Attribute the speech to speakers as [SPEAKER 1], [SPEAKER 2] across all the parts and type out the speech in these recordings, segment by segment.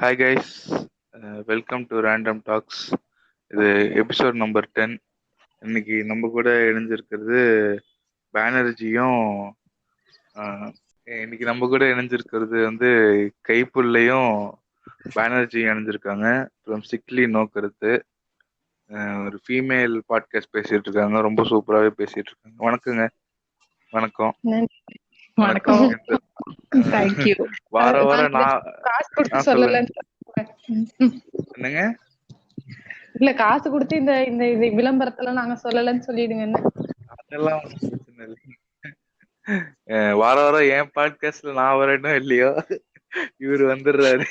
[SPEAKER 1] Hi guys, welcome to random talks. இது episode number 10. இன்னைக்கு நம்ம கூட இணைஞ்சிருக்கிறது பேனர்ஜியும் இன்னைக்கு நம்ம கூட இணைஞ்சிருக்கிறது வந்து கைப்புள்ளையும் பேனர்ஜியும் இணைஞ்சிருக்காங்க. அப்புறம் சிக்லி நோக்கருத்து ஒரு ஃபீமேல் பாட்காஸ்ட் பேசிட்டு இருக்காங்க. ரொம்ப சூப்பராகவே பேசிட்டு இருக்காங்க. வணக்கங்க. வணக்கம்.
[SPEAKER 2] வணக்கம். தேங்க்யூ.
[SPEAKER 1] வார வாரம் நான்
[SPEAKER 2] காசு கொடுத்து சொல்லல.
[SPEAKER 1] என்னங்க?
[SPEAKER 2] இல்ல காசு கொடுத்து இந்த இந்த இது விளம்பரத்துல நாங்க சொல்லலன்னு சொல்லிடுங்க.
[SPEAKER 1] அதெல்லாம் பிரச்சனை இல்லை. வார வாரம் என் பாட்காஸ்ட்ல நான் வரேனோ இல்லையோ இவரு வந்துடுறாரு.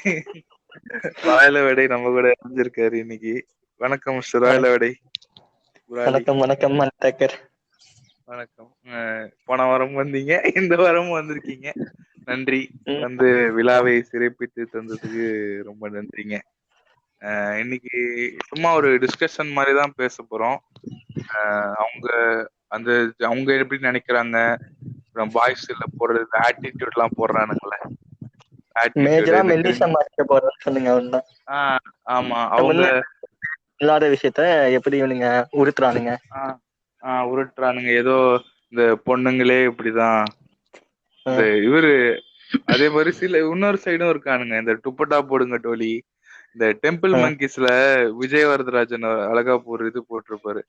[SPEAKER 1] ராயல வேடை நம்ம கூட இருந்திருக்காரு இன்னைக்கு. வணக்கம் மிஸ்டர் ராயல வேடை.
[SPEAKER 3] வணக்கம் வணக்கம் மன்டேக்கர்.
[SPEAKER 1] வணக்கம். போன வாரமும் வந்தீங்க, இந்த வாரமும் வந்திருக்கீங்க. நன்றி. வந்து விழாவை சிறப்பித்து தந்ததுக்கு ரொம்ப நன்றிங்க. இன்னைக்கு சும்மா ஒரு டிஸ்கஷன் மாதிரி தான் பேச போறோம். அவங்க எப்படி நினைக்கிறாங்க, அப்புறம் பாய்ஸ்ல போடுறது ஆட்டிடியூட் எல்லாம் போடுறானுங்களே. ஆமா, அவங்க
[SPEAKER 3] இல்லாத விஷயத்த எப்படி இவனுங்க உருட்டுறானுங்க.
[SPEAKER 1] ஏதோ இந்த பொண்ணுங்களே இப்படிதான். இவரு அதே மாதிரி சில இன்னொரு சைடும் இருக்கானுங்க, இந்த துப்பட்டா போடுங்க டோலி. இந்த டெம்பிள் மங்கிஸ்ல விஜய் வரதராஜன் அழகா இது போட்டிருப்பாரு,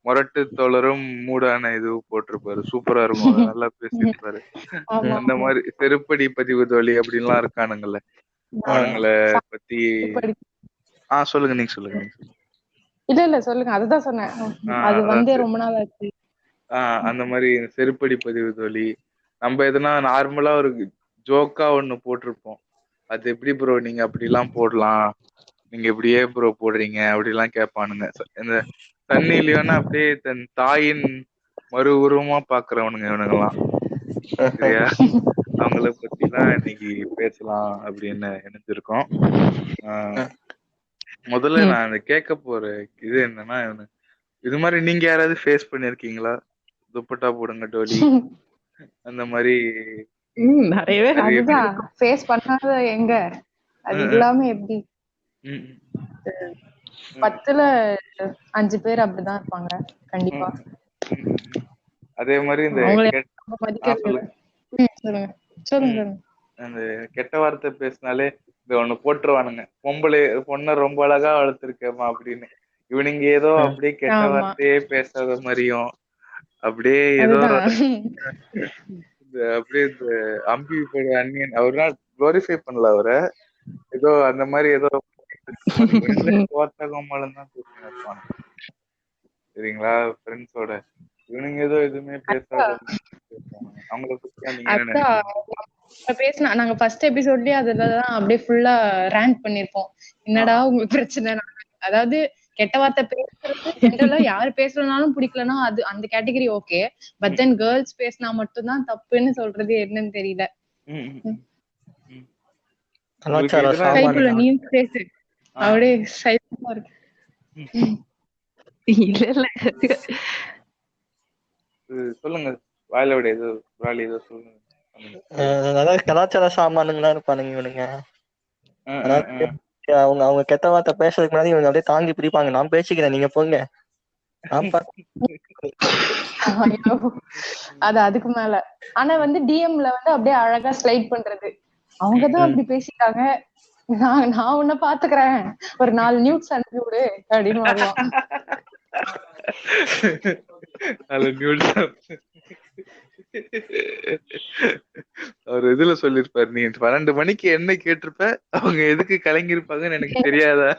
[SPEAKER 1] முரட்டு தோழரும் மூடான இது போட்டிருப்பாரு. சூப்பரா இருக்கும், நல்லா பேசிருப்பாரு. அந்த மாதிரி செருப்படி பதிவு தோழி அப்படின்லாம் இருக்கானுங்கல்ல, அவனுங்களை பத்தி சொல்லுங்க. நீங்க சொல்லுங்க.
[SPEAKER 2] இல்ல சொல்லுங்க, அதுதான் சொன்னேன். அது வந்து ரொம்ப நாள் ஆச்சு.
[SPEAKER 1] அந்த மாதிரி செருப்படி பதிவு தோழி. நம்ம எதுனா நார்மலா ஒரு ஜோக்கா ஒண்ணு போட்டிருப்போம், அது எப்படி ப்ரோ நீங்க அப்படி எல்லாம் போடலாம், நீங்க இப்படியே ப்ரோ போடுறீங்க அப்படிலாம் கேட்பானுங்க. இந்த தண்ணி இல்லையோன்னா அப்படியே தன் தாயின் மறு உருவமா பாக்குறவனுங்க இவனுங்கெல்லாம். சரியா? அவங்கள பத்தி தான் இன்னைக்கு பேசலாம் அப்படின்னு நினைச்சிருக்கோம். முதல்ல நான் கேட்க போற இது என்னன்னா, இது மாதிரி நீங்க யாராவது ஃபேஸ் பண்ணிருக்கீங்களா? துப்பட்டா போடுங்க டோலி அந்த மாதிரி
[SPEAKER 2] நிறையவே ஃபேஸ் பண்ணாத எங்க, அது இல்லாம எப்படி 10ல 5 பேர் அப்படிதான் இருப்பாங்க கண்டிப்பா.
[SPEAKER 1] அதே மாதிரி இந்த அந்த கெட்ட வார்த்தை பேசினாலே இந்த ஒண்ணு போட்டுருவானுங்க, பொண்ணை ரொம்ப அழகா வளர்த்துருக்கேமா அப்படின்னு. இவனுங்க ஏதோ அப்படியே கெட்ட வார்த்தையே பேசாத மாதிரியும், அப்படியே ஏதோ அப்படியே இந்த அம்பி அன்னியன் அவர்லாம் குளோரிஃபை பண்ணல அவரை, ஏதோ அந்த மாதிரி ஏதோ சரிங்களா ஃப்ரெண்ட்ஸோட. இவனுங்க ஏதோ எதுவுமே பேசாத அவங்கள பத்தி
[SPEAKER 2] பேசினா நாங்க ஃபர்ஸ்ட் எபிசோட்லயே அதுலதான் அப்படியே ஃபுல்லா ரேண்ட் பண்ணிருப்போம். என்னடா உங்களுக்கு பிரச்சனை? அதாவது கெட்ட வார்த்தை பேசுறது ஜென்ரலா யாரு பேசலனாலும் பிடிக்கலன்னா அது அந்த category okay. But then girls பேசினா மட்டும்தான் தப்புன்னு சொல்றது என்னன்னு தெரியல. நீயும் பேசு அப்படியே சைலண்டா இருக்கு. இல்ல
[SPEAKER 1] சொல்லுங்க வாயில விட ஏதோ ஏதோ சொல்லுங்க.
[SPEAKER 3] அதாவது கலாச்சார சாமானுங்களா இருப்பானுங்க இவனுங்க. அவங்க கெட்ட வார்த்தை பேசுறதுக்கு முன்னாடி இவங்க அப்படியே தாங்கி பிடிப்பாங்க, நான் பேசிக்கிறேன் நீங்க போங்க.
[SPEAKER 2] அது அதுக்கு மேல ஆனா வந்து டிஎம்ல வந்து அப்படியே அழகா ஸ்லைட் பண்றது, அவங்கதான் அப்படி பேசிட்டாங்க, நான் உன்ன பாத்துக்கிறேன், ஒரு 4 நியூட்ஸ் அனுப்பி விடு அப்படின்னு வருவான்.
[SPEAKER 1] அவர் இதுல சொல்லிருப்பாரு, நீ 12 மணிக்கு என்ன கேட்டிருப்ப, அவங்க எதுக்கு கலங்கி இருப்பாங்கன்னு எனக்கு தெரியாதா,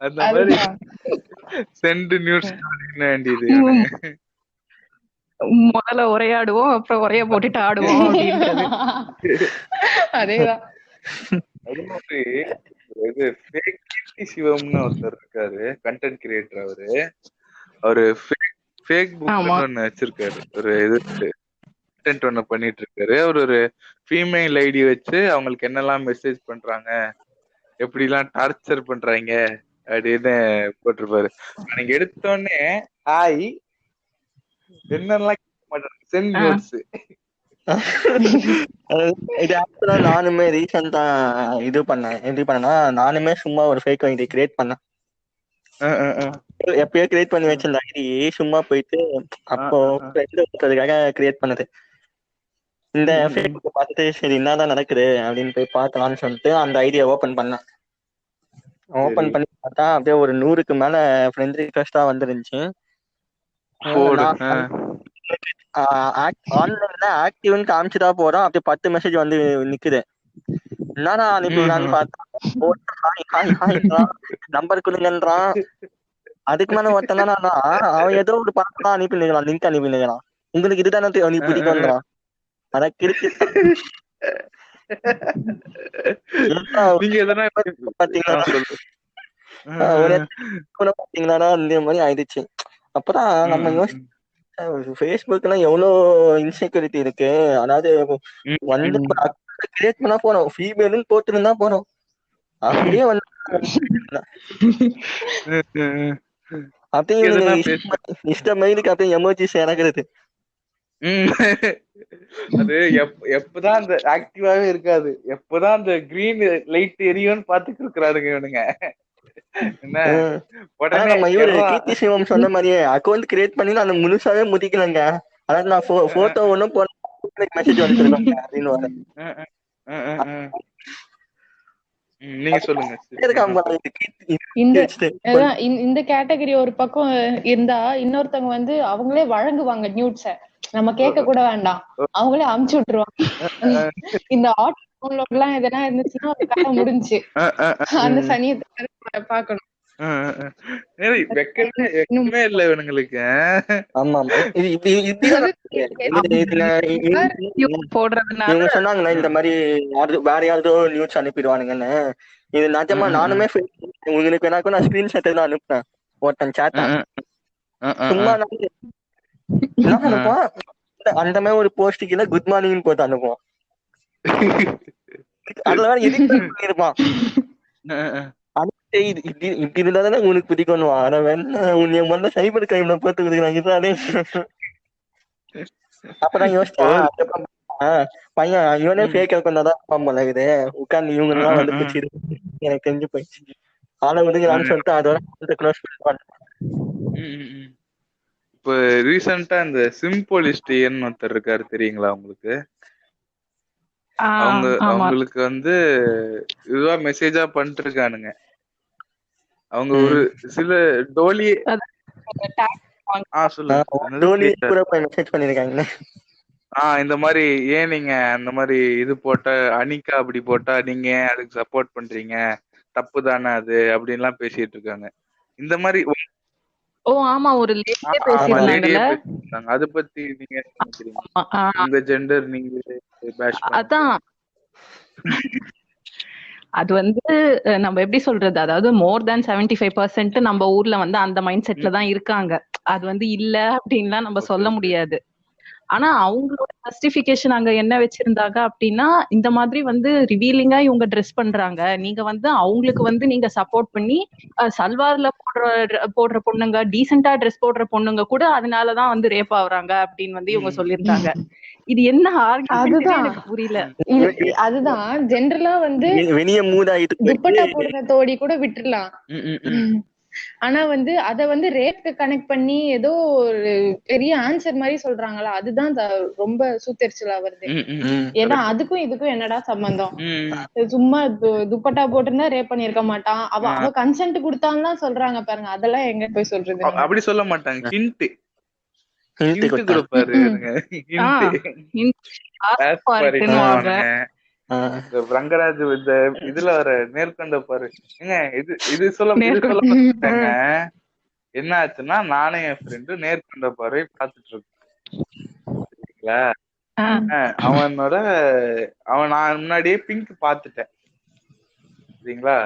[SPEAKER 1] அந்த மாதிரி சென்ட் நியூஸ் வேண்டியது.
[SPEAKER 2] முதல்ல உரையாடுவோம், அப்புறம் உரைய போட்டுட்டு ஆடுவோம் அப்படின்றது. அதேதான்.
[SPEAKER 1] அது மாதிரி இது கீர்த்தி சிவம்னு ஒருத்தர் இருக்காரு, கண்டென்ட் கிரியேட்டர். அவரு ஃபேக் புக் ஒண்ணு வச்சிருக்காரு, ஒரு இது கண்டென்ட் ஒண்ணு பண்ணிட்டு இருக்காரு. அவர் ஒரு ஃபீமேல் ஐடி வச்சு அவங்களுக்கு என்னெல்லாம் மெசேஜ் பண்றாங்க, எப்படி எல்லாம் டார்ச்சர் பண்றாங்க அப்படின்னு போட்டிருப்பாரு. நீங்க எடுத்தோடனே ஹாய் என்னெல்லாம் கேட்க மாட்டாங்க, சென்ட் நியூட்ஸ்
[SPEAKER 3] இது ஆக்சுவலா நானுமே ரீசெண்டா இது பண்ணேன். எப்படி பண்ணேன்னா, நானுமே சும்மா ஒரு ஃபேக் ஐடி கிரியேட் பண்ணேன். எப்பயோ கிரியேட் பண்ணி வச்சிருந்த ஐடி சும்மா போயிட்டு அப்போ ஃப்ரெண்ட் ஒருத்ததுக்காக கிரியேட் பண்ணது. இந்த ஃபேஸ்புக் பார்த்துட்டு சரி என்னதான் நடக்குது அப்படின்னு போய் பார்க்கலாம்னு சொல்லிட்டு அந்த ஐடியா ஓபன் பண்ணேன். ஓபன் பண்ணி பார்த்தா அப்படியே ஒரு 100க்கு மேல ஃப்ரெண்ட் ரிக்வெஸ்டா வந்துருந்துச்சு. ஆன்லைன்ல ஆக்டிவ்னு காமிச்சுட்டா போறோம், அப்படியே 10 மெசேஜ் வந்து நிக்குது. என்னடா அனுப்பிவிடான்னு பார்த்தா நம்பர் கொடுங்கன்றான். அதுக்கு மேல ஒருத்தன் தானா அவன் ஏதோ ஒரு படம் தான் அனுப்பிடுறான், லிங்க் அனுப்பிடுறான். உங்களுக்கு இதுதானே நீ பிடிக்கும்ன்றான். அதான் கிரிக்கெட் பாத்தீங்கன்னா இந்த மாதிரி ஆயிடுச்சு. அப்புறம் நம்ம ஃபேஸ்புக்ல எவ்வளவு இன்செக்யூரிட்டி இருக்கு. அதாவது வந்து கிரியேட் பண்ணா போறோம், ஃபீமேல்னு போட்டுருந்தா போறோம், அப்படியே வந்து அப்படியே இஷ்ட மெயிலுக்கு அப்படியே எமோஜிஸ் இறக்குறது.
[SPEAKER 1] அது எப்பதான் அந்த ஆக்டிவாவே இருக்காது, எப்பதான் அந்த கிரீன் லைட் எரியும்னு பாத்துட்டு இருக்கிறாருங்க இவனுங்க.
[SPEAKER 3] நம்ம இவரு கீர்த்தி சிவம் சொன்ன மாதிரியே அக்கௌண்ட் கிரியேட் பண்ணி நான் முழுசாவே முடிக்கலங்க. அதாவது நான் போட்டோ ஒண்ணும் போன மெசேஜ் வந்துருக்காங்க அப்படின்னு.
[SPEAKER 1] நீங்க சொல்லுங்க.
[SPEAKER 2] இந்த கேட்டகரி ஒரு பக்கம் இருந்தா இன்னொருத்தவங்க வந்து அவங்களே வழங்குவாங்க நியூட்ஸ, நம்ம கேட்க கூட வேண்டாம், அவங்களே அமுச்சு விட்டுருவாங்க. இந்த ஆட்டோ டவுன்லோட் எல்லாம் எதனா இருந்துச்சுன்னா அது கதை முடிஞ்சு. அந்த சனியத்தை பாக்கணும்.
[SPEAKER 1] வெக்கமே இல்ல இவனுங்களுக்கு.
[SPEAKER 3] இவங்க சொன்னாங்களே இந்த மாதிரி வேற யாரோ நியூஸ் அனுப்பிடுவானுங்கன்னு. இது நிஜமா நானுமே உங்களுக்கு வேணாக்கும் நான் ஸ்கிரீன்ஷாட் எல்லாம் அனுப்புனேன். ஒருத்தன் சேட்டா சும்மா என்ன அனுப்புவான், அந்த மாதிரி ஒரு போஸ்ட் கீழே குட் மார்னிங் போட்டு அனுப்புவான். அதுல வேற எடிட் பண்ணிருப்பான். இப்படி இருந்தாதானே உனக்கு பிடிக்கணும், ஆனா வேணா உன்னை முதல்ல சைபர் கிரைம்ல போட்டு கொடுக்குறாங்க. அப்பதான் யோசிச்சேன் பையன் இவனே ஃபேக் அக்கௌண்ட் போல இது உட்கார்ந்து இவங்க எல்லாம் வந்து பிடிச்சிரு. எனக்கு தெரிஞ்சு போயிடுச்சு, ஆளை விடுங்களான்னு சொல்லிட்டு அதோட க்ளோஸ் பண்ணேன்.
[SPEAKER 1] இப்ப ரீசெண்டா இந்த சிம்போலிஸ்டியன் ஒருத்தர் இருக்காரு, தெரியுங்களா உங்களுக்கு? அவங்களுக்கு வந்து இதுவா மெசேஜா பண்ணிட்டு இருக்கானுங்க. அவங்க ஒரு சில டோலி இந்த மாதிரி ஏன் நீங்க அந்த மாதிரி இது போட்டா அனிகா அப்படி போட்டா நீங்க அதுக்கு சப்போர்ட் பண்றீங்க, தப்பு தானே அது அப்படின்லாம் பேசிட்டு இருக்காங்க. இந்த மாதிரி
[SPEAKER 2] ஒரு
[SPEAKER 1] பேசிட்டாங்க. அத பத்தி நீங்க என்ன நினைக்கிறீங்க? உங்க ஜெண்டர் நீங்க பேஷ்
[SPEAKER 4] அதான் அது வந்து நம்ம எப்படி சொல்றது, அதாவது மோர் தேன் 75% நம்ம ஊர்ல வந்து அந்த மைண்ட் செட்ல தான் இருக்காங்க. அது வந்து இல்ல அப்படின்லாம் நம்ம சொல்ல முடியாது. ஆனா அவங்களோட ஜஸ்டிபிகேஷன் அங்க என்ன வச்சிருந்தாங்க அப்படின்னா, இந்த மாதிரி வந்து ரிவீலிங்கா இவங்க ட்ரெஸ் பண்றாங்க, நீங்க வந்து அவங்களுக்கு வந்து நீங்க சப்போர்ட் பண்ணி சல்வார்ல போடுற பொண்ணுங்க, டீசெண்டா ட்ரெஸ் போடுற பொண்ணுங்க கூட அதனாலதான் வந்து ரேப் ஆகுறாங்க அப்படின்னு வந்து இவங்க சொல்லியிருந்தாங்க. இது என்ன ஆர்குமெண்ட் எனக்கு புரியல.
[SPEAKER 2] அதுதான் ஜென்ரலா வந்து துப்பட்டா போடுற தோடி கூட விட்டுறலாம், ஆனா வந்து அத வந்து ரேப்க்கு கனெக்ட் பண்ணி ஏதோ ஒரு பெரிய ஆன்சர் மாதிரி சொல்றாங்களா, அதுதான் ரொம்ப சூத்தெரிச்சலா வருது. ஏன்னா அதுக்கும் இதுக்கும் என்னடா சம்பந்தம்? சும்மா துப்பட்டா போட்டுருந்தா ரேப் பண்ணிருக்க மாட்டான், அவ கன்சென்ட் கொடுத்தான்லாம் சொல்றாங்க பாருங்க, அதெல்லாம் எங்க போய் சொல்றது?
[SPEAKER 1] அப்படி சொல்ல மாட்டாங்க, ஹிண்ட் கொடுப்பாரு. ரங்கராஜ் இந்த இதுல வர நேர்கொண்ட பாரு இது சொல்ல மாட்டாங்க. என்ன ஆச்சுன்னா, நானே என் ஃப்ரெண்டு நேர்கொண்ட பார்வை பாத்துட்டு இருக்கீங்களா, அவன் நான் முன்னாடியே பிங்க் பாத்துட்டேன் சரிங்களா.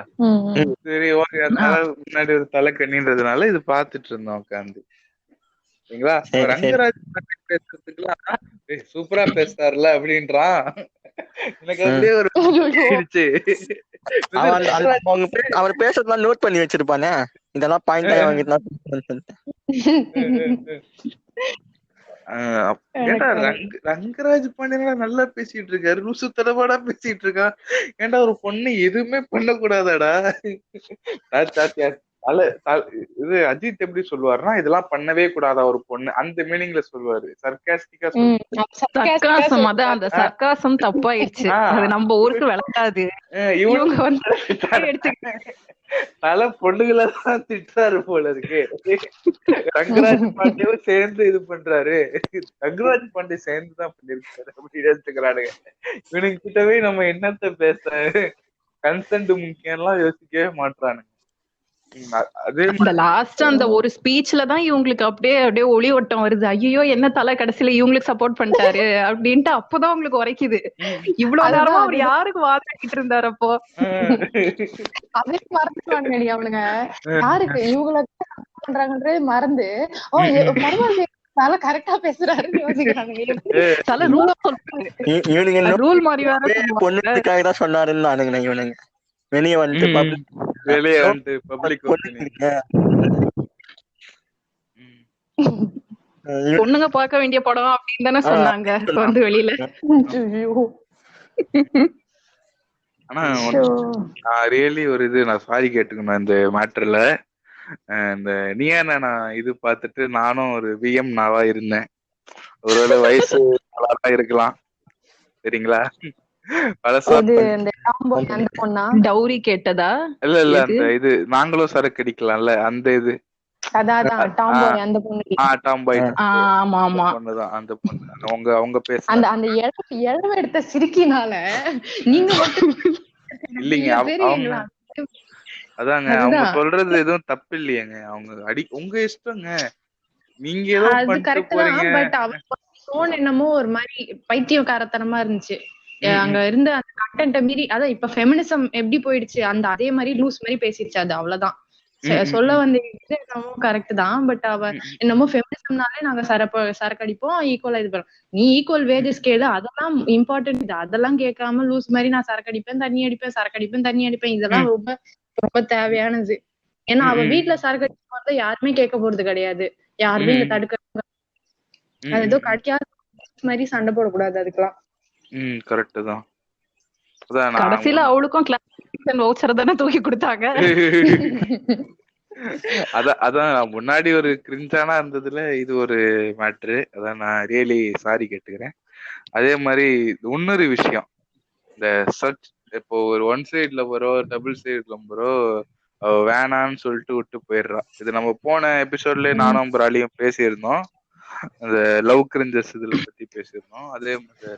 [SPEAKER 1] சரி ஓகே, அதனால முன்னாடி ஒரு தலைக்கண்ணின்றதுனால இது பாத்துட்டு இருந்தோம் உட்காந்து சரிங்களா. ரங்கராஜ் பேசுறதுக்குலாம் சூப்பரா பேசுறாருல அப்படின்றான். எனக்கு அப்படியே ஒரு
[SPEAKER 3] அவர் பேசுறதுலாம் நோட் பண்ணி வச்சிருப்பானே, இதெல்லாம் பாயிண்ட் வாங்கிட்டு
[SPEAKER 1] ஏன்டா ரங்கராஜ் பாண்டியனா நல்லா பேசிட்டு இருக்காரு, லூசு தடவாடா பேசிட்டு இருக்கான். ஏன்டா ஒரு பொண்ணு எதுவுமே பண்ணக்கூடாதாடா? இது அஜித் எப்படி சொல்லுவாருன்னா, இதெல்லாம் பண்ணவே கூடாதா ஒரு பொண்ணு, அந்த மீனிங்ல சொல்லுவாரு. சர்க்காஸ்டிக்கா
[SPEAKER 4] சர்க்காசம். அதான் அந்த சர்க்காசம் தப்பாயிடுச்சு. அது நம்ம ஊருக்கு விளக்காது. இவங்க வந்து
[SPEAKER 1] பல பொண்ணுகளை தான் திட்டுறாரு போல இருக்கு. ரங்கராஜ் பாண்டியும் சேர்ந்து இது பண்றாரு, ரங்கராஜ் பாண்டே சேர்ந்துதான் பண்ணிருக்காரு அப்படின்னு எடுத்துக்கிறானுங்க. இவனுக்கு கிட்டவே நம்ம என்னத்த பேச, கன்சென்ட் முக்கியம்லாம் யோசிக்கவே மாட்டானுங்க.
[SPEAKER 4] லாஸ்ட் அந்த ஒரு ஸ்பீச்ல தான் இவங்களுக்கு அப்படியே ஒளி ஓட்டம் வருது. ஐயோ என்ன தலை கடைசியில இவங்களுக்கு சப்போர்ட் பண்ணிட்டாரு அப்படின்ட்டு அப்பதான் உங்களுக்கு உரைக்குது. இவ்வளவு நேரமா அவர் யாருக்கு வாதிட்டு இருந்தாரு அப்போ?
[SPEAKER 2] அதே மறந்துடுவாங்க அவனுங்க, யாருக்கு இவங்களை பண்றாங்கன்றே மறந்து தலை கரெக்டா பேசுறாருன்னு யோசிக்கிறாங்க.
[SPEAKER 4] தலை ரூல் சொல்றாரு, ரூல் மாதிரி வேற
[SPEAKER 3] பொண்ணுக்காக தான் சொன்னாருன்னு இவனுங்க. வெளியே வந்து பப்ளிக்
[SPEAKER 4] பொண்ணுங்க பார்க்க வேண்டிய படம் அப்படின்னு தானே சொன்னாங்க வந்து வெளியில.
[SPEAKER 1] ஆனா நான் ரியலி ஒரு இது நான் சாரி கேட்டுக்கணும் இந்த மேட்டர்ல. இந்த நீயா நான் இது பார்த்துட்டு நானும் ஒரு விஎம் நாவா இருந்தேன். ஒருவேளை வயசு நல்லா இருக்கலாம், சரிங்களா?
[SPEAKER 4] டவுரி கேட்டதா?
[SPEAKER 1] இல்ல இல்ல, அந்த இது நாங்களும் சரக்கு அடிக்கலாம்ல, அந்த இது
[SPEAKER 2] எடுத்த சிரிக்கினால நீங்க
[SPEAKER 1] இல்லீங்க. அதாங்க அவங்க சொல்றது எதுவும் தப்பு இல்லையேங்க. அவங்க உங்க இஷ்டங்க, நீங்க ஏதோ பண்ணிட்டு போறீங்க.
[SPEAKER 2] பட் அவன் என்னமோ ஒரு மாதிரி பைத்தியக்காரத்தனமா இருந்துச்சு அங்க இருந்த அந்த கண்டென்ட்ட மீறி. அதான் இப்ப ஃபெமினிசம் எப்படி போயிடுச்சு, அந்த அதே மாதிரி லூஸ் மாதிரி பேசிடுச்சு. அது அவ்வளவுதான் சொல்ல வந்து என்னமோ கரெக்ட் தான். பட் அவ என்னமோ ஃபெமினிசம்னாலே நாங்க சரக்கு அடிப்போம், ஈக்குவலா இது பண்ணுவோம். நீ ஈக்குவல் வேஜஸ் கேளு, அதெல்லாம் இம்பார்ட்டன்ட். அதெல்லாம் கேட்காம லூஸ் மாதிரி நான் சரக்கு அடிப்பேன் தண்ணி அடிப்பேன், சரக்கு அடிப்பேன் தண்ணி அடிப்பேன், இதெல்லாம் ரொம்ப ரொம்ப தேவையானது. ஏன்னா அவ வீட்டுல சரக்கு அடிக்கும் யாருமே கேட்க போறது கிடையாது, யாருமே இங்க தடுக்க. அது ஏதோ கிடைக்காத மாதிரி சண்டை போடக்கூடாது அதுக்கெல்லாம்.
[SPEAKER 1] கரெக்ட் தான்.
[SPEAKER 4] கடைசியில அவளுக்கும் கிளாஸ் வவுச்சர் தானே தூக்கி கொடுத்தாங்க.
[SPEAKER 1] அதான் முன்னாடி ஒரு கிரிஞ்சானா இருந்ததுல இது ஒரு மேட்ரு. அதான் நான் ரியலி சாரி கேட்டுக்கிறேன். அதே மாதிரி இன்னொரு விஷயம், இந்த சர்ச் இப்போ ஒரு ஒன் சைட்ல போறோம், டபுள் சைட்ல போறோம், வேணான்னு சொல்லிட்டு விட்டு போயிடுறான். இது நம்ம போன எபிசோட்லயே நானும் பிராலியும் பேசியிருந்தோம், அந்த லவ் கிரிஞ்சஸ் இதுல பத்தி பேசியிருந்தோம். அதே மாதிரி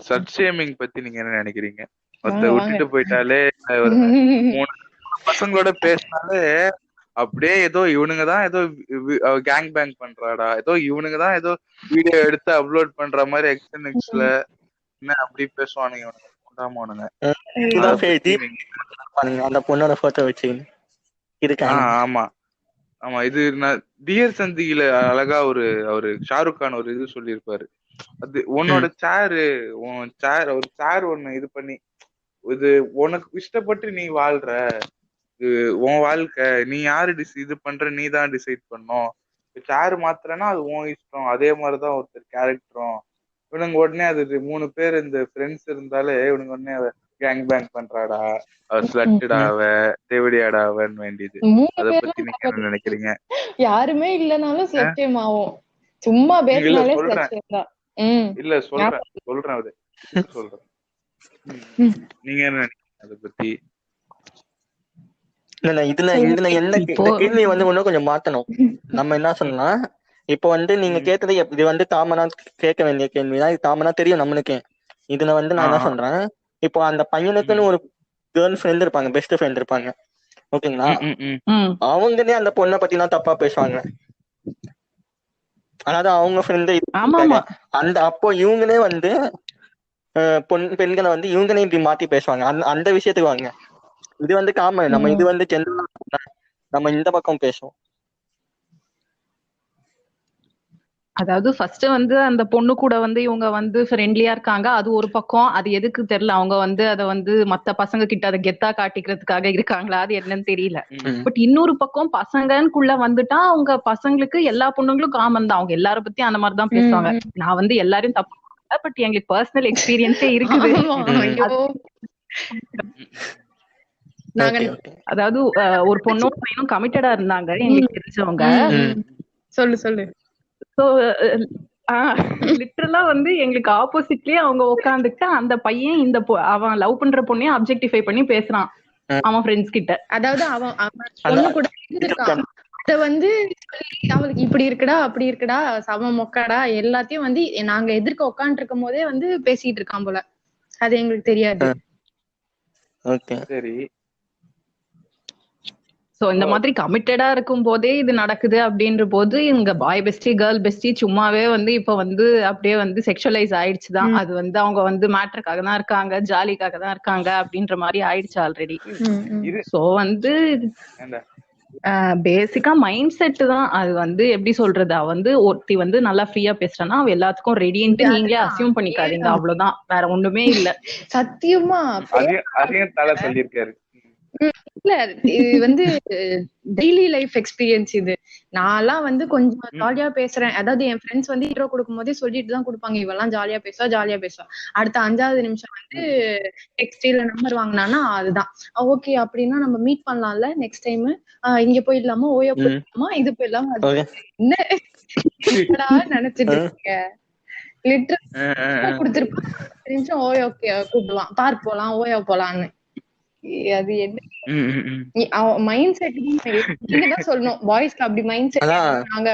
[SPEAKER 1] சர்ச் ஷேமிங் பத்தி நீங்க என்ன நினைக்கிறீங்க? விட்டுட்டு போயிட்டாலே, ஒரு 3 பசங்களோட பேசினாலே அப்படியே ஏதோ இவனுங்கதான் ஏதோ கேங் பேங் பண்றாடா, ஏதோ இவனுங்கதான் ஏதோ வீடியோ எடுத்து அப்லோட் பண்ற மாதிரி எக்ஸ்என்எக்ஸ்ல என்ன அப்படி பேசுவானுங்க இவனுங்க, கொண்டாமனுங்க.
[SPEAKER 3] அந்த பொண்ணோட போட்டோ வச்சு
[SPEAKER 1] ஆமா ஆமா. இது நான் டியர் சந்தியில அழகா அவரு ஷாருக் கான் ஒரு இது சொல்லியிருப்பாரு. அது உன்னோட ஒரு சேர் ஒண்ணு இது பண்ணி, இது உனக்கு இஷ்டப்பட்டு நீ வாழ்ற, இது உன் வாழ்க்கை, நீ யாரு இது பண்ற, நீ தான் டிசைட் பண்ணும். சேர் மாத்திரனா அது உன் இஷ்டம். அதே மாதிரிதான் ஒருத்தர் கேரக்டரும். இவனுங்க உடனே அது 3 பேர் இந்த ஃப்ரெண்ட்ஸ் இருந்தாலே இவனுங்க உடனே கேங் பேங் பண்றாடா, ஸ்லட்டுடாவ தேவடியாடாவன்னு வேண்டியது. அத பத்தி நீங்க என்ன நினைக்கிறீங்க?
[SPEAKER 2] யாருமே இல்லனாலும் ஸ்லட்டம் ஆகும், சும்மா பேசினாலே ஸ்லட்டம் தான்.
[SPEAKER 1] இல்ல சொல்றேன் நீங்க என்ன நினைக்கிறீங்க அத பத்தி?
[SPEAKER 3] இல்ல இதுல என்ன கேள்வி வந்து இன்னும் கொஞ்சம் மாத்தணும். நம்ம என்ன சொல்லலாம், இப்ப வந்து நீங்க கேட்டது இது வந்து காமனா கேட்க வேண்டிய கேள்விதான். இது காமனா தெரியும் நம்மளுக்கு. இதுல வந்து நான் என்ன சொல்றேன், இப்போ அந்த பையனுக்குன்னு ஒரு கேர்ள் ஃப்ரெண்ட் இருப்பாங்க, பெஸ்ட் ஃப்ரெண்ட் இருப்பாங்க, ஓகேங்களா? அவங்களே அந்த பொண்ணை பத்தி தான் தப்பா பேசுவாங்க. அதாவது அவங்க ஃப்ரெண்டு அந்த அப்போ இவங்களே வந்து பெண்களை வந்து இவங்களே இப்படி மாத்தி பேசுவாங்க. அந்த விஷயத்துக்கு வாங்க. இது வந்து காமன். நம்ம இது வந்து நம்ம இந்த பக்கம் பேசுவோம்.
[SPEAKER 4] அதாவது ஃபர்ஸ்ட் வந்து அந்த பொண்ணு கூட வந்து இவங்க வந்து ஃப்ரெண்ட்லியா இருக்காங்க. அது ஒரு பக்கம். அது எதுக்கு தெரியல. அவங்க வந்து அத வந்து மத்த பசங்க கிட்ட அத கெத்தா காட்டிக்கிறதுக்காக இருக்காங்களா? அது என்னன்னு தெரியல. பட் இன்னொரு பக்கம் பசங்கக்குள்ள வந்துட்டா அவங்க பசங்களுக்கு எல்லா பொண்ணுங்களும் காமன் தான். அவங்க எல்லார பத்தி அந்த மாதிரி தான் பேசுவாங்க. நான் வந்து எல்லாரையும் தப்பு பட் எங்களுக்கு பர்சனல் எக்ஸ்பீரியன்ஸே இருக்குது. அதாவது ஒரு பொண்ணும் பையனும் கமிட்டடா இருந்தாங்க எங்களுக்கு தெரிஞ்சவங்க.
[SPEAKER 2] சொல்லு.
[SPEAKER 4] சோ லிட்டரலா வந்து எங்களுக்கு ஆப்போசிட்லயே அவங்க உட்காந்துட்டு அந்த பையன் அவன் லவ் பண்ற பொண்ணையும் அப்ஜெக்டிஃபை பண்ணி பேசுறான் அவன் ஃப்ரெண்ட்ஸ் கிட்ட.
[SPEAKER 2] அதாவது அவன் பொண்ணு கூட இருக்கான். அத வந்து அவளுக்கு இப்படி இருக்குடா அப்படி இருக்குடா சம மொக்காடா எல்லாத்தையும் வந்து நாங்க எதிர்க்க உட்காந்துட்டு இருக்கும் போதே வந்து பேசிட்டு இருக்கான் போல. அது எங்களுக்கு தெரியாது.
[SPEAKER 1] சரி.
[SPEAKER 4] சோ இந்த மாதிரி கமிட்டடா இருக்கும் போதே இது நடக்குது அப்படின்ற போது இவங்க பாய் பெஸ்டி கேர்ள் பெஸ்டி சும்மாவே வந்து இப்ப வந்து அப்படியே வந்து செக்ஷுவலைஸ் ஆயிடுச்சுதான். அது வந்து அவங்க வந்து மேட்டருக்காக தான் இருக்காங்க, ஜாலிக்காக தான் இருக்காங்க அப்படின்ற மாதிரி ஆயிடுச்சு ஆல்ரெடி. சோ வந்து பேசிக்கா மைண்ட் செட் தான். அது வந்து எப்படி சொல்றது, அவ வந்து ஒருத்தி வந்து நல்லா ஃப்ரீயா பேசுறான்னா அவ எல்லாத்துக்கும் ரெடின்ட்டு நீங்களே அசியூம் பண்ணிக்காதீங்க. அவ்வளவுதான், வேற ஒண்ணுமே இல்ல.
[SPEAKER 2] சத்தியமா
[SPEAKER 1] அதையும் தலை சொல்லியிருக்காரு.
[SPEAKER 2] இல்ல இது வந்து டெய்லி லைஃப் எக்ஸ்பீரியன்ஸ். இது நான்லாம் வந்து கொஞ்சம் ஜாலியா பேசுறேன். அதாவது என் ஃப்ரெண்ட்ஸ் வந்து இன்ட்ரோ கொடுக்கும் போதே சொல்லிட்டு தான் கொடுப்பாங்க, இவெல்லாம் ஜாலியா பேசுவா. அடுத்த 5வது நிமிஷம் வந்து டெக்ஸ்டைல நம்பர் வாங்கினானா அதுதான் ஓகே அப்படின்னா நம்ம மீட் பண்ணலாம்ல நெக்ஸ்ட் டைம், இங்க போயிடலாமா, ஓயோ போயிடலாமா, இது போயிடலாமா, என்னடா நினைச்சிட்டு இருக்கீங்க. லிட்டரலா கொடுத்திருப்பான் நிமிஷம் ஓயோ கூப்பிடுவான், பார்க் போலாம், ஓயோ போலான்னு. அது என்ன மைண்ட் செட் நீங்க தான் சொல்லணும். பாய்ஸ்க்கு அப்படி மைண்ட் செட். நாங்க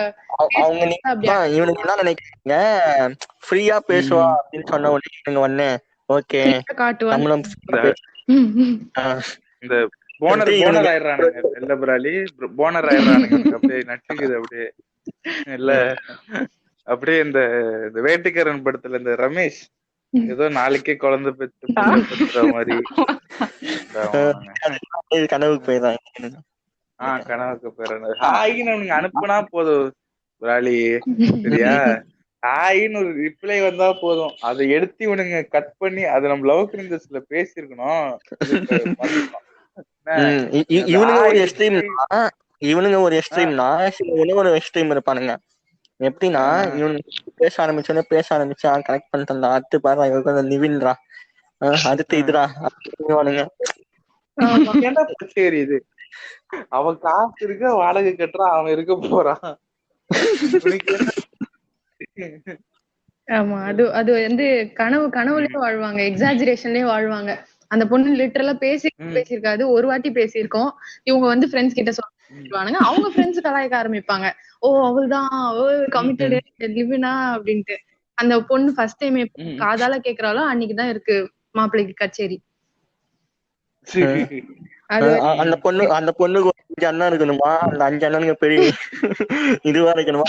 [SPEAKER 3] இவனுக்கு என்ன நினைக்கிறீங்க, ஃப்ரீயா பேசுவா அப்படின்னு சொன்ன உடனே இவங்க வந்து ஓகே
[SPEAKER 2] காட்டுவாங்க.
[SPEAKER 1] இந்த போனர் ஆயிடுறானுங்க இல்ல பிராலி, போனர் ஆயிடுறானுங்க. அப்படியே நட்டுக்குது அப்படியே இல்ல. அப்படியே இந்த வேட்டைக்காரன் படத்துல இந்த ரமேஷ் ஏதோ நாளைக்கே குழந்தை பெற்ற மாதிரி
[SPEAKER 3] கனவுக்கு போயிடுறாங்க.
[SPEAKER 1] கனவுக்கு போயிடுறாங்க. ஹாய்னு அவனுங்க அனுப்புனா போதும் பிராலி, சரியா? ஹாய்னு ஒரு ரிப்ளை வந்தா போதும், அதை எடுத்து இவனுங்க கட் பண்ணி அதை நம்ம லவ் கிரிஞ்சஸ்ல பேசிருக்கணும்.
[SPEAKER 3] இவனுங்க ஒரு எக்ஸ்ட்ரீம்னா ஒரு எக்ஸ்ட்ரீம் இருப்பானுங்க. எப்படின்னா இவனுக்கு பேச ஆரம்பிச்சா கனெக்ட் பண்ணிட்டு அடுத்து பாரு நிவின்ரா, அடுத்து இதுரா அப்படின்னுவானுங்க.
[SPEAKER 1] சரி, இது அவன் காசு இருக்க வாடகை கட்டுறான், அவன் இருக்க போறான்.
[SPEAKER 2] ஆமா, அது வந்து கனவுலயே வாழ்வாங்க, எக்ஸாஜரேஷன்லயே வாழ்வாங்க. அந்த பொண்ணு லிட்டரலா பேசியிருக்காது, ஒரு வாட்டி பேசியிருக்கோம். இவங்க வந்து ஃப்ரெண்ட்ஸ் கிட்ட சொல்லுவானுங்க, அவங்க ஃப்ரெண்ட்ஸ் கலாய்க்க ஆரம்பிப்பாங்க. ஓ அவள்தான் கமிட்டடு லிவினா அப்படின்ட்டு. அந்த பொண்ணு ஃபர்ஸ்ட் டைம் காதால கேக்குறாளோ அன்னைக்குதான் இருக்கு மாப்பிள்ளைக்கு கச்சேரி.
[SPEAKER 3] அந்த பொண்ணுக்கு 5 அண்ணன் இருக்கணுமா, அந்த 5 அண்ணனுக்கு பெரிய இதுவா இருக்கணுமா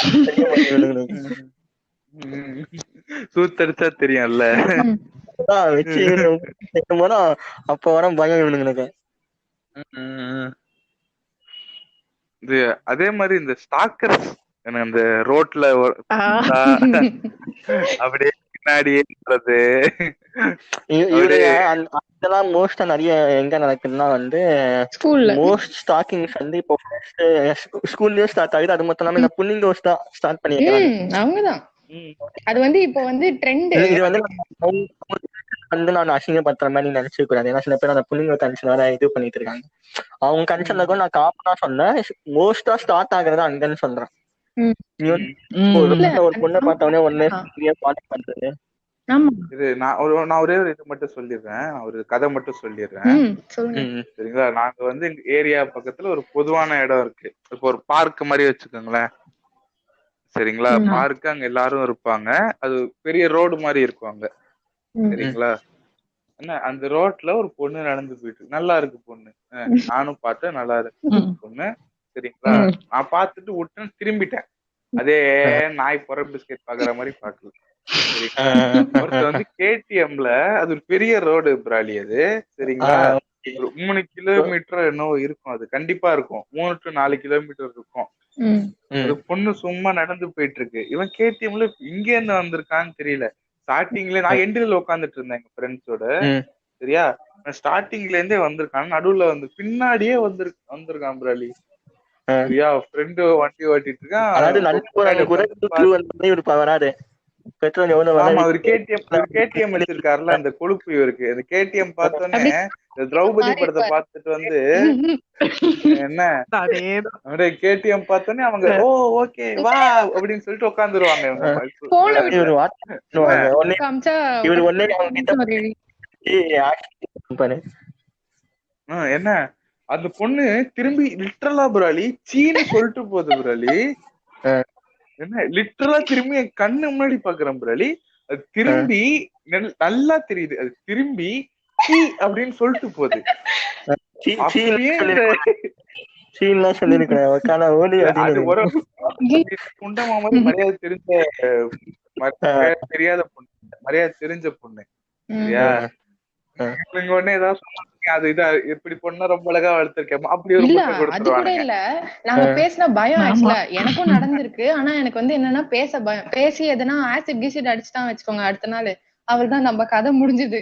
[SPEAKER 1] சூத்தடிச்சா தெரியும்ல
[SPEAKER 3] வச்சு அப்ப வர பயம் இவனுங்களுக்கு.
[SPEAKER 1] இது அதே மாதிரி இந்த ஸ்டாக்கர்ஸ் அந்த ரோட்ல அப்படியே பின்னாடியே
[SPEAKER 3] அதெல்லாம் மோஸ்டா நிறைய எங்க நடக்குதுன்னா வந்து மோஸ்ட் ஸ்டாக்கிங்ஸ் வந்து இப்போ ஸ்கூல்லயே ஸ்டார்ட் ஆகுது. அது மட்டும் இல்லாம இந்த புல்லிங் ஸ்டார்ட் பண்ணிருக்காங்க அவங்கதான்.
[SPEAKER 2] அது வந்து இப்போ வந்து ட்ரெண்ட்.
[SPEAKER 3] இது வந்து நான் அசிங்கப்படுத்துற மாதிரி நினைச்சுக்க கூடாது. ஏன்னா சில பேர் அந்த புள்ளிங்க கன்சர்ன் வேற இது பண்ணிட்டு இருக்காங்க. அவங்க கன்சர்ன்ல கூட நான் காமனா சொன்னேன், மோஸ்டா ஸ்டார்ட் ஆகுறது அங்கன்னு சொல்றேன். ஒரு பொண்ணை பார்த்தவனே ஒண்ணு கான்டாக்ட் பண்றது.
[SPEAKER 1] இது நான் ஒரே ஒரு இது மட்டும் சொல்லிடுறேன், ஒரு கதை மட்டும் சொல்லிடுறேன், சரிங்களா? நாங்க வந்து எங்க ஏரியா பக்கத்துல ஒரு பொதுவான இடம் இருக்கு. இப்போ ஒரு பார்க் மாதிரி வச்சுக்கோங்களேன், சரிங்களா? பார்க்கு அங்க எல்லாரும் இருப்பாங்க. அது பெரிய ரோடு மாதிரி இருக்கும் அங்க, சரிங்களா? என்ன அந்த ரோட்ல ஒரு பொண்ணு நடந்து போயிட்டு நல்லா இருக்கு பொண்ணு, நானும் பார்த்தேன், நல்லா இருக்கு பொண்ணு, சரிங்களா? நான் பார்த்துட்டு விட்டு திரும்பிட்டேன். அதே நாய் பொற பிஸ்கெட் பாக்குற மாதிரி பாக்கல. ஒருத்த வந்து கேடிஎம்ல, அது ஒரு பெரிய ரோடு பிராலி அது, சரிங்களா? ஒரு 3 கிலோமீட்டர் என்னவோ இருக்கும், அது கண்டிப்பா இருக்கும், 3 to 4 கிலோமீட்டர் இருக்கும்.
[SPEAKER 2] ம்.
[SPEAKER 1] ஒரு பொண்ணு சும்மா நடந்து போயிட்டு இருக்கு. இவன் கேடிஎம்ல இங்க இருந்து வந்திருக்கான்னு தெரியல. ஸ்டார்டிங்ல நான் எண்டில் உட்காந்துட்டு இருந்தேன் எங்க ஃப்ரெண்ட்ஸோட. சரியா, ஸ்டார்டிங்ல இருந்தே வந்திருக்கான். நடுவுல வந்து பின்னாடியே வந்திருக்கான் பிராலி. சரியா, ஃப்ரெண்டு வண்டி ஓட்டிட்டு இருக்கான்.
[SPEAKER 3] அதாவது நல்ல கூட இவரு வராது. பெட்ரோல் எவ்வளவு
[SPEAKER 1] ஆமா, ஒரு கேடிஎம் வச்சிருக்காருல, அந்த கொழுப்பு இவருக்கு. அந்த கேடிஎம் பார்த்தோன்னே இந்த திரௌபதி படத்தை பார்த்துட்டு வந்து என்ன அப்படியே கேடிஎம் பார்த்தோன்னே அவங்க ஓ ஓகே வா அப்படின்னு சொல்லிட்டு உட்காந்துருவாங்க. என்ன அந்த பொண்ணு திரும்பி லிட்டரலா பிராலி சீனு சொல்லிட்டு போகுது பிராலி. என்ன லிட்டரலா திரும்பி என் கண்ணு முன்னாடி பாக்குறேன் பிராலி. அது திரும்பி நல்லா தெரியுது, அது திரும்பி சீ அப்படின்னு சொல்லிட்டு போகுது. குண்டமா மாதிரி மரியாதை தெரியாத பொண்ணு, மரியாதை தெரிஞ்ச பொண்ணு. சரியா, நீங்க உடனே ஏதாவது சொன்னாங்க, அது இதா இப்படி பொண்ணா ரொம்ப அழகா வளர்த்திருக்கேன் அப்படி ஒரு
[SPEAKER 2] இல்ல, அது கூட இல்ல. நாங்க பேசின பயம் ஆக்சுவலா எனக்கும் நடந்திருக்கு. ஆனா எனக்கு வந்து என்னன்னா பேச பயம். பேசி எதனா ஆசிட் கீசிட் அடிச்சுட்டான் வச்சுக்கோங்க, அடுத்த நாள் அவள்தான் நம்ம கதை முடிஞ்சுது.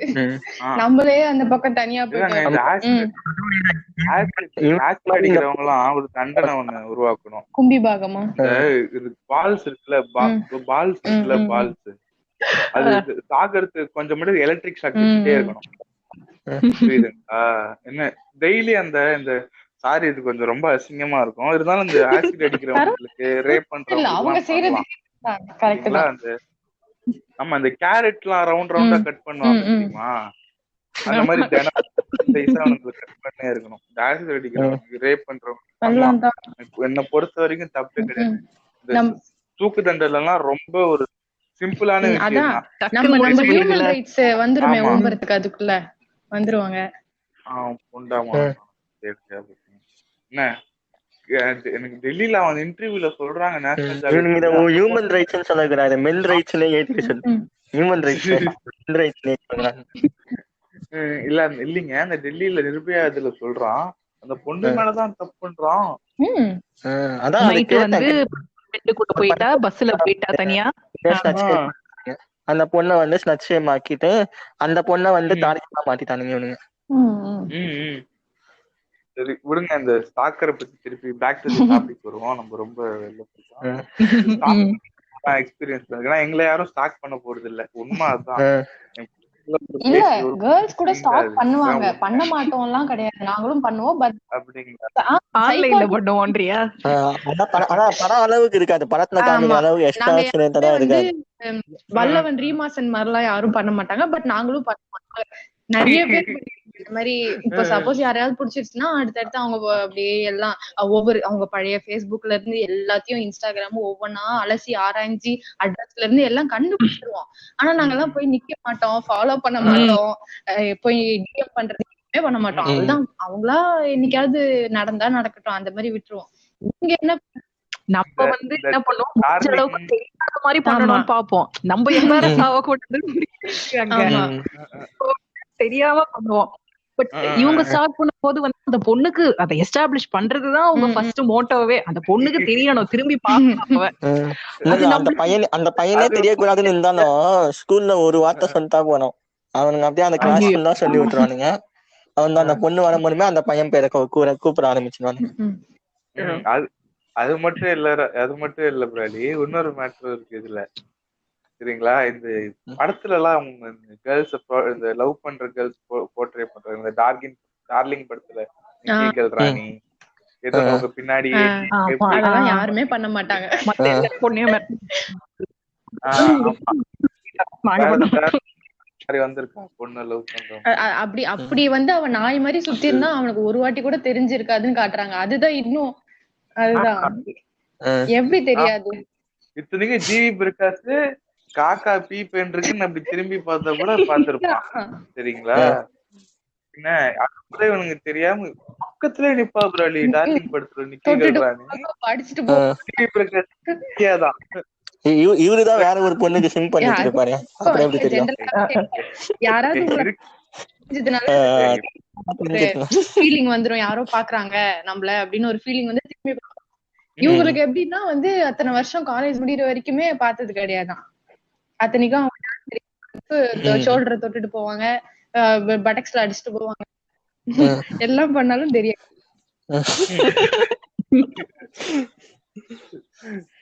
[SPEAKER 2] நம்மளே அந்த பக்கம் தனியா போயிட்டோம்.
[SPEAKER 1] அடிக்கிறவங்க எல்லாம் ஒரு தண்டனை ஒண்ணு உருவாக்கணும்.
[SPEAKER 2] கும்பி பாகமா
[SPEAKER 1] பால்ஸ் இருக்குல்ல, பால்ஸ் அது சாகிறதுக்கு கொஞ்சம் மட்டும் எலக்ட்ரிக் ஷாக் வச்சுட்டே இருக்கணும். புரியுதுங்களா? என்ன டெய்லி அந்த சாரி இது கொஞ்சம் ரொம்ப அசிங்கமா இருக்கும். இருந்தாலும் இந்த ஆசிட் அடிக்கிறவங்களுக்கு ரேப் பண்றவங்க அந்த ஆமா இந்த கேரட் எல்லாம் ரவுண்ட் ரவுண்டா கட் பண்ணுவாங்க தெரியுமா, அந்த மாதிரி தினம் கட் பண்ணே இருக்கணும். ஆசிட் அடிக்கிறவங்க ரேப் பண்றவங்க என்ன பொறுத்த வரைக்கும் தப்பு கிடையாது. இந்த தூக்கு தண்டனை எல்லாம் ரொம்ப ஒரு சிம்பிளான விஷயம்.
[SPEAKER 2] வந்துருமே ஓம்பறதுக்கு அதுக்குள்ள வந்துருவாங்க.
[SPEAKER 1] என்ன எனக்கு டெல்லியில அவன் இன்டர்வியூல சொல்றாங்க,
[SPEAKER 3] ஹியூமன் ரைட்ஸ் சொல்லக்கூடாது, மென் ரைட்ஸ்னே ஏத்தி சொல்லு. ஹியூமன் ரைட்ஸ்
[SPEAKER 1] இல்ல இல்லீங்க, அந்த டெல்லியில நிர்பயா இதுல சொல்றான் அந்த பொண்ணு மேலதான் தப்பு பண்றான்.
[SPEAKER 3] அதான்
[SPEAKER 4] போயிட்டா பஸ்ல போயிட்டா தனியா
[SPEAKER 3] அந்த பொண்ணை வந்து ஸ்னட் ஷேம் ஆக்கிட்டு அந்த பொண்ணை வந்து டார்கெட்டா மாத்திட்டானுங்க இவனுங்க.
[SPEAKER 1] சரி விடுங்க, இந்த ஸ்டாக்கரை பத்தி திருப்பி பேக் டு தி டாபிக் வருவோம். நம்ம ரொம்ப எக்ஸ்பீரியன்ஸ் ஏன்னா எங்களை யாரும் ஸ்டாக் பண்ண போறது இல்ல, உண்மை அதுதான்.
[SPEAKER 2] இல்ல கேர்ள்ஸ் கூட ஸ்டாக் பண்ணுவாங்க, பண்ண மாட்டோம்லாம் கிடையாது, நாங்களும் பண்ணுவோம். பட்
[SPEAKER 4] ஆன்லைன்ல பண்ணுவோம்ன்றியா?
[SPEAKER 3] ஆனா படம் அளவுக்கு இருக்காது, படத்துல காமிக்கிற அளவுக்கு எக்ஸ்ட்ரா இருக்காது.
[SPEAKER 2] வல்லவன் ரீமாசன் மாதிரிலாம் யாரும் பண்ண மாட்டாங்க, பட் நாங்களும் பண்ண மாட்டாங்க. நிறைய பேர் இந்த மாதிரி இப்ப சப்போஸ் யாரையாவது பிடிச்சிருச்சுன்னா அடுத்தடுத்து அவங்க அப்படியே எல்லாம் அவங்க பழைய பேஸ்புக்ல இருந்து எல்லாத்தையும் இன்ஸ்டாகிராம் ஒவ்வொன்னா அலசி ஆராய்ச்சி அட்ரஸ்ல இருந்து எல்லாம் கண்டுபிடிச்சிருவோம். ஆனா நாங்க எல்லாம் போய் நிக்க மாட்டோம், ஃபாலோ பண்ண மாட்டோம், போய் டிஎம் பண்றதுமே பண்ண மாட்டோம். அதுதான் அவங்களா என்னைக்காவது நடந்தா நடக்கட்டும், அந்த மாதிரி விட்டுருவோம். இங்க என்ன
[SPEAKER 4] நம்ம வந்து என்ன பண்ணுவோம், அளவுக்கு தெரியாத மாதிரி பண்ணணும்னு பாப்போம். நம்ம எல்லாரும் தெரியாம பண்ணுவோம். பட் இவங்க ஸ்டார்ட் பண்ணும் போது வந்து அந்த பொண்ணுக்கு அதை எஸ்டாப்ளிஷ் பண்றதுதான் அவங்க ஃபர்ஸ்ட் மோட்டோவே. அந்த பொண்ணுக்கு தெரியணும், திரும்பி
[SPEAKER 3] பாக்கணும். அந்த பையனே தெரியக்கூடாதுன்னு இருந்தாலும் ஸ்கூல்ல ஒரு வார்த்தை சொல்லிட்டா போனோம், அவனுங்க அப்படியே அந்த கிளாஸ் ஃபுல்லா சொல்லி விட்டுருவானுங்க. அவன் அந்த பொண்ணு வர முடியுமே அந்த பையன் பேரை கூப்பிட ஆரம்பிச்சிருவானுங்க.
[SPEAKER 1] அது மட்டும் இல்ல பிராலி, இன்னொரு மேட்டர் இருக்கு இதுல. சரிங்களா, இந்த படத்துல எல்லாம் கேர்ள்ஸ் இந்த லவ் பண்ற கேர்ள்ஸ் போர்ட்ரே பண்றாங்க. இந்த டார்லிங் படத்துல நிக்கல் ராணி ஏதோ அவங்க பின்னாடி
[SPEAKER 2] யாருமே பண்ண மாட்டாங்க.
[SPEAKER 1] வந்திருக்கா பொண்ணு லவ் பண்றோம்
[SPEAKER 2] அப்படி வந்து அவன் நாய் மாதிரி சுத்தி இருந்தா அவனுக்கு ஒரு வாட்டி கூட தெரிஞ்சிருக்காதுன்னு காட்டுறாங்க. அதுதான் இன்னும் அதுதான் எப்படி தெரியாது.
[SPEAKER 1] இத்தனைக்கு ஜிவி பிரகாஷ் காக்கா பீ பென்றுக்குன்னு அப்படி திரும்பி பார்த்தா கூட பாத்துருப்பான். சரிங்களா, என்ன அது இவனுக்கு தெரியாம பக்கத்துல நிப்பா பிராலி. டார்லிங் படத்துல நிக்காதான்
[SPEAKER 3] இவருதான் வேற ஒரு பொண்ணுக்கு சிங் பண்ணிட்டு இருப்பாரு. அப்புறம் எப்படி தெரியும்?
[SPEAKER 2] யாராவது ஃபீலிங் வந்துரும், யாரோ பாக்குறாங்க நம்மள அப்படின்னு ஒரு ஃபீலிங் வந்து திரும்பி இவங்களுக்கு எப்படின்னா வந்து அத்தனை வருஷம் காலேஜ் முடிகிற வரைக்குமே பார்த்தது கிடையாதான். அத்தனைக்கும் அவங்க ஷோல்டரை தொட்டுட்டு போவாங்க, பட்டக்ஸ்ல அடிச்சுட்டு போவாங்க, எல்லாம் பண்ணாலும் தெரியாது.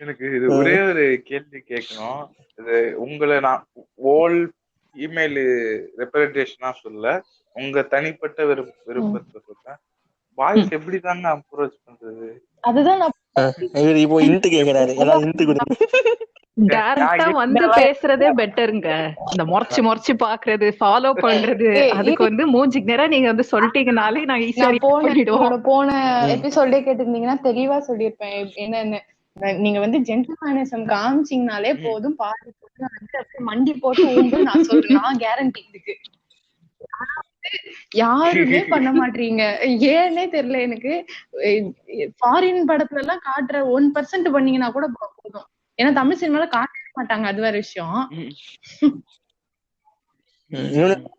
[SPEAKER 1] எனக்கு இது ஒரே ஒரு கேள்வி கேட்கணும். இது உங்களை நான் ஓல் இமெயில் ரெப்ரசன்டேஷனா சொல்ல, உங்க தனிப்பட்ட விருப்பத்தை சொல்றேன். வாய்ஸ் எப்படி தாங்க அப்ரோச் பண்றது?
[SPEAKER 2] அதுதான்
[SPEAKER 3] இப்போ இன்ட் கேக்குறாரு, எல்லாம் இன்ட் கொடுங்க.
[SPEAKER 4] டைரக்டா வந்து பேசுறதே பெட்டருங்க. இந்த முறைச்சு பாக்குறது, ஃபாலோ பண்றது, அதுக்கு வந்து மூஞ்சிக்கு நேரா நீங்க வந்து சொல்லிட்டீங்கனாலே நான் ஈஸியா பண்ணிடுவோம்.
[SPEAKER 2] போன எபிசோடே கேட்டிருந்தீங்கன்னா தெளிவா சொல்லியிருப்பேன் என்னன்னு. நீங்க வந்து ஜென்டில்மேனிசம் காமிச்சீங்கனாலே போதும், பாதி மண்டி போட்டு ஊம்பு. நான் சொல்றேன், நான் கேரண்டி இதுக்கு. யாருமே பண்ண மாட்டீங்க, ஏன்னே தெரியல எனக்கு. ஃபாரின் படத்துல எல்லாம் காட்டுற 1% பண்ணீங்கன்னா கூட போதும். ஏன்னா தமிழ் சினிமால காட்டவே மாட்டாங்க, அது வேற விஷயம்.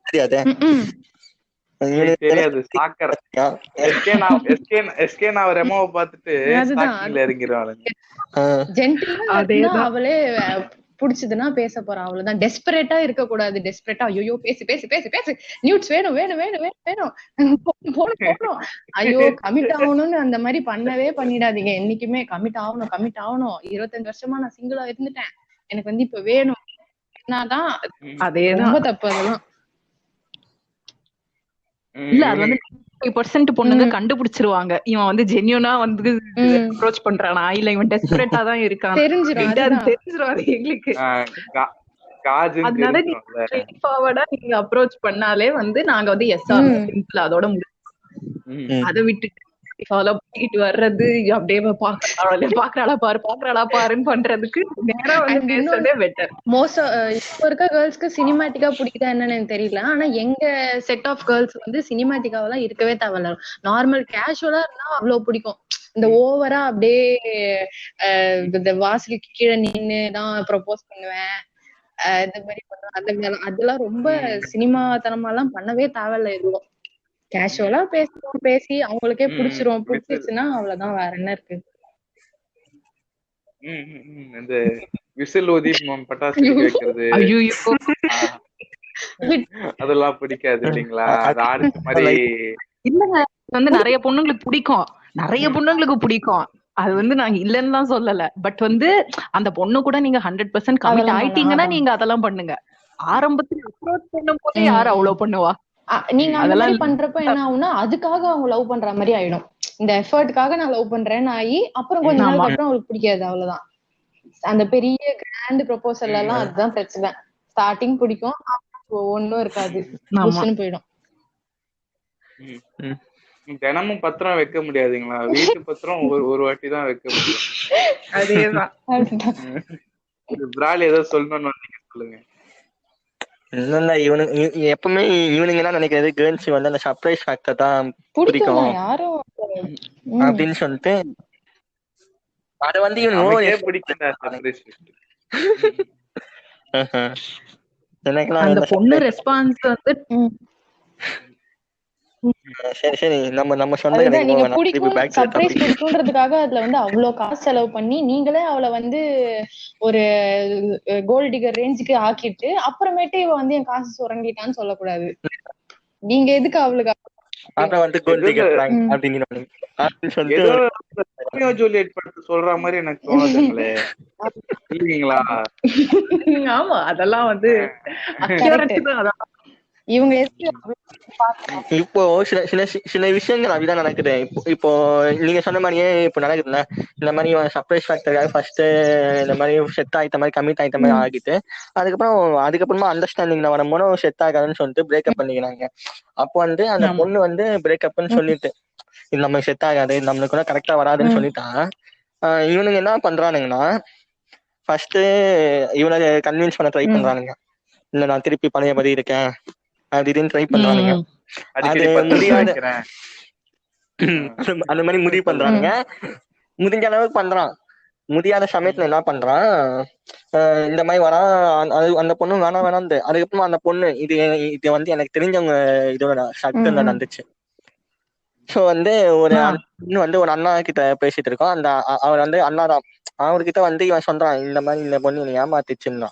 [SPEAKER 1] தெரியாது.
[SPEAKER 2] அவளே புடிச்சதுன்னா பேச போறா, அவ்வளவுதான். டெஸ்பரேட்டா இருக்க கூடாது. டெஸ்பரேட்டா ஐயோ பேசு பேசு பேசு பேசு, நியூட்ஸ் வேணும் வேணும் வேணும் வேணும் வேணும் போகணும், ஐயோ கமிட் ஆகணும்னு அந்த மாதிரி பண்ணவே பண்ணிடாதீங்க. என்னைக்குமே கமிட் ஆகணும் கமிட் ஆகணும். 25 வருஷமா நான் சிங்கிளா இருந்துட்டேன், எனக்கு வந்து இப்ப வேணும். அதே ரொம்ப தப்பு அதெல்லாம்.
[SPEAKER 4] இல்ல அது வந்து 5% பொண்ணுங்க கண்டுபிடிச்சிருவாங்க, இவன் வந்து ஜென்யூனா வந்து அப்ரோச் பண்றானா இல்ல இவன் டெஸ்பரேட்டா தான் இருக்கான் தெரிஞ்சிரும் எங்களுக்கு. அதனால நீங்க அப்ரோச் பண்ணாலே வந்து நாங்க வந்து எஸ் ஆர் சிம்பிள் அதோட முடியும். அதை விட்டுட்டு ஃபாலோ பண்ணிட்டு வர்றது, அப்படியே பாக்குறாளா பாருன்னு பண்றதுக்கு நேரா வந்து பேசுறதே பெட்டர்.
[SPEAKER 2] மோஸ்ட் இப்போ இருக்க கேர்ள்ஸ்க்கு சினிமாட்டிக்கா பிடிக்குதா என்னன்னு எனக்கு தெரியல. ஆனா எங்க செட் ஆஃப் கேர்ள்ஸ் வந்து சினிமாட்டிக்காவெல்லாம் இருக்கவே தேவையில்ல, நார்மல் கேஷுவலா இருந்தா அவ்வளவு பிடிக்கும். இந்த ஓவரா அப்படியே இந்த வாசலுக்கு கீழே நின்னுதான் ப்ரொபோஸ் பண்ணுவேன், இந்த மாதிரி பண்ணுவேன், அதெல்லாம் ரொம்ப சினிமாத்தனமா எல்லாம் பண்ணவே தேவையில்ல. எதுவும் கேஷுவலா பேசி அவங்களுக்கே பிடிச்சிருச்சுன்னா அவ்வளவுதான், வேற என்ன இருக்கு.
[SPEAKER 1] இந்த விசில் ஊதி பட்டாசு வைக்கிறது அதெல்லாம் பிடிக்காது இல்லைங்களா? அடுத்த மாதிரி
[SPEAKER 4] இல்லங்க, வந்து நிறைய பொண்ணுங்களுக்கு பிடிக்கும், அது வந்து நாங்க இல்லன்னு தான் சொல்லல. பட் வந்து அந்த பொண்ணு கூட நீங்க 100% கமிட் ஆயிட்டீங்கன்னா நீங்க அதெல்லாம் பண்ணுங்க. ஆரம்பத்துல அப்ரோச் பண்ணும் போதே யாரு அவ்வளவு பண்ணுவா?
[SPEAKER 2] நீங்க அதெல்லாம் பண்றப்ப என்ன ஆகும்னா அதுக்காக அவங்க லவ் பண்ற மாதிரி ஆயிடும். இந்த எஃபர்ட்டுக்காக நான் லவ் பண்றேன்னு ஆகி அப்புறம் கொஞ்ச நாளுக்கு அப்புறம் அவங்களுக்கு பிடிக்காது, அவ்வளவுதான். அந்த பெரிய கிராண்ட் ப்ரொபோசல் எல்லாம் அதுதான் பிரச்சனை. ஸ்டார்டிங் பிடிக்கும், ஒன்னும் இருக்காது, போயிடும்.
[SPEAKER 1] தினமும் பத்திரம் வைக்க முடியாதுங்களா? வீட்டு பத்திரம் ஒரு வாட்டி தான் வைக்க முடியும்.
[SPEAKER 4] அதேதான்.
[SPEAKER 1] பிராலி ஏதோ சொல்லணும்னு நீங்க சொல்லுங்க.
[SPEAKER 3] எப்பவுமே ஈவினிங் எல்லாம் நினைக்கிறது கேர்ள்ஸ் வந்து அந்த சர்ப்ரைஸ் ஃபேக்டர் தான் பிடிக்கும் அப்படின்னு சொல்லிட்டு அத வந்து
[SPEAKER 4] அந்த பொண்ணு ரெஸ்பான்ஸ் வந்து
[SPEAKER 3] சரி சரி நம்ம சொந்த
[SPEAKER 2] நீங்க சர்ப்ரைஸ் பிடிக்கும்ன்றதுக்காக அதுல வந்து அவ்வளவு காசு செலவு பண்ணி நீங்களே அவளை வந்து ஒரு கோல்ட் டிகர் ரேஞ்சுக்கு ஆக்கிட்டு அப்புறமேட்டு இவ வந்து என் காசு சுரண்டிட்டான்னு சொல்லக்கூடாது. நீங்க எதுக்கு அவளுக்கு
[SPEAKER 1] சொல்ற மாதிரி எனக்கு தோணுதுங்களே.
[SPEAKER 4] ஆமா, அதெல்லாம் வந்து
[SPEAKER 2] இவங்க
[SPEAKER 3] இப்போ சில விஷயங்கள் அப்படிதான் நடக்குது. இப்போ நீங்க சொன்ன மாதிரியே இப்போ நடக்குதுல்ல, இந்த மாதிரி சர்ப்ரைஸ் ஃபேக்டருக்காக ஃபர்ஸ்ட் இந்த மாதிரி செட் ஆயிட்ட மாதிரி கமிட் ஆயிட்ட மாதிரி ஆகிட்டு அதுக்கப்புறமா அண்டர்ஸ்டாண்டிங்ல வரும்போது செட் ஆகாதுன்னு சொல்லிட்டு பிரேக்கப் பண்ணிக்கிறாங்க. அப்போ வந்து அந்த பொண்ணு வந்து பிரேக்கப்னு சொல்லிட்டு இது நமக்கு செட் ஆகாது, நம்மளுக்கு கூட கரெக்டா வராதுன்னு சொல்லிட்டா இவனுங்க என்ன பண்றானுங்கன்னா ஃபர்ஸ்ட் இவனை கன்வின்ஸ் பண்ண ட்ரை பண்றானுங்க. இல்ல நான் திருப்பி பழைய படி இருக்கேன் அப்படின்னு ட்ரை பண்றானுங்க. அது முடியாத அந்த மாதிரி முடிவு பண்றானுங்க. முடிஞ்ச அளவுக்கு பண்றான். முடியாத சமயத்துல என்ன பண்றான், இந்த மாதிரி வரான். அந்த பொண்ணு வேணாம். அதுக்கப்புறமா அந்த பொண்ணு இது வந்து எனக்கு தெரிஞ்சவங்க இதோட சட்டம் நடந்துச்சு. சோ வந்து ஒரு
[SPEAKER 4] ஆ.
[SPEAKER 3] பொண்ணு வந்து ஒரு அண்ணா கிட்ட பேசிட்டு இருக்கோம். அந்த அவர் வந்து அண்ணா தான். அவர்கிட்ட வந்து இவன் சொல்றான், இந்த மாதிரி இந்த பொண்ணு நீ ஏமாத்திச்சுன்னா.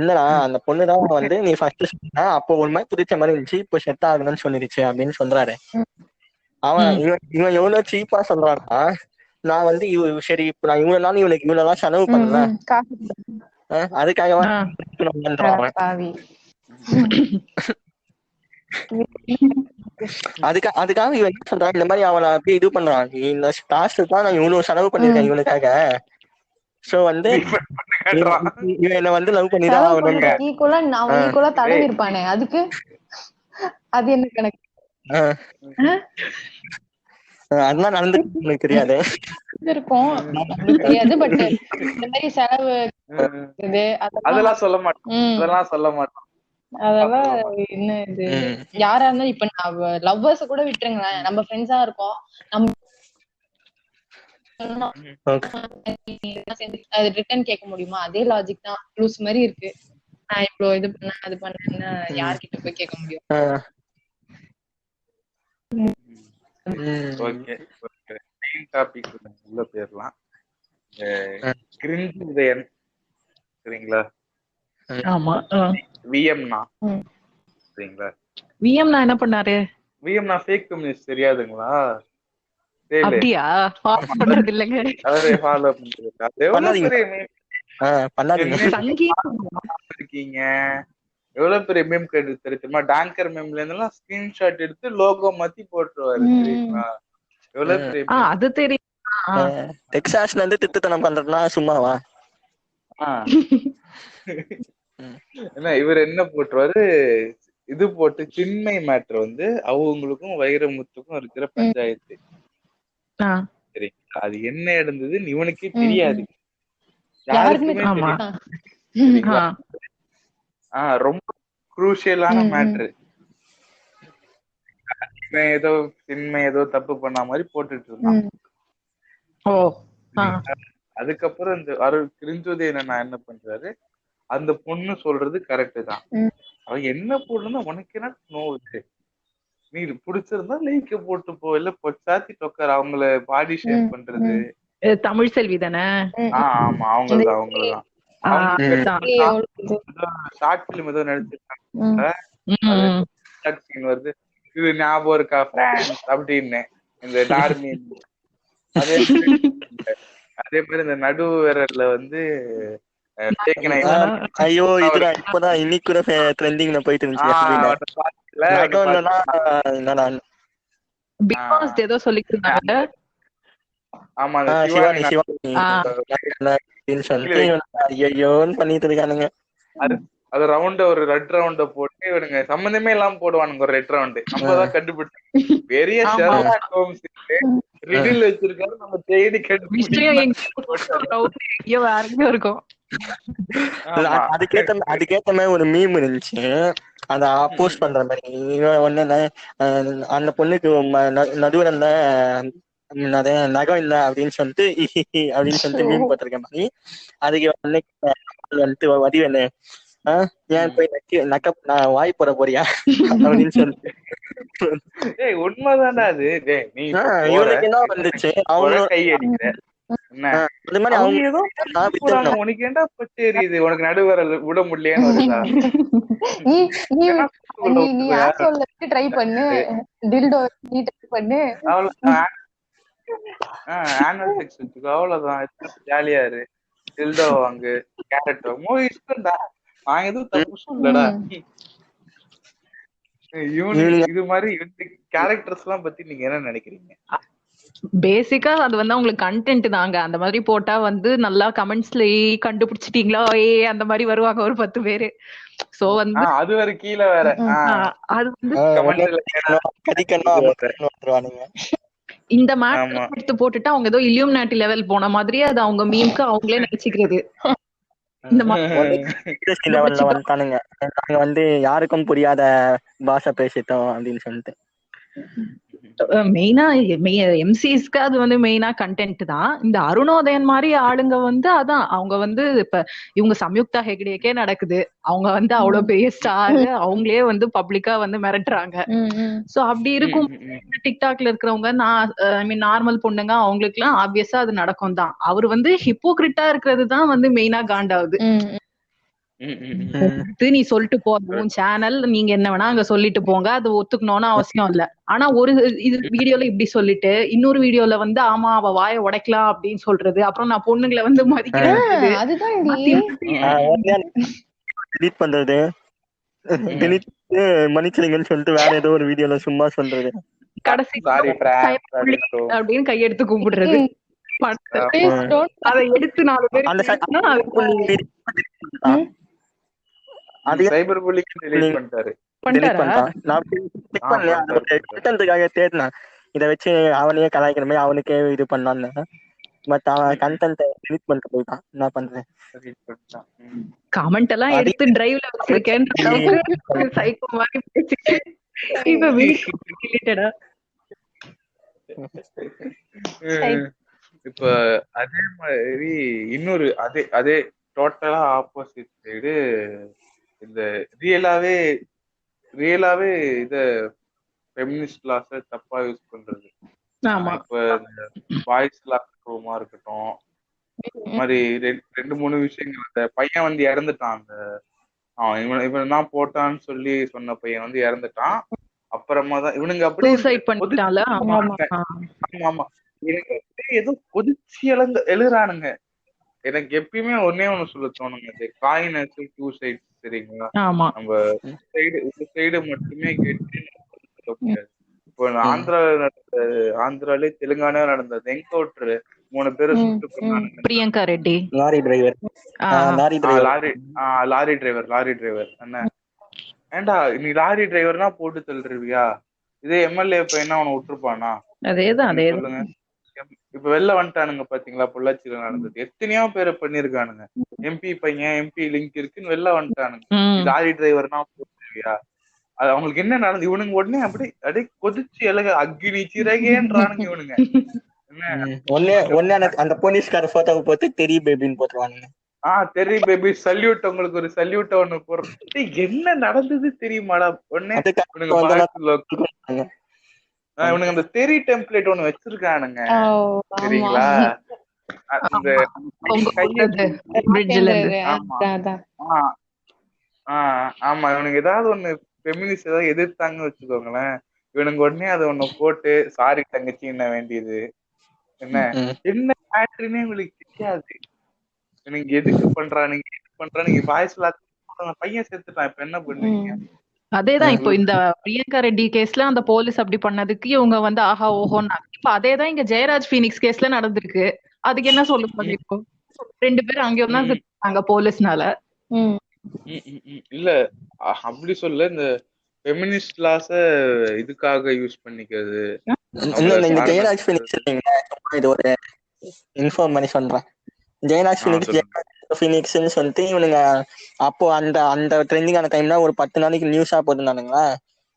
[SPEAKER 3] இல்லடா அந்த பொண்ணுதான் வந்து நீ ஃபர்ஸ்ட் சொன்ன, அப்போ ஒரு மாதிரி பிடிச்ச மாதிரி இருந்துச்சு, இப்போ செட் ஆகணும்னு சொல்லிருச்சு அப்படின்னு சொல்றாரு. அவன் இவன் எவ்வளவு சீப்பா சொல்றான்னா, நான் வந்து சரி இப்ப நான் இவ்வளவு நாள் இவனுக்கு இவ்வளவு நாள் செலவு பண்ணல, அதுக்காக அதுக்காக இவன் என்ன சொல்றான், இந்த மாதிரி அவனை அப்படியே இது பண்றான், இந்த காசு தான் நான் இவ்வளவு செலவு பண்ணிருக்கேன் இவனுக்காக. சோ வந்து இவன் என்ன வந்து லவ் பண்ணிதான் ஆகணுங்க.
[SPEAKER 2] ஈக்குவலா தடவி இருப்பானே, அதுக்கு அது என்ன கணக்கு?
[SPEAKER 3] அதெல்லாம் நடந்து எனக்கு தெரியாது
[SPEAKER 2] இருக்கும், தெரியாது. பட் இந்த மாதிரி செலவு
[SPEAKER 1] அதெல்லாம் சொல்ல மாட்டோம், அதெல்லாம் சொல்ல மாட்டோம்.
[SPEAKER 2] அதெல்லாம் என்ன இது, யாரா இருந்தாலும் இப்ப லவ்வர்ஸ் கூட விட்டுருங்களேன், நம்ம ஃப்ரெண்ட்ஸா இருக்கோம், நம்ம அது ரிட்டர்ன் கேட்க முடியுமா? அதே லாஜிக் தான். லூஸ் மாதிரி இருக்கு. நான் இவ்வளவு இது பண்ண அது பண்ணேன்னு யார்கிட்ட போய் கேட்க முடியும்?
[SPEAKER 1] ஓகே ஓகே, மெயின் டாபிக் உள்ள போயிரலாம். கிரிஞ்ச் உதயன் சரிங்களா?
[SPEAKER 4] ஆமா.
[SPEAKER 1] விஎம்னா சரிங்களா?
[SPEAKER 4] விஎம்னா என்ன பண்ணாரு?
[SPEAKER 1] விஎம்னா ஃபேக் கம்யூனிஸ்ட் தெரியாதுங்களா?
[SPEAKER 4] அப்படியா? ஃபாலோ பண்றது இல்லங்க.
[SPEAKER 1] அவரே ஃபாலோ பண்றது. எவ்வளவு பெரிய இருக்கீங்க, எவ்வளவு பெரிய மீம் தெரியுமா? டாங்கர் மீம்ல இருந்தெல்லாம் ஸ்கிரீன்ஷாட் எடுத்து லோகோ மாத்தி போட்டுருவாரு தெரியுங்களா? எவ்வளவு பெரிய
[SPEAKER 4] அது தெரியும்.
[SPEAKER 3] டெக்சாஸ்ல இருந்து திட்டுத்தனம் பண்றதுனா சும்மாவா?
[SPEAKER 1] என்ன இவர் என்ன போட்டுருவாரு, இது போட்டு சின்மை மேட்டர் வந்து அவங்களுக்கும் வைரமுத்துக்கும் இருக்கிற பஞ்சாயத்து சரிங்களா? அது என்ன நடந்ததுன்னு இவனுக்கே தெரியாது, யாருக்குமே தெரியாது. ரொம்ப குரூஷியலான மேட்ரு. இவன் ஏதோ சின்மை ஏதோ தப்பு பண்ண மாதிரி போட்டுட்டு இருந்தான். அதுக்கப்புறம் இந்த கிரிஞ்சுதயனை நான் என்ன பண்றாரு, அந்த பொண்ணு சொல்றது கரெக்ட் தான், அவன் என்ன போடுறா உனக்கு என்ன நோவுது, நீ பிடிச்சிருந்தா லைக்க போட்டு போ, இல்ல பொச்சாத்தி டொக்கர் அவங்கள பாடி ஷேம் பண்றது.
[SPEAKER 4] தமிழ் செல்வி தானே?
[SPEAKER 1] ஆமா அவங்கதான் ஷார்ட் பிலிம் ஏதோ நடிச்சிருக்காங்க, வருது இது ஞாபகம் இருக்கா பிரான்ஸ் அப்படின்னு இந்த டார்மி. அதே மாதிரி இந்த நடு விரல்ல வந்து
[SPEAKER 3] ஐயோ இதுதான் இப்பதான் இன்னைக்கு கூட ட்ரெண்டிங்ல போயிட்டு இருந்துச்சு.
[SPEAKER 4] ஏதோ சொல்லிட்டு இருந்தாங்க.
[SPEAKER 3] ஆமா சிவானி ஐயோன்னு பண்ணிட்டு இருக்கானுங்க.
[SPEAKER 1] அது ரவுண்ட ஒரு ரெட் ரவுண்ட போட்டு இவனுங்க சம்பந்தமே இல்லாம போடுவானுங்க ஒரு ரெட் ரவுண்டு. நம்மதான் கண்டுபிடிச்சு பெரிய ஷெர்லாக் ஹோம்ஸ் ரிடில் வச்சிருக்காரு, நம்ம தேடி கண்டுபிடிச்சோம்.
[SPEAKER 3] அதுக்கேத்த மாதிரி ஒரு மீம் இருந்துச்சு, அத போஸ்ட் பண்ற மாதிரி. ஒண்ணு அந்த பொண்ணுக்கு நடுவுல நகம் இல்ல அப்படின்னு சொல்லிட்டு அப்படின்னு சொல்லிட்டு மீன் போட்டிருக்க மாதிரி, அதுக்கு வந்துட்டு வடிவேலு ஏன் போய் நான் வாய் போட போறியா அப்படின்னு சொல்லிட்டு.
[SPEAKER 1] உண்மைதான்டா அது.
[SPEAKER 3] இவனுக்கு என்ன வந்துச்சு, அவங்க
[SPEAKER 1] கை அடிக்கிற உனக்கு ஏன்டா பச்சை எரியுது, உனக்கு நடுவர விட முடியலையா?
[SPEAKER 2] ட்ரை பண்ணு, டில்டோ பண்ணு,
[SPEAKER 1] ஆனுவல் செக்ஸ் வச்சுக்கோ, அவ்வளவுதான். ஜாலியா இரு, டில்டோ வாங்கு, கேரட் வாங்கு, இஷ்டம்டா, நான் எதுவும் தப்பு சொல்லடா. இது மாதிரி கேரக்டர்ஸ் எல்லாம் பத்தி நீங்க என்ன நினைக்கிறீங்க?
[SPEAKER 4] பேசிக்கா அது வந்து அவங்களுக்கு கண்டென்ட் தாங்க. அந்த மாதிரி போட்டா வந்து நல்லா கமெண்ட்ஸ்ல கண்டுபிடிச்சிட்டீங்களா அந்த மாதிரி வருவாங்க ஒரு 10 பேரு. சோ வந்து
[SPEAKER 1] அது வேற கீழே வேற
[SPEAKER 4] அது வந்து இந்த மேட்டர் எடுத்து போட்டுட்டு அவங்க ஏதோ இல்யூமினாட்டி லெவல் போன மாதிரி அது அவங்க மீம்க்கு அவங்களே நினைச்சுக்கிறது. இந்த
[SPEAKER 3] லெவல்ல வந்துட்டானுங்க, நாங்க வந்து யாருக்கும் புரியாத பாஷை பேசிட்டோம் அப்படின்னு சொல்லிட்டு.
[SPEAKER 4] மெயினா எம்சிஸ்க்கு அது வந்து மெயினா கண்டென்ட் தான். இந்த அருணோதயன் மாதிரி ஆளுங்க வந்து அதான் அவங்க வந்து இப்ப இவங்க சம்யுக்தா ஹெக்டேக்கே நடக்குது. அவங்க வந்து அவ்வளவு பெரிய ஸ்டார், அவங்களே வந்து பப்ளிக்கா வந்து மிரட்டுறாங்க. சோ அப்படி இருக்கும் டிக்டாக்ல இருக்கிறவங்க ஐ மீன் நார்மல் பொண்ணுங்க அவங்களுக்கு எல்லாம் ஆப்வியஸா அது நடக்கும் தான். அவர் வந்து ஹிப்போக்ரிட்டா இருக்கிறது தான் வந்து மெயினா காண்டாவுது. நீ சொல்லிட்டு போ, உன் சேனல் நீங்க என்ன வேணா அங்க சொல்லிட்டு போங்க, அது ஒத்துக்கணும்னு அவசியம் இல்ல. ஆனா ஒரு இது வீடியோல இப்படி சொல்லிட்டு இன்னொரு வீடியோல வந்து ஆமா அவ வாயை உடைக்கலாம் அப்படின்னு சொல்றது, அப்புறம் நான் பொண்ணுங்களை வந்து மதிக்கிறேன்
[SPEAKER 3] டெலீட் பண்றது, டெலீட் மன்னிச்சிருங்கன்னு சொல்லிட்டு வேற ஏதோ ஒரு வீடியோல சும்மா சொல்றது,
[SPEAKER 4] கடைசி அப்படின்னு கையெடுத்து கும்பிடுறது, அதை எடுத்து 4 பேர்
[SPEAKER 1] சைபர் புல்லிங் டெலீட் பண்ணிட்டாரு.
[SPEAKER 3] தேடினேன் இத வச்சு அவனையே கலாய்க்கிற மாதிரி அவனுக்கே இது பண்ணான்னு. பட் அவன் கண்டென்ட் டெலீட் பண்ணிட்டு போயிட்டான். என்ன பண்றேன்,
[SPEAKER 4] கமெண்ட் எல்லாம் எடுத்து டிரைவ்ல வச்சிருக்கேன். சைக்கோ மாதிரி பேசிட்டு இப்ப டெலீட்டடா.
[SPEAKER 1] இப்ப அதே மாதிரி இன்னொரு அதே டோட்டலா ஆப்போசிட் சைடு இந்த ரியலாவே இத ஃபெமினிஸ்ட் கிளாஸ தப்பா யூஸ் பண்றது. இப்ப பாய்ஸ் கிளாஸ் ரூமா இருக்கட்டும், மாதிரி 2-3 விஷயங்கள். அந்த பையன் வந்து இறந்துட்டான், அந்த இவன் தான் போட்டான்னு சொல்லி சொன்ன பையன் வந்து இறந்துட்டான். அப்புறமா தான் இவனுங்க அப்படியே ஆமா எனக்கு ஏதோ கொதிச்சு எழுதுறானுங்க. எனக்கு எப்பயுமே ஒன்னே ஒண்ணு சொல்ல தோணுங்க, காயின் டூ சைட்ஸ், சரிங்களா? நம்ம சைடு மட்டுமே கேட்டு சொல்ல முடியாது. இப்போ ஆந்திராலே தெலுங்கானா நடந்தது என்கவுண்டர், 3 பேரை சுட்டு கொண்டானுங்க.
[SPEAKER 4] பிரியங்கா ரெட்டி
[SPEAKER 3] லாரி டிரைவர்
[SPEAKER 1] என்ன ஏண்டா நீ லாரி டிரைவர்னா போட்டு தள்ளுறியா? இதே எம்எல்ஏ பையனா அவனை விட்டுருப்பானா?
[SPEAKER 4] அதேதான்
[SPEAKER 1] சொல்லுங்க. இப்ப வெளில வந்துட்டானுங்க பாத்தீங்களா, பொள்ளாச்சியில நடந்தது. எத்தனையோ பேரை பண்ணிருக்கானுங்க. எம்பி பையன், எம்பி லிங்க் இருக்குன்னு வெளில வந்துட்டானுங்க. லாரி டிரைவர்னா போட்டுருவியா? அது அவங்களுக்கு என்ன நடந்து, இவனுங்க உடனே அப்படியே கொதிச்சு எழுக அக்னி சிறகேன்றானுங்க இவனுங்க.
[SPEAKER 3] அந்த போலீஸ்கார போட்டோவை போட்டு தெரிய பேபின்னு போட்டுருவானுங்க.
[SPEAKER 1] தெரி பேபி சல்யூட், உங்களுக்கு ஒரு சல்யூட் ஒண்ணு போடுறது. என்ன நடந்தது தெரியுமாடா? உடனே இவனுங்க அந்த தெரி டெம்ப்ளேட் ஒண்ணு வச்சிருக்கானுங்க, சரிங்களா? அந்த ஆமா இவனுங்க ஏதாவது ஒண்ணு ஃபெமினிஸ்ட் ஏதாவது எதிர்த்தாங்கன்னு வச்சுக்கோங்களேன், இவனுங்க உடனே அதை ஒண்ணு போட்டு சாரி தங்கச்சி என்ன வேண்டியது, என்ன மேட்டர்னே உங்களுக்கு தெரியாது. நீங்க எதுக்கு பண்றானுங்க வாய்ஸ்ல பையன் செத்துட்டான், இப்ப என்ன பண்ணுவீங்க?
[SPEAKER 4] அதேதான் இப்போ இந்த பிரியங்கா ரெட்டி கேஸ்ல அந்த போலீஸ் அப்படி பண்ணதுக்கு இவங்க வந்து ஆஹா ஓஹோன்னாங்க. இப்ப அதேதான் இங்க ஜெயராஜ் பீனிக்ஸ் கேஸ்ல நடந்திருக்கு. அதுக்கு என்ன சொல்லுவாங்க? இப்போ 2 பேரும் அங்கேயும் தான் செத்துட்டாங்க போலீஸ்னால.
[SPEAKER 1] இல்ல அப்படி சொல்ல, இந்த ஃபெமினிஸ்ட் லாஸ இதுக்காக யூஸ் பண்ணிக்கிறது.
[SPEAKER 3] இந்த ஜெயராஜ் பீனிக்ஸ் இது ஒரு இன்ஃபார்ம் பண்ணி சொல்றேன். ஜெயராஜ் பீனிக்ஸ்னு சொல்லிட்டு இவனுங்க அப்போ அந்த ட்ரெண்டிங்கான டைம்ல ஒரு 10 நாளைக்கு நியூஸா போட்டுருந்தானுங்களா.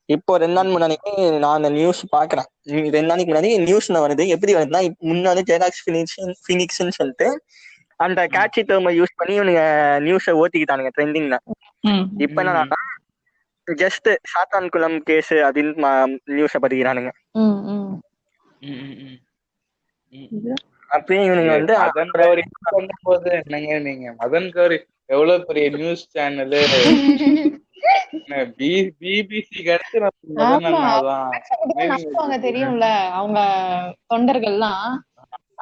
[SPEAKER 3] இப்போ 2 நாள் முன்னாடி நான் அந்த நியூஸ் பாக்குறேன். 2 நாளைக்கு முன்னாடி நியூஸ்ல வருது. எப்படி வருதுன்னா, முன்னாடி ஜெயராஜ் பீனிக்ஸ்னு சொல்லிட்டு அந்த கேட்சி டேர்மை யூஸ் பண்ணி இவனுங்க நியூஸை ஓட்டிக்கிட்டானுங்க ட்ரெண்டிங்ல. இப்ப என்னன்னா ஜஸ்ட் சாத்தான்குளம் கேஸ் அப்படின்னு நியூஸை படிக்கிறானுங்க. அப்படியே இவனுங்க வந்து
[SPEAKER 1] மதன் கௌரி பண்ணும்போது என்னங்க, நீங்க மதன் கௌரி எவ்வளவு பெரிய நியூஸ் சேனலு, பிபிசி
[SPEAKER 2] தெரியும்ல, அவங்க தொண்டர்கள்லாம்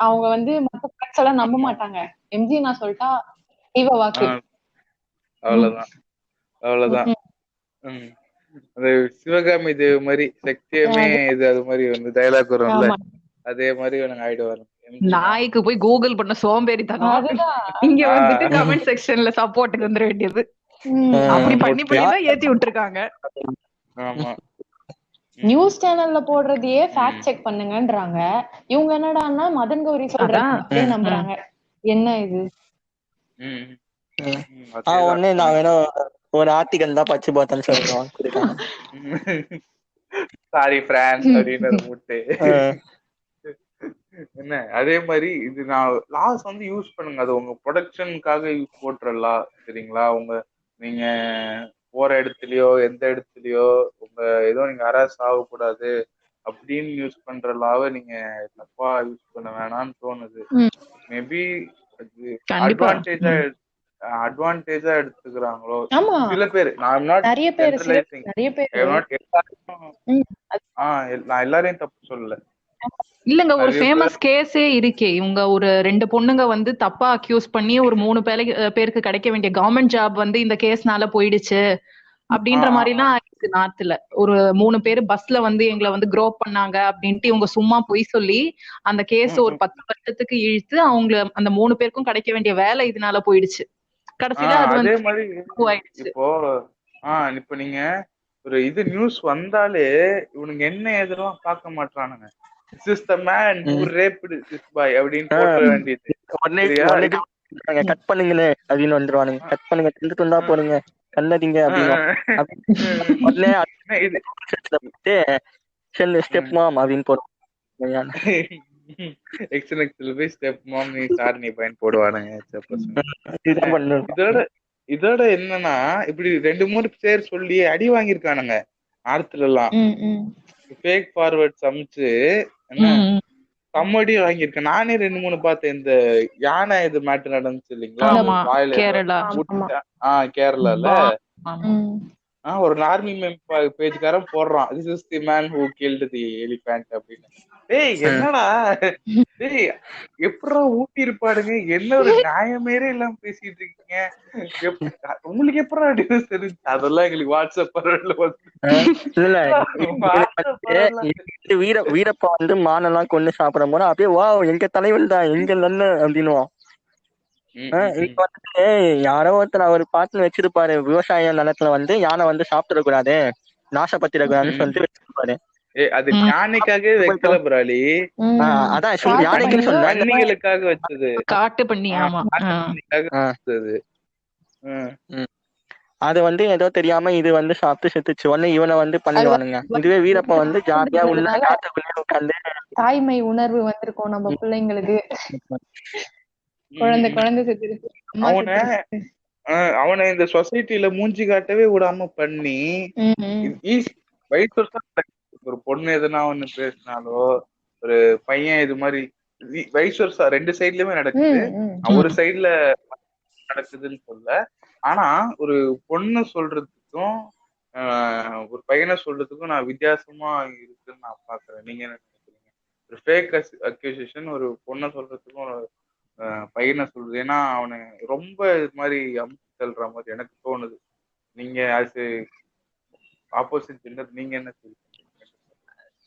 [SPEAKER 2] அவங்க வந்து மத்த ஃபேக்ட்ஸ் எல்லாம் நம்ப மாட்டாங்க. எம்ஜி நான் சொல்லிட்டா தெய்வ வாக்கு,
[SPEAKER 1] அவ்வளவுதான். அந்த சிவகாமி தேவ் மாதிரி சக்தியமே இது, அது மாதிரி வந்து டயலாக் வரும்ல, அதே மாதிரி எனக்கு ஆயிடுவாரு.
[SPEAKER 4] நாய்க்கு போய் கூகுள் பண்ண சோம்பேறித்தனம் இங்க வந்துட்டு கமெண்ட் செக்ஷன்ல சப்போர்ட்டுக்கு வந்துட வேண்டியது. அப்படி பண்ணிதான் ஏத்தி விட்டுருக்காங்க.
[SPEAKER 1] ஆமா,
[SPEAKER 2] நியூஸ் சேனல்ல போடுறதையே ஃபேக்ட் செக் பண்ணுங்கன்றாங்க. இவங்க என்னடான்னா மதன் கௌரி சொல்றாங்க நம்புறாங்க. என்ன இது?
[SPEAKER 3] ஒண்ணு நான் வேணும் ஒரு ஆர்டிகல் தான் பச்சு பார்த்தேன்னு சொல்லுவாங்க.
[SPEAKER 1] சாரி பிரான்ஸ் அப்படின்னு ஒரு முட்டு. என்ன அதே மாதிரி இது நான் லாஸ் வந்து யூஸ் பண்ணுங்க, அது உங்க ப்ரொடக்ஷனுக்காக யூஸ் போட்டுறலா சரிங்களா. உங்க நீங்க போற இடத்துலயோ எந்த இடத்துலயோ உங்க ஏதோ நீங்க ஹராஸ் ஆகக்கூடாது அப்படின்னு யூஸ் பண்றலாவ நீங்க தப்பா யூஸ் பண்ண வேணாம்னு தோணுது. மேபி அது அட்வான்டேஜா அட்வான்டேஜா எடுத்துக்கிறாங்களோ சில பேர். நான்
[SPEAKER 2] நிறைய பேர்
[SPEAKER 1] நான் எல்லாரையும் தப்பு சொல்லல.
[SPEAKER 4] இல்லங்க, ஒரு ஃபேமஸ் கேஸே இருக்கே. இவங்க ஒரு 2 பொண்ணுங்க வந்து தப்பா அக்யூஸ் பண்ணி ஒரு 3 பேருக்கு கிடைக்க வேண்டிய கவர்மெண்ட் ஜாப் வந்து இந்த கேஸ்னால போயிடுச்சு அப்படின்ற மாதிரி எல்லாம் இருக்கு நார்த்ல. ஒரு 3 பேர் பஸ்ல வந்து எங்களை வந்து க்ரோப் பண்ணாங்க அப்படின்ட்டு இவங்க சும்மா பொய் சொல்லி அந்த கேஸ் ஒரு 10 வருஷத்துக்கு இழுத்து அவங்க அந்த 3 பேருக்கும் கிடைக்க வேண்டிய வேலை இதனால போயிடுச்சு. கடைசியில அது வந்து
[SPEAKER 1] இப்ப நீங்க ஒரு இது நியூஸ் வந்தாலே இவனுங்க என்ன எதெல்லாம் பார்க்க மாட்டானுங்க. This is the man who raped this boy அப்படின்னு போட வேண்டியது.
[SPEAKER 3] கட் பண்ணுங்கன்னு அப்படின்னு வந்துருவானுங்க. கட் பண்ணுங்க, திண்டு துண்டா போடுங்க, கண்ணதிங்க அப்படின்னு ஸ்டெப் மாம் அப்படின்னு போடுவாங்க.
[SPEAKER 1] ஸ்டெப் மாம் நீ சார் நீ பயன் போடுவானுங்க. இதோட என்னன்னா இப்படி 2-3 பேர் சொல்லி அடி வாங்கியிருக்கானுங்க நார்த்ல எல்லாம். ஃபேக் ஃபார்வர்ட் சமைச்சு என்ன கம்மடி வாங்கியிருக்கேன். நானே 2-3 பார்த்தேன். இந்த யானை இது மேட்டர் நடந்துச்சு இல்லைங்களா கேரளால. ஒரு ஆர்மி பேஜ்காரன் போடுறான், this is the man who killed the elephant அப்படின்னு. டேய் என்னடா டேய் எப்படா ஊட்டி இருப்பாடுங்க, என்ன ஒரு நியாயமேரே எல்லாம் பேசிட்டு இருக்கீங்க, உங்களுக்கு எப்படா டிவோர்ஸ் தெரிஞ்சு? அதெல்லாம் எங்களுக்கு வாட்ஸ்அப் பரவல்ல
[SPEAKER 3] வீரப்பா வந்து மானெல்லாம் கொண்டு சாப்பிட போனா அப்படியே வா எங்க தலைவன் தான் எங்க நல்ல அப்படின்னுவான். இப்ப வந்துட்டு யாரோ ஒருத்தர் அவர் பாட்டுல வச்சிருப்பாரு, விவசாய நிலத்துல வந்து யானை வந்து சாப்பிடக்கூடாது, நாசப்பத்திரக்கூடாதுன்னு சொல்லிட்டு வச்சிருப்பாரு.
[SPEAKER 1] அது யானைக்காக வைக்கல பிராலி.
[SPEAKER 3] அதான் யானைக்குன்னு
[SPEAKER 1] சொன்னீங்களுக்காக வச்சது,
[SPEAKER 4] காட்டு பண்ணி.
[SPEAKER 3] அது வந்து ஏதோ தெரியாம இது வந்து சாப்பிட்டு செத்துச்சு. உடனே இவனை வந்து பண்ணிடுவானுங்க. இதுவே வீரப்பா வந்து ஜாலியா உள்ள காட்டுக்குள்ளே உட்காந்து
[SPEAKER 2] தாய்மை உணர்வு வந்திருக்கும் நம்ம பிள்ளைங்களுக்கு. குழந்தை செத்துருக்கு,
[SPEAKER 1] அவனை இந்த சொசைட்டில மூஞ்சி காட்டவே விடாம பண்ணி வயசு ஒரு பொண்ணு எதுனா ஒண்ணு பேசினாலோ ஒரு பையன் இது மாதிரி வயசு வருஷம் 2 சைட்லயுமே நடக்குது. ஒரு சைட்ல நடக்குதுன்னு சொல்ல, ஆனா ஒரு பொண்ணு சொல்றதுக்கும் ஒரு பையனை சொல்றதுக்கும் நான் வித்தியாசமா இருக்குன்னு நான் பாக்குறேன். நீங்க என்ன நினைக்கிறீங்க? ஒரு ஃபேக் அக்யூசேஷன் ஒரு பொண்ணை சொல்றதுக்கும் ஒரு பையனை சொல்றது, ஏன்னா அவனை ரொம்ப இது மாதிரி அமுச்சு தள்ளுற மாதிரி எனக்கு தோணுது. நீங்க அது ஆப்போசிட் ஜெண்டர், நீங்க என்ன சொல்றீங்க?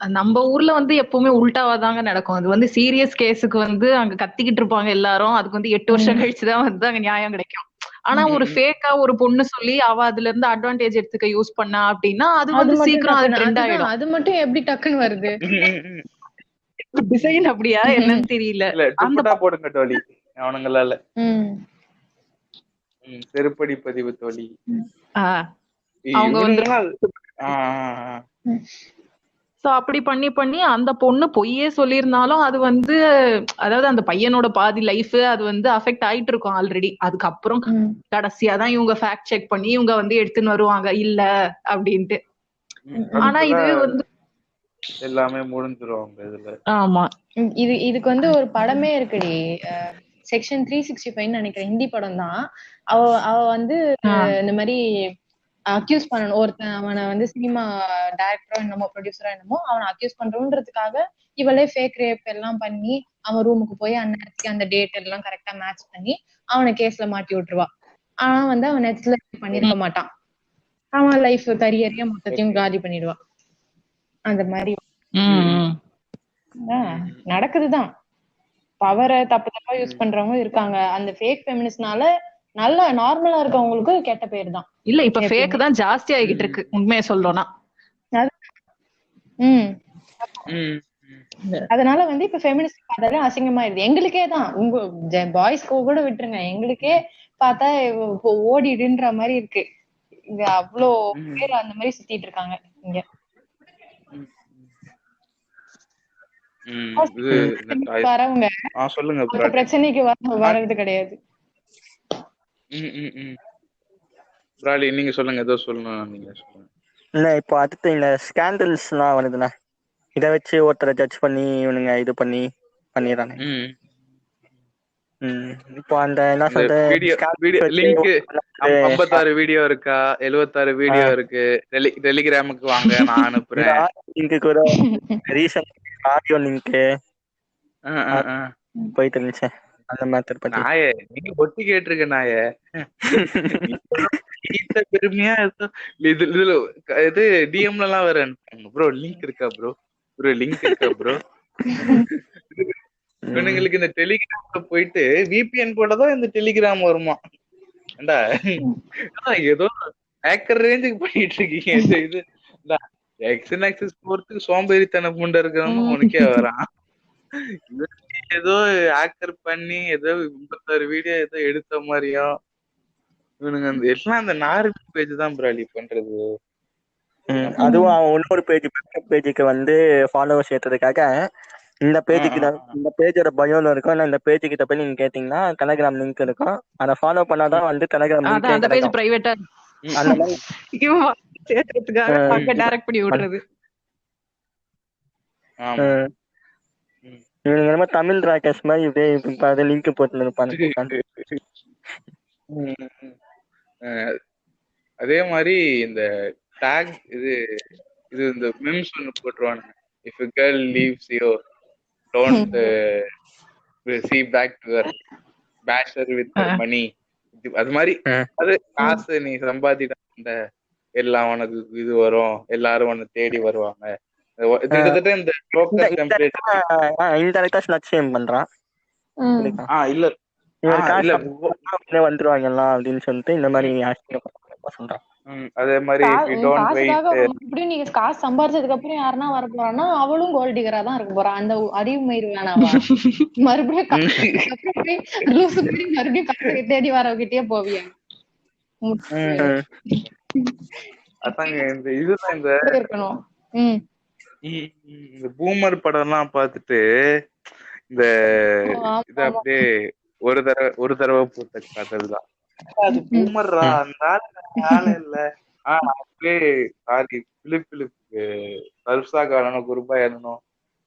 [SPEAKER 4] நம்ம ஊர்ல வந்து எப்பவுமே உல்டாவாதாங்க நடக்கும். அது வந்து சீரியஸ் கேஸுக்கு வந்து அங்க கத்திக்கிட்டு இருப்பாங்க எல்லாரும், அதுக்கு வந்து 8 வருஷம் கழிச்சுதான் வந்து அங்க நியாயம் கிடைக்கும். ஆனா ஒரு ஃபேக்கா ஒரு பொண்ணு சொல்லி அவ அதுல இருந்து அட்வான்டேஜ் எடுத்துக்க யூஸ் பண்ணா அப்படின்னா அது வந்து சீக்கிரம் அது ட்ரெண்ட் ஆயிடும்.
[SPEAKER 2] அது மட்டும் எப்படி டக்குன்னு வருது
[SPEAKER 4] டிசைன் அப்படியா என்னன்னு தெரியல.
[SPEAKER 1] அந்த போடுங்க தோழி அவனுங்களால செருப்படி பதிவு தோழி
[SPEAKER 4] அவங்க வந்து சோ அப்படி பண்ணி பண்ணி அந்த பொண்ணு பொய்யே சொல்லியிருந்தாலும் அது வந்து அதாவது அந்த பையனோட பாதி லைஃப் அது வந்து அஃபெக்ட் ஆயிட்டு இருக்கும் ஆல்ரெடி. அதுக்கப்புறம் கடைசியாதான் இவங்க ஃபேக்ட் செக் பண்ணி இவங்க வந்து எடுத்துன்னு வருவாங்க இல்ல அப்படின்ட்டு. ஆனா இது வந்து
[SPEAKER 1] எல்லாமே முடிஞ்சிருவாங்க இதுல.
[SPEAKER 4] ஆமா,
[SPEAKER 2] இதுக்கு வந்து ஒரு படமே இருக்குடி, செக்ஷன் 365 நினைக்கிறேன், ஹிந்தி படம் தான். அவ வந்து இந்த மாதிரி அக்யூஸ் பண்ணணும் ஒருத்தன், அவனை வந்து சினிமா டைரக்டரோ என்னமோ ப்ரொடியூசரோ என்னமோ அவனை அக்யூஸ் பண்றோன்றதுக்காக இவளே ஃபேக் ரேப் எல்லாம் பண்ணி அவன் ரூமுக்கு போய் அந்நேரத்துக்கு அந்த டேட் எல்லாம் கரெக்டா மேட்ச் பண்ணி அவனை கேஸ்ல மாட்டி விட்டுருவா. ஆனா வந்து அவன் நெட்ல பண்ணிருக்க மாட்டான், அவன் லைஃப் கரியரையும் மொத்தத்தையும் காலி பண்ணிடுவான். அந்த மாதிரி நடக்குதுதான். பவரை தப்பா யூஸ் பண்றவங்க இருக்காங்க. அந்த ஃபேக் ஃபெமினிஸ்ட்னால நல்லா நார்மலா இருக்கவங்களுக்கு கெட்ட பேர் தான்.
[SPEAKER 4] இல்ல இப்ப ஃபேக் தான் ஜாஸ்தி ஆகிட்டு இருக்கு உண்மையை சொல்லணும்னா.
[SPEAKER 2] அதனால வந்து இப்ப ஃபெமினிஸ்ட் பார்த்தாலே அசிங்கமாயிருது. எங்களுக்கே தான், உங்க பாய்ஸ்க்கு கூட விட்டுருங்க, எங்களுக்கே பார்த்தா ஓடிடுன்ற மாதிரி இருக்கு. இங்க அவ்வளோ பேர் அந்த மாதிரி சுத்திட்டு இருக்காங்க இங்க.
[SPEAKER 1] இது
[SPEAKER 2] வரவங்க
[SPEAKER 1] சொல்லுங்க
[SPEAKER 2] அந்த பிரச்சனைக்கு வர்றது கிடையாது.
[SPEAKER 1] பிராலி நீங்க சொல்லுங்க, ஏதோ சொல்லணும் நீங்க சொல்லுங்க.
[SPEAKER 3] இல்ல இப்போ அடுத்து இந்த ஸ்கேண்டல்ஸ் எல்லாம் வருதுண்ணா, இதை வச்சு ஒருத்தரை ஜட்ஜ் பண்ணி இவனுங்க இது பண்ணிடுறாங்க. இப்போ அந்த என்ன சொல்றது
[SPEAKER 1] லிங்க் 56 வீடியோ இருக்கா, 76 வீடியோ இருக்கு, டெலிகிராமுக்கு வாங்க நான் அனுப்புறேன்.
[SPEAKER 3] லிங்க் கூட ரீசன்ட் ஆடியோ லிங்க் போயிட்டு இருந்துச்சு. அந்த மேட்டர் பத்தி
[SPEAKER 1] நாயே நீங்க ஒட்டி கேட்டிருக்க நாயே. பெருமையா இதுல இது டிஎம்ல எல்லாம் வேற ப்ரோ லிங்க் இருக்கா ப்ரோ, லிங்க் இருக்கா ப்ரோ. இவனுங்களுக்கு இந்த டெலிகிராம்ல போயிட்டு விபிஎன் போட்டதான் இந்த டெலிகிராம் வருமா? ஏண்டா ஏதோ ஹேக்கர் ரேஞ்சுக்கு பண்ணிட்டு இருக்கீங்க. இந்த இது எக்ஸன் ஆக்சஸ் போறதுக்கு சோம்பேறித்தனம் புண்ட இருக்கிறவங்க உனக்கே வரான். ஏதோ ஹேக்கர் பண்ணி ஏதோ 56 வீடியோ ஏதோ எடுத்த மாதிரியும் இவனுங்க எல்லாம் அந்த நார்மல் பேஜ் தான் பிராலி பண்றது.
[SPEAKER 3] அதுவும் அவன் இன்னொரு பேஜுக்கு வந்து ஃபாலோவர்ஸ் ஏற்றதுக்காக இந்த பேஜுக்கு இந்த பேஜோட பயோல இருக்கும். இந்த பேஜ் கிட்ட போய் நீங்க கேட்டீங்கன்னா டெலிகிராம் லிங்க் இருக்கும், அதை ஃபாலோ பண்ணாதான் வந்து டெலிகிராம் லிங்க்
[SPEAKER 4] அந்த பேஜ் பிரைவேட்டா
[SPEAKER 3] அந்த மாதிரி
[SPEAKER 4] சேர்த்துறதுக்காக அங்க டைரக்ட் பண்ணி விடுறது.
[SPEAKER 3] இவங்க என்னமோ தமிழ் ராக்கர்ஸ் மாதிரி இப்படியே லிங்க் போட்டு இருப்பாங்க.
[SPEAKER 1] அதே மாதிரி இந்த டாக் இது இந்த மெம்ஸ் ஒன்று போட்டுருவானுங்க. If a girl leaves you don't see back to her, bash her with her money. அது மாதிரி அது காசு நீ சம்பாதிட்ட எல்லாம் உனக்கு இது வரும், எல்லாரும் உன்னை தேடி வருவாங்க. கிட்டத்தட்ட இந்த புரோக்கர் டெம்ப்ளேட்
[SPEAKER 3] இன்டைரக்டா ஸ்லட் ஷேம் பண்றான்.
[SPEAKER 1] இல்ல
[SPEAKER 3] வந்துருவாங்க எல்லாம் அப்படின்னு சொல்லிட்டு இந்த மாதிரி சொல்றான்.
[SPEAKER 1] அதே மாதிரி
[SPEAKER 2] மறுபடியும் நீங்க காசு சம்பாரிச்சதுக்கு அப்புறம் யாருன்னா வர போறான்னா அவளும் கோல்ட் டிகரா தான் இருக்க போறான். அந்த அறிவு மயிறு வேணாவா? மறுபடியும் மறுபடியும் காசை தேடி வரவகிட்டே போவியா?
[SPEAKER 1] அதாங்க இந்த இதுதான் இந்த
[SPEAKER 2] இருக்கணும்.
[SPEAKER 1] இந்த பூமர் படம் எல்லாம் பார்த்துட்டு இந்த இது அப்படியே ஒரு தடவை போட்ட காதல்தான். அது பூமர்ரா, அந்த ஆளு இல்ல. அப்படியே சாரி பிலிப் சர்சாகாரனும் குருபா ஏறணும்.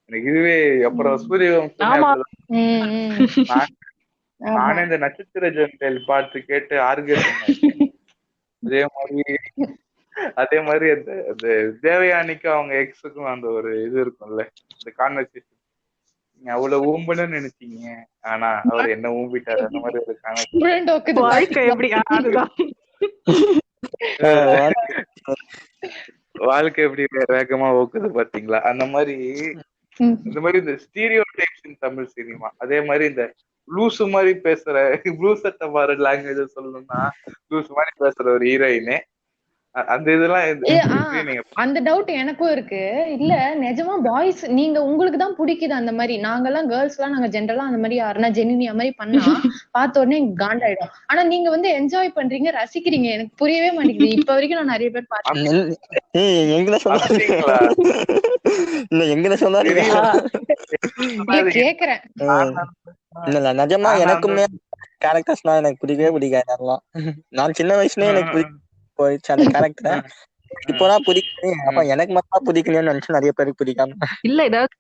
[SPEAKER 1] எனக்கு இதுவே அப்புறம் சூரியவம்சம் நானே இந்த நட்சத்திர ஜெயல் பாட்டு கேட்டு ஆர்கியூ அதே மாதிரி அந்த தேவயானிக்கு அவங்க எக்ஸுக்கும் அந்த ஒரு இது இருக்கும்ல, இந்த கான்வர்சேஷன். நீங்க அவ்வளவு ஊம்புன்னு நினைச்சீங்க, ஆனா அவர் என்ன ஊம்பிட்டாரு, அந்த மாதிரி ஒரு வாழ்க்கை எப்படி வேகமா ஓக்குது பாத்தீங்களா? அந்த மாதிரி இந்த மாதிரி இந்த ஸ்டீரியோ டைப்ஸ் இன் தமிழ் சினிமா. அதே மாதிரி இந்த லூசு மாதிரி பேசுற ப்ளூசட்ட மாதிரி லாங்குவேஜ் சொல்லணும்னா லூசு மாதிரி பேசுற ஒரு ஹீரோயினே அந்த இதெல்லாம்
[SPEAKER 2] அந்த டவுட் எனக்கும் இருக்கு. இல்ல நிஜமா பாய்ஸ் நீங்க உங்களுக்கு தான் பிடிக்குது அந்த மாதிரி. நாங்கெல்லாம் கேர்ள்ஸ் எல்லாம் நாங்க ஜென்ரலா அந்த மாதிரி யாருன்னா ஜெனினி அந்த மாதிரி பண்ணா பார்த்த உடனே காண்டாயிடும். ஆனா நீங்க வந்து என்ஜாய் பண்றீங்க, ரசிக்கிறீங்க. எனக்கு புரியவே மாட்டேங்குது. இப்ப வரைக்கும் நான் நிறைய பேர் பார்த்தேன். கேக்குறேன்.
[SPEAKER 3] இல்ல நிஜமா எனக்குமே கேரக்டர்ஸ்லாம் எனக்கு பிடிக்கவே பிடிக்காது. நான் சின்ன வயசுலயே எனக்கு போயிடுச்சு அந்த கேரக்டர். இப்போதான் பிடிக்கும். அப்ப எனக்கு மட்டும் பிடிக்கலைன்னு நினைச்சு நிறைய பேருக்கு பிடிக்காம.
[SPEAKER 4] இல்ல ஏதாவது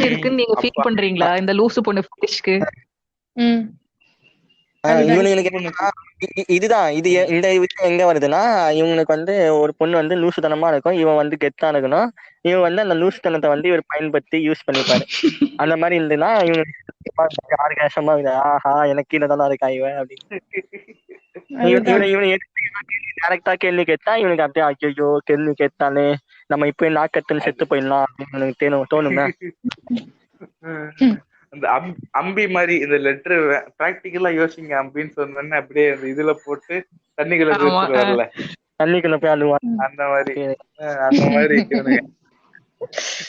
[SPEAKER 4] இருக்குன்னு நீங்க ஃபீல் பண்றீங்களா இந்த லூசு பொண்ணு ஃபிட்டிஷ்க்கு?
[SPEAKER 3] இதுதான் இது இந்த விஷயம் எங்க வருதுன்னா, இவங்களுக்கு வந்து ஒரு பொண்ணு வந்து லூசுத்தனமா இருக்கும், இவன் வந்து கெத்தா இருக்கணும். இவன் வந்து அந்த லூசுத்தனத்தை வந்து இவர் பயன்படுத்தி யூஸ் பண்ணிப்பாரு. அந்த மாதிரி இருந்துன்னா இவங்க ஆர்காசமா ஆஹா எனக்கு கீழே தானே இருக்கா இவன் அப்படின்னு டேரக்டா கேள்வி கேட்டா இவனுக்கு அப்படியே ஐயோ கேள்வி கேட்டாலே நம்ம இப்ப நாக்கத்துன்னு செத்து போயிடலாம் அப்படின்னு தோணுமே.
[SPEAKER 1] அந்த அம்பி மாதிரி இந்த லெட்டர் பிராக்டிகலா யோசிங்க அம்பின்னு சொன்னோன்னு அப்படியே அந்த இதுல போட்டு தண்ணிக்குள்ள வரல,
[SPEAKER 3] தண்ணிக்குள்ள போய் அழுவான்
[SPEAKER 1] அந்த மாதிரி.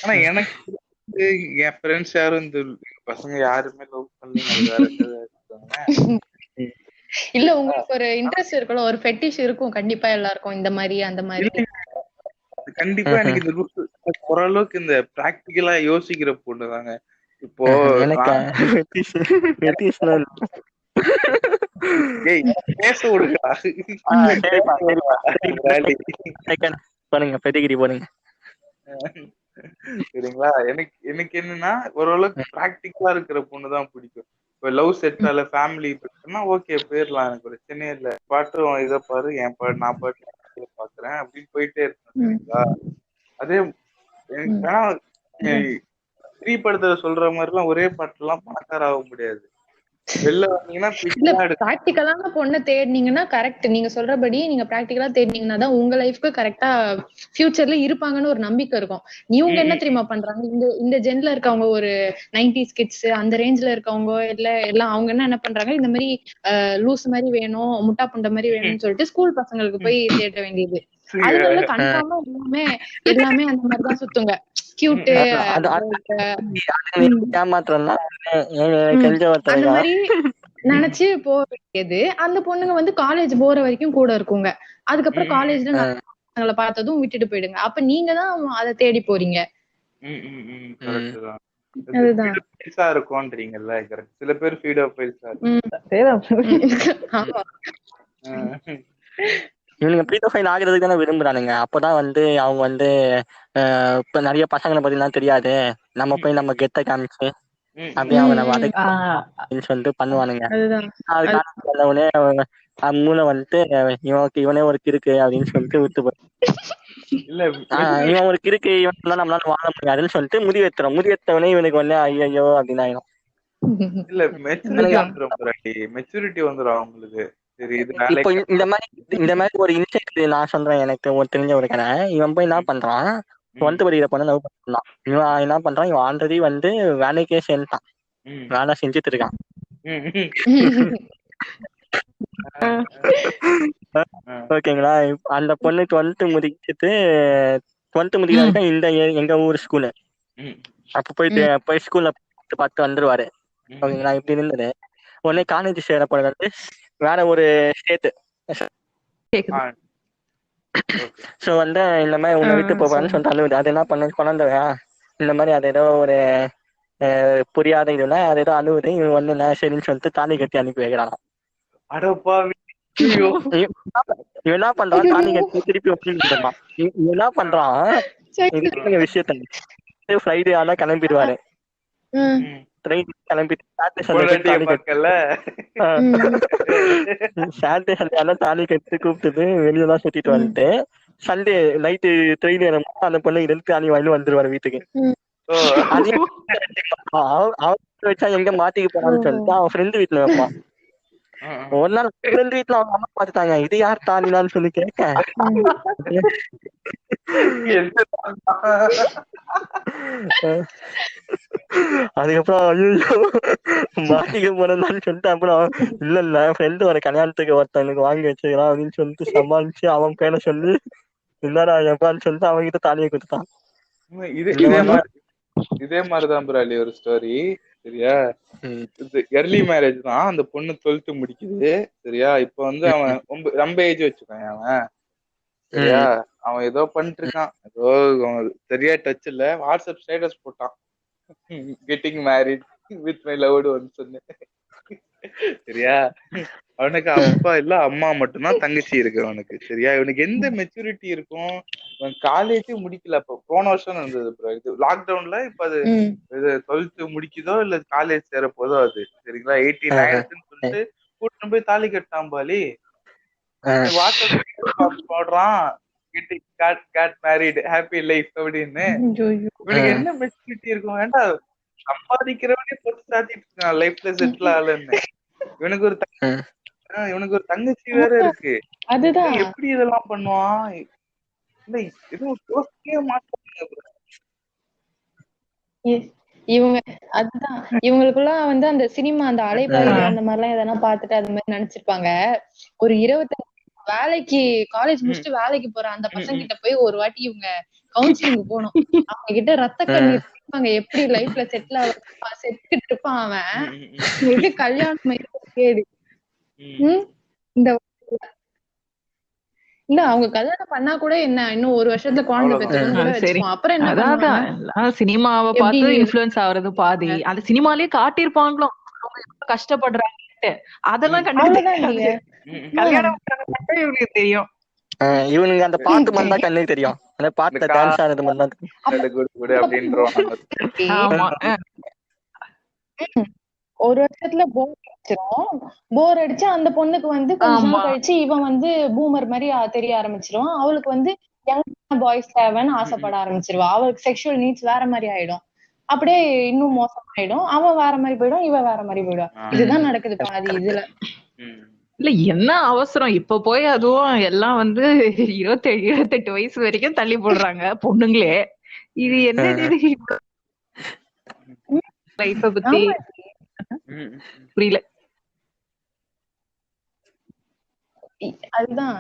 [SPEAKER 1] ஆனா எனக்கு என் ஃப்ரெண்ட்ஸ் யாரும் இந்த பசங்க யாருமே லவ் பண்ணீங்க.
[SPEAKER 2] இல்ல உங்களுக்கு ஒரு இன்ட்ரெஸ்ட் இருக்கல, ஒரு ஃபெட்டிஷ் இருக்கும் கண்டிப்பா எல்லாருக்கும் இந்த மாதிரி அந்த மாதிரி.
[SPEAKER 1] கண்டிப்பா எனக்கு இந்த ஓரளவுக்கு இந்த பிராக்டிக்கலா யோசிக்கிற பொண்ணு தாங்க. இப்போ
[SPEAKER 3] எனக்கு
[SPEAKER 1] பேச விடுங்கடா.
[SPEAKER 3] போடுங்க பெட்டிகிரி போடுங்க.
[SPEAKER 1] சரிங்களா? எனக்கு என்னன்னா ஓரளவுக்கு பிராக்டிக்கலா இருக்கிற பொண்ணுதான் பிடிக்கும். இப்ப லவ் செட் ஆல ஃபேமிலி பிரச்சனை ஓகே போயிடலாம், எனக்கு பிரச்சனையே இல்ல. பாட்டு இதை பாரு என் பாட்டு நான் பாட்டு பாக்குறேன் அப்படின்னு போயிட்டே இருக்கேன். சரிங்களா? அதே ஆனா ஸ்ரீ படத்துல சொல்ற மாதிரி எல்லாம் ஒரே பாட்டுல எல்லாம் பணக்கார ஆக முடியாது. வெளில வந்தீங்கன்னா
[SPEAKER 2] பிராக்டிகலான பொண்ணை தேடினீங்கன்னா கரெக்ட். நீங்க சொல்றபடி நீங்க பிராக்டிகலா தேடினீங்கன்னா தான் உங்க லைஃப்க்கு கரெக்டா ஃபியூச்சர்ல இருப்பாங்கன்னு ஒரு நம்பிக்கை இருக்கும். இவங்க என்ன தெரியுமா பண்றாங்க, இந்த ஜென்ல இருக்கவங்க ஒரு 90s கிட்ஸ் அந்த ரேஞ்ச்ல இருக்கவங்க இல்ல எல்லாம் அவங்க என்ன பண்றாங்க, இந்த மாதிரி லூஸ் மாதிரி வேணும், முட்டா புண்ட மாதிரி வேணும்னு சொல்லிட்டு ஸ்கூல் பசங்களுக்கு போய் தேட வேண்டியது. அதனால கன்ஃபார்மா எல்லாமே அந்த மாதிரிதான் சுத்துங்க. கியூட் அந்த மாதிரி நினைச்சு போக வேண்டியது. அந்த பொண்ணுங்க காலேஜ் போற வரைக்கும் கூட இருக்குங்க. அதுக்கப்புறம் காலேஜ்ல பார்த்ததும் விட்டுட்டு போயிடுங்க. அப்ப நீங்க தான் அதை தேடி போறீங்க.
[SPEAKER 1] அதுதான் இருக்கும்ன்றீங்கல்ல. சில பேர் ஃபீட் ஆஃப் ஃபைல்ஸா
[SPEAKER 3] இவனுங்க ப்ரீடோஃபைல் ஆகிறதுக்கு தானே விரும்புறானுங்க. அப்பதான் அவங்க இப்ப நிறைய பசங்களை பத்திலாம் தெரியாது, நம்ம போய் நம்ம கெட்ட காமிச்சு அப்படியே அவங்க நம்ம அப்படின்னு சொல்லிட்டு பண்ணுவானுங்க. அதுக்கான மூளை இவனே ஒரு கிறுக்கு அப்படின்னு சொல்லிட்டு விட்டு போய் இவன் ஒரு கிறுக்கு, இவன் நம்மளால வாழ முடியாதுன்னு சொல்லிட்டு முடிவெடுத்தவனே இவனுக்கு ஐயோ அப்படின்னு ஆயிடும்.
[SPEAKER 1] இல்ல மெச்சூரிட்டி வந்துடும் அவங்களுக்கு.
[SPEAKER 3] இப்போ இந்த மாதிரி ஒரு இன்சைட் நான் சொல்றேன். எனக்கு ஒரு தெரிஞ்ச ஒரு கதை. இவன் போய் என்ன பண்றான், 12th படிக்கிற பொண்ணு லவ் பண்ணான். இவன் என்ன பண்றான், இவன் ஆல்ரெடி வேலைக்கே சேர்ந்துட்டான், வேலை செஞ்சுட்டு இருக்கான். ஓகேங்களா? அந்த பொண்ணு 12th முடிக்கிறதுக்கு இந்த எங்க ஊர் ஸ்கூலு. அப்ப போய் ஸ்கூல்ல பார்த்து வந்துருவாரு. ஓகேங்களா? இப்படி இருந்தது. உடனே காலேஜ் சேர போறது வேற ஒரு ஸ்டேட். சோ இந்த மாதிரி உன்னை விட்டு போவான்னு சொல்லிட்டு அது என்ன பண்ண குழந்தையா இந்த மாதிரி அது ஏதோ ஒரு புரியாத இதுல அது ஏதோ அழுவுது. இவன் சரின்னு சொல்லிட்டு தாலி கட்டி அனுப்பி வைக்கிறான். இவன் என்ன பண்றான், தாலி கட்டி திருப்பி ஒப்பிடுறான். இவன் என்ன பண்றான், விஷயத்த ஃப்ரைடே ஆனா கிளம்பிடுவாரு. தாலி கட்டி கூப்பிட்டு வெளியெல்லாம் சுத்திட்டு வந்துட்டு சண்டே நைட்டு ட்ரெயின் அந்த பொண்ணு எடுத்து அணி வாங்கி வந்துருவாரு வீட்டுக்கு. அவன் வச்சா எங்க மாட்டிக்கு போறான்னு சொல்லிட்டு அவன் ஃப்ரெண்டு வீட்டுல வைப்பான். ஒரு நாள் ஃப்ரெண்டு வீட்டுல அவங்க அம்மா பாத்துட்டாங்க, இது யார் தாலிலான்னு சொல்லி கேட்க அதுக்கப்புறம் ஐயோ மாட்டிக்க போறேன்னு சொல்லிட்டு அப்புறம் இல்ல ஃப்ரெண்டு ஒரு கல்யாணத்துக்கு ஒருத்தனுக்கு வாங்கி வச்சுக்கிறான் அப்படின்னு சொல்லிட்டு சமாளிச்சு அவன் பேரை சொல்லி இல்லடா எப்பான்னு சொல்லிட்டு அவன்கிட்ட தாலியை கொடுத்தான்.
[SPEAKER 1] இதே மாதிரிதான் பிராலி ஒரு ஸ்டோரி. சரியா? எர்லி மேரேஜ் தான். அந்த பொண்ணு 12th முடிக்குது. சரியா? இப்ப அவன் ரொம்ப ஏஜ் வச்சுக்கான் அவன். சரியா? அவன் ஏதோ பண்ணிட்டு இருக்கான், ஏதோ சரியா டச் இல்ல. வாட்ஸ்அப் ஸ்டேட்டஸ் போட்டான், getting married with my loved one சொன்னேன். சரியா? அவனுக்கு அப்பா இல்ல அம்மா மட்டும்தான், தங்கச்சி இருக்கு அவனுக்கு. சரியா? இவனுக்கு எந்த மெச்சூரிட்டி இருக்கும்? காலேஜ் முடிக்கல. அப்ப போன வருஷம் இருந்தது இது லாக்டவுன்ல. இப்ப அது 12th முடிக்குதோ இல்ல காலேஜ் சேர போதோ அது. சரிங்களா? 18 ஆயிடுச்சுன்னு சொல்லிட்டு கூட்டிட்டு போய் தாலி கட்டான் பாலி. வாட்ஸ்அப் போடுறான், கெட் மேரிட் ஹாப்பி லைஃப் அப்படின்னு. இவனுக்கு என்ன மெச்சூரிட்டி இருக்கும்? வேண்டா, சம்பாதிக்கிறவனே போட்டு சாத்திட்டு இருக்கான் லைஃப்ல செட்டில் ஆகலன்னு. இவனுக்கு ஒரு தங்கச்சி வேற இருக்கு. அதுதான் எப்படி இதெல்லாம் பண்ணுவான்?
[SPEAKER 2] இவங்க அதுதான் இவங்களுக்குள்ள அந்த சினிமா அந்த அலைபாயுதே அந்த மாதிரி எல்லாம் எதனா பாத்துட்டு அது மாதிரி நினைச்சிருப்பாங்க. ஒரு 25 வேலைக்கு காலேஜ் முடிச்சுட்டு வேலைக்கு போற அந்த பசங்க கிட்ட போய் ஒரு வாட்டி இவங்க கவுன்சிலிங் போனோம். அவங்க கிட்ட ரத்த கண்ணீர் எப்படி லைஃப்ல செட்டில் செத்துக்கிட்டு இருப்பான் அவன். கல்யாணம் கேடு இந்த இல்ல அவங்க கல்யாணம் பண்ணா கூட என்ன, இன்னும் 1 வருஷத்துல குழந்தை
[SPEAKER 1] அவ்வளவுதான்.
[SPEAKER 2] பெத்துக்கோன்னு கூட
[SPEAKER 4] சரி
[SPEAKER 2] வச்சுக்குவோம். அப்புறம் என்ன
[SPEAKER 4] அதான்
[SPEAKER 2] பண்ணுவாங்க?
[SPEAKER 4] அதான் சினிமாவை
[SPEAKER 2] எப்படி
[SPEAKER 4] பார்த்து இன்ஃபுளுன்ஸ் ஆகுறது பாதி, அந்த சினிமாலயே காட்டியிருப்பாங்களோ அவங்க எவ்வளவு கஷ்டப்படுறாங்கன்ட்டு, அதெல்லாம் கண்ணுக்கு
[SPEAKER 2] அவ்வளவுதான்
[SPEAKER 4] தெரியாது.
[SPEAKER 2] நீங்க
[SPEAKER 4] கல்யாணம் பண்றது மட்டும் இவங்களுக்கு தெரியும்.
[SPEAKER 3] இவனுங்க அந்த பாட்டு மட்டும் தான் கண்ணுக்கு தெரியும், அந்த
[SPEAKER 1] இந்த
[SPEAKER 3] பாட்டுல டான்ஸ் ஆனது மட்டும் தான் தெரியும்.
[SPEAKER 1] காடு குடு குடு அப்படின்றவாங்க.
[SPEAKER 4] ஆமா
[SPEAKER 2] ம். 1 வருஷத்துல போர் அடிச்சிரும். போர் அடிச்சு அந்த பொண்ணுக்கு வந்து கொஞ்ச
[SPEAKER 4] ஆமா
[SPEAKER 2] நாள் கழிச்சு இவன் வந்து பூமர் மாதிரி தெரிய ஆரம்பிச்சிருவான். அவளுக்கு வந்து யங் பாய்ஸ் தேவைன்னு ஆசைப்பட ஆரம்பிச்சிருவா. அவளுக்கு செக்ஷுவல் நீட்ஸ் வேற மாதிரி ஆயிடும். அப்படியே இன்னும் மோசமாயிடும். அவன் வேற மாதிரி போயிடும், இவ வேற மாதிரி போயிடும். இதுதான் நடக்குது பாதி இதுல.
[SPEAKER 4] இல்ல என்ன அவசரம் இப்ப போய் அதுவும் எல்லாம் வந்து 27-28 வயசு வரைக்கும் தள்ளி போடுறாங்க பொண்ணுங்களே. இது என்ன லைஃப பத்தி புரியல.
[SPEAKER 2] அதுதான்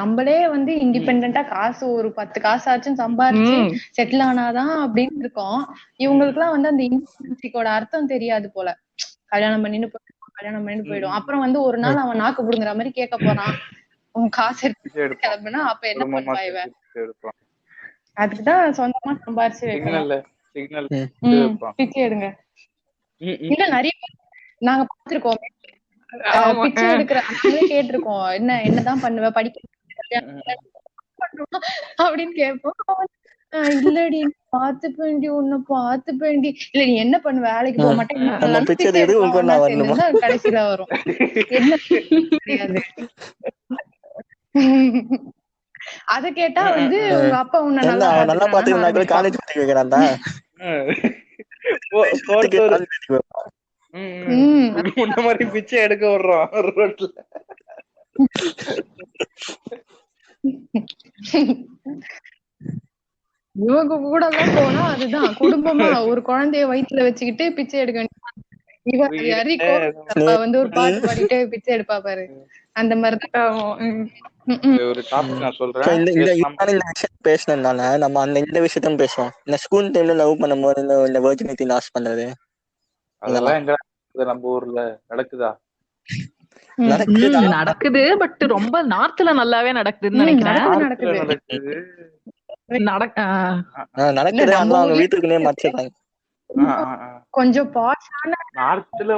[SPEAKER 2] நம்மளே வந்து இண்டிபெண்டா காசு ஒரு 10 காசாச்சும் சம்பாரிச்சு செட்டில் ஆனாதான் அப்படின்னு இருக்கோம். இவங்களுக்கு எல்லாம் வந்து அந்த இண்டிபெண்டன்சிக்கோட அர்த்தம் தெரியாது போல. கல்யாணம் பண்ணிட்டு போயிடும். அப்புறம் வந்து ஒரு நாள் அவன் நாக்கு புடுங்குற மாதிரி கேட்க போறான், உன் காசு எடுத்து கிளம்புனா அப்ப என்ன பண்ணுவா இவ? அதுக்குதான் சொந்தமா சம்பாரிச்சு வைக்கணும். பிச்சை எடுங்க. இல்ல நிறைய நாங்க பாத்துருக்கோம், பிச்சை எடுக்கிற நாங்களே கேட்டிருக்கோம், என்னதான் பண்ணுவ, படிக்க அப்படின்னு கேட்போம். இல்லடி பாத்துப்பேண்டி, உன்னை பாத்துப்பேண்டி. இல்ல நீ என்ன பண்ணுவ, வேலைக்கு போக மாட்டேன், கடைசியில வரும் என்ன தெரியாது. அத கேட்டா வந்து உங்க அப்பா உன்னை நல்லா
[SPEAKER 3] பாத்துக்கிறாங்க, காலேஜ் படிக்க வைக்கிறான்டா.
[SPEAKER 1] இந்த மாதிரி பிச்சை எடுக்க விடுறோம் ரோட்ல.
[SPEAKER 2] இவங்க கூட எல்லாம் போனா அதுதான் குடும்பமா ஒரு குழந்தைய வயிற்றுல வச்சுக்கிட்டு பிச்சை எடுக்க வேண்டியது. இவ வந்து ஒரு பாட்டு பாடிட்டு பிச்சை எடுப்பா பாரு, அந்த மாதிரிதான்.
[SPEAKER 1] ஒரு டாபிக் நான் சொல்றேன்.
[SPEAKER 3] பேசினதுனால நம்ம அந்த இந்த விஷயத்தையும் பேசுவோம். இந்த ஸ்கூல் டைம்ல லவ் பண்ணும்போது இந்த வெர்ஜினிட்டி லாஸ் பண்றது,
[SPEAKER 1] அதெல்லாம் எங்க நம்ம ஊர்ல நடக்குதா?
[SPEAKER 4] நடக்குது, பட் ரொம்ப நார்த்ல நல்லாவே நடக்குதுன்னு நினைக்கிறேன்.
[SPEAKER 3] நடக்குது, அவங்க வீட்டுக்குள்ளே மறைச்சிடுறாங்க.
[SPEAKER 2] கொஞ்சம் பாஷான
[SPEAKER 1] நார்த்ல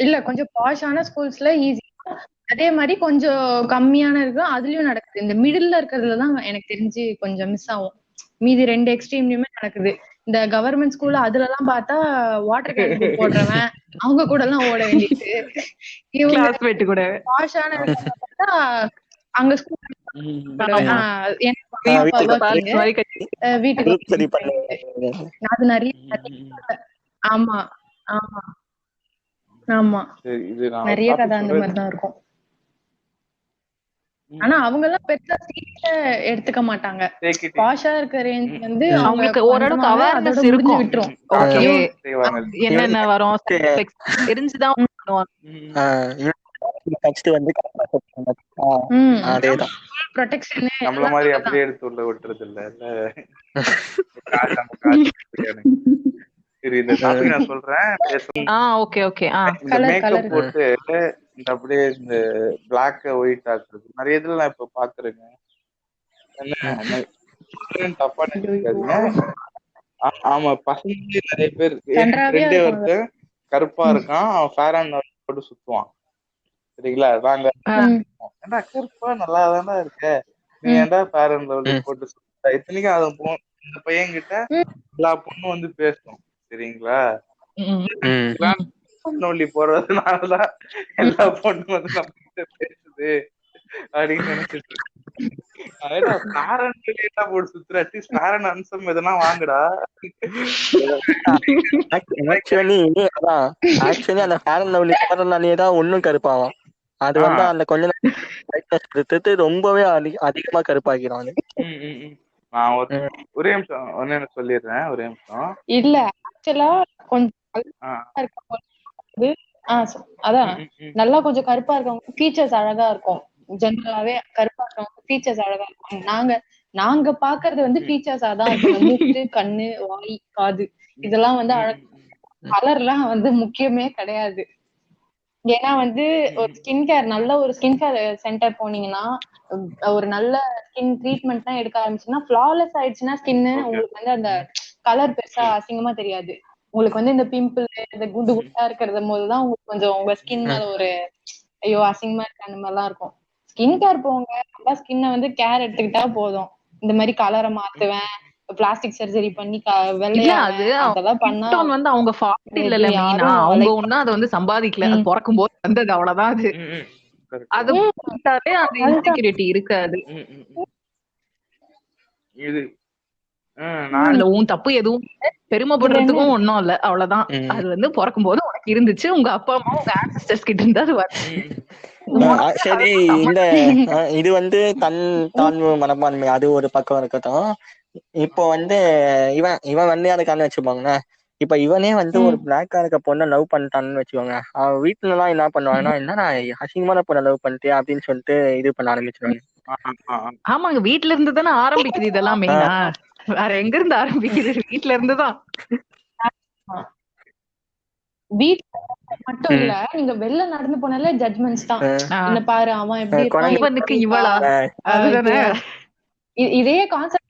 [SPEAKER 2] இல்ல, கொஞ்சம் பாஷான ஸ்கூல்ஸ்ல ஈஸியா, அதே மாதிரி கொஞ்சம் கம்மியான இருக்கு, அதுலயும் நடக்குது. இந்த மிடில்ல இருக்கிறதுலதான் எனக்கு தெரிஞ்சு கொஞ்சம் மிஸ் ஆகும். மீதி 2 எக்ஸ்ட்ரீம்லயுமே நடக்குது. இந்த கவர்மெண்ட் ஸ்கூல்ல அதுல எல்லாம் பார்த்தா வாட்டர் கேன் போடுறவன் அவங்க கூட எல்லாம் ஓட வேண்டியது.
[SPEAKER 4] கூட
[SPEAKER 2] பாஷான பார்த்தா அங்க ஸ்கூல் வீட்டுக்கு அது நிறைய. ஆமா ஆமா ஆமா, நிறைய கதை அந்த மாதிரிதான் இருக்கும். ஆனா அவங்க எல்லாம் பெருசா சீரியஸா எடுத்துக்க மாட்டாங்க. பாஷா இருக்க ரேஞ்ச் வந்து
[SPEAKER 4] அவங்களுக்கு ஓரளவுக்கு அவேர்னஸ் இருக்கும். ஓகே என்னென்ன வரும் தெரிஞ்சுதான் பண்ணுவாங்க.
[SPEAKER 3] ஃபர்ஸ்ட் வந்து அதேதான்
[SPEAKER 2] ப்ரொடெக்ஷன்
[SPEAKER 1] நம்மள மாதிரி அப்படியே எடுத்து உள்ள விட்டுறது இல்ல. சரி, இந்த டாபிக் நான் சொல்றேன்.
[SPEAKER 4] Okay okay.
[SPEAKER 1] இந்த மேக்கப் போட்டு இந்த அப்படியே இந்த பிளாக் ஒயிட் ஆக்குறது நிறைய இதுல நான் இப்ப பாக்குறேங்க. தப்பா நினைக்காதீங்க. ஆமா, பசங்க நிறைய பேர். ஃப்ரெண்டே ஒருத்தர் கருப்பா இருக்கான், அவன் ஃபேர் அண்ட் லவ்லி போட்டு சுத்துவான். சரிங்களா? நாங்க ஏன்டா கருப்பா நல்லா தானே இருக்க, நீ ஏன்டா ஃபேர் அண்ட் லவ்லி போட்டு சுத்த. இத்தனைக்கும் அந்த பையன் கிட்ட எல்லா பொண்ணும் வந்து பேசும். சரிங்களா? நோண்டி போறதுனாலதான் எல்லா பொண்ணும் வந்து நம்ம கிட்ட பேசுது அப்படின்னு நினைச்சிட்டு இருக்கேன். போட்டு சுத்துற, அட்லீஸ்ட் ஃபேர் அன்சம் எதனா வாங்குடா.
[SPEAKER 3] ஆக்சுவலி அந்த ஃபேர் அண்ட் லவ்லி போறதுனாலேதான் ஒன்னும் கருப்பாகும். அது வந்து அந்த கொஞ்ச நேரம் ரொம்பவே அதிகமா கருப்பாக்கிறான்.
[SPEAKER 1] நான் ஒரே நிமிஷம் ஒன்னு சொல்லிடுறேன், ஒரே நிமிஷம்.
[SPEAKER 2] இல்ல ஆக்சுவலா கொஞ்சம் அதான் நல்லா கொஞ்சம் கருப்பா இருக்கவங்க ஃபீச்சர்ஸ் அழகா இருக்கும். ஜெனரலாவே கருப்பா இருக்கவங்க ஃபீச்சர்ஸ் அழகா இருக்கும். நாங்க பாக்குறது வந்து ஃபீச்சர்ஸ் அதான் இருக்கும். மூக்கு, கண்ணு, வாய், காது இதெல்லாம் வந்து அழகா. கலர் எல்லாம் வந்து முக்கியமே கிடையாது. ஏன்னா வந்து ஒரு ஸ்கின் கேர் நல்ல ஒரு ஸ்கின் கேர் சென்டர் போனீங்கன்னா ஒரு நல்ல ஸ்கின் ட்ரீட்மெண்ட் தான் எடுக்க ஆரம்பிச்சுன்னா ஃபிளாலெஸ் ஆயிடுச்சுன்னா ஸ்கின்னு உங்களுக்கு வந்து அந்த கலர் பெருசா அசிங்கமா தெரியாது. உங்களுக்கு வந்து இந்த பிம்பிள் இந்த குண்டு குண்டா இருக்கிறது போதுதான் உங்களுக்கு கொஞ்சம் உங்க ஸ்கின் மேல ஒரு ஐயோ அசிங்கமா இருக்கு அந்த மாதிரிலாம் இருக்கும். ஸ்கின் கேர் போங்க, நல்லா ஸ்கின்னை வந்து கேர் எடுத்துக்கிட்டா போதும். இந்த மாதிரி கலரை மாத்துவேன், பிளாஸ்டிக் சர்ஜரி பண்ணி வெள்ளையாவேன், அதெல்லாம் பண்ணா
[SPEAKER 4] வந்து அவங்க ஃபால்ட் இல்ல மெயினா, அவங்க ஒண்ணும் அதை வந்து சம்பாதிக்கல, அது பிறக்கும் போது வந்தது அவ்வளவுதான். அது அது அது இன்செக்யூரிட்டி இருக்காது.
[SPEAKER 1] இது
[SPEAKER 4] உன் தப்பு எதுவும் பெருமைப்படுறதுக்கும் ஒண்ணும் இல்ல, அவ்வளவுதான். அது வந்து பிறக்கும் போது உனக்கு இருந்துச்சு, உங்க அப்பா அம்மா உங்க ஆன்செஸ்டர்ஸ் கிட்ட இருந்து அது
[SPEAKER 3] சரி. இந்த இது வந்து தன் தாழ்வு மனப்பான்மை அது ஒரு பக்கம் இருக்கட்டும். இப்போ வந்து இவன் வந்து அதுக்கான வச்சுப்பாங்கண்ணே. இப்ப இவனே வந்து ஒரு பிளாக்கா இருக்க பொண்ணை லவ் பண்ணிட்டான்னு வச்சுக்கோங்க, அவன் வீட்டுல எல்லாம் என்ன பண்ணுவாங்கன்னா, என்ன அசிங்கமான பொண்ணை லவ் பண்ணிட்டேன் அப்படின்னு சொல்லிட்டு இது பண்ண ஆரம்பிச்சிருவாங்க.
[SPEAKER 4] ஆமாங்க, வீட்டுல இருந்து தானே ஆரம்பிக்குது இதெல்லாம் மெயினா. வேற எங்க இருந்து ஆரம்பிக்குது? வீட்டுல இருந்துதான்.
[SPEAKER 2] வீட்டுல மட்டும் இல்ல, நீங்க வெளில நடந்து போனாலே ஜட்மெண்ட்ஸ் தான். என்ன பாரு அவன் எப்படி இருக்கான்,
[SPEAKER 4] இவனுக்கு இவளா, அதுதானே
[SPEAKER 2] இதே கான்செப்ட்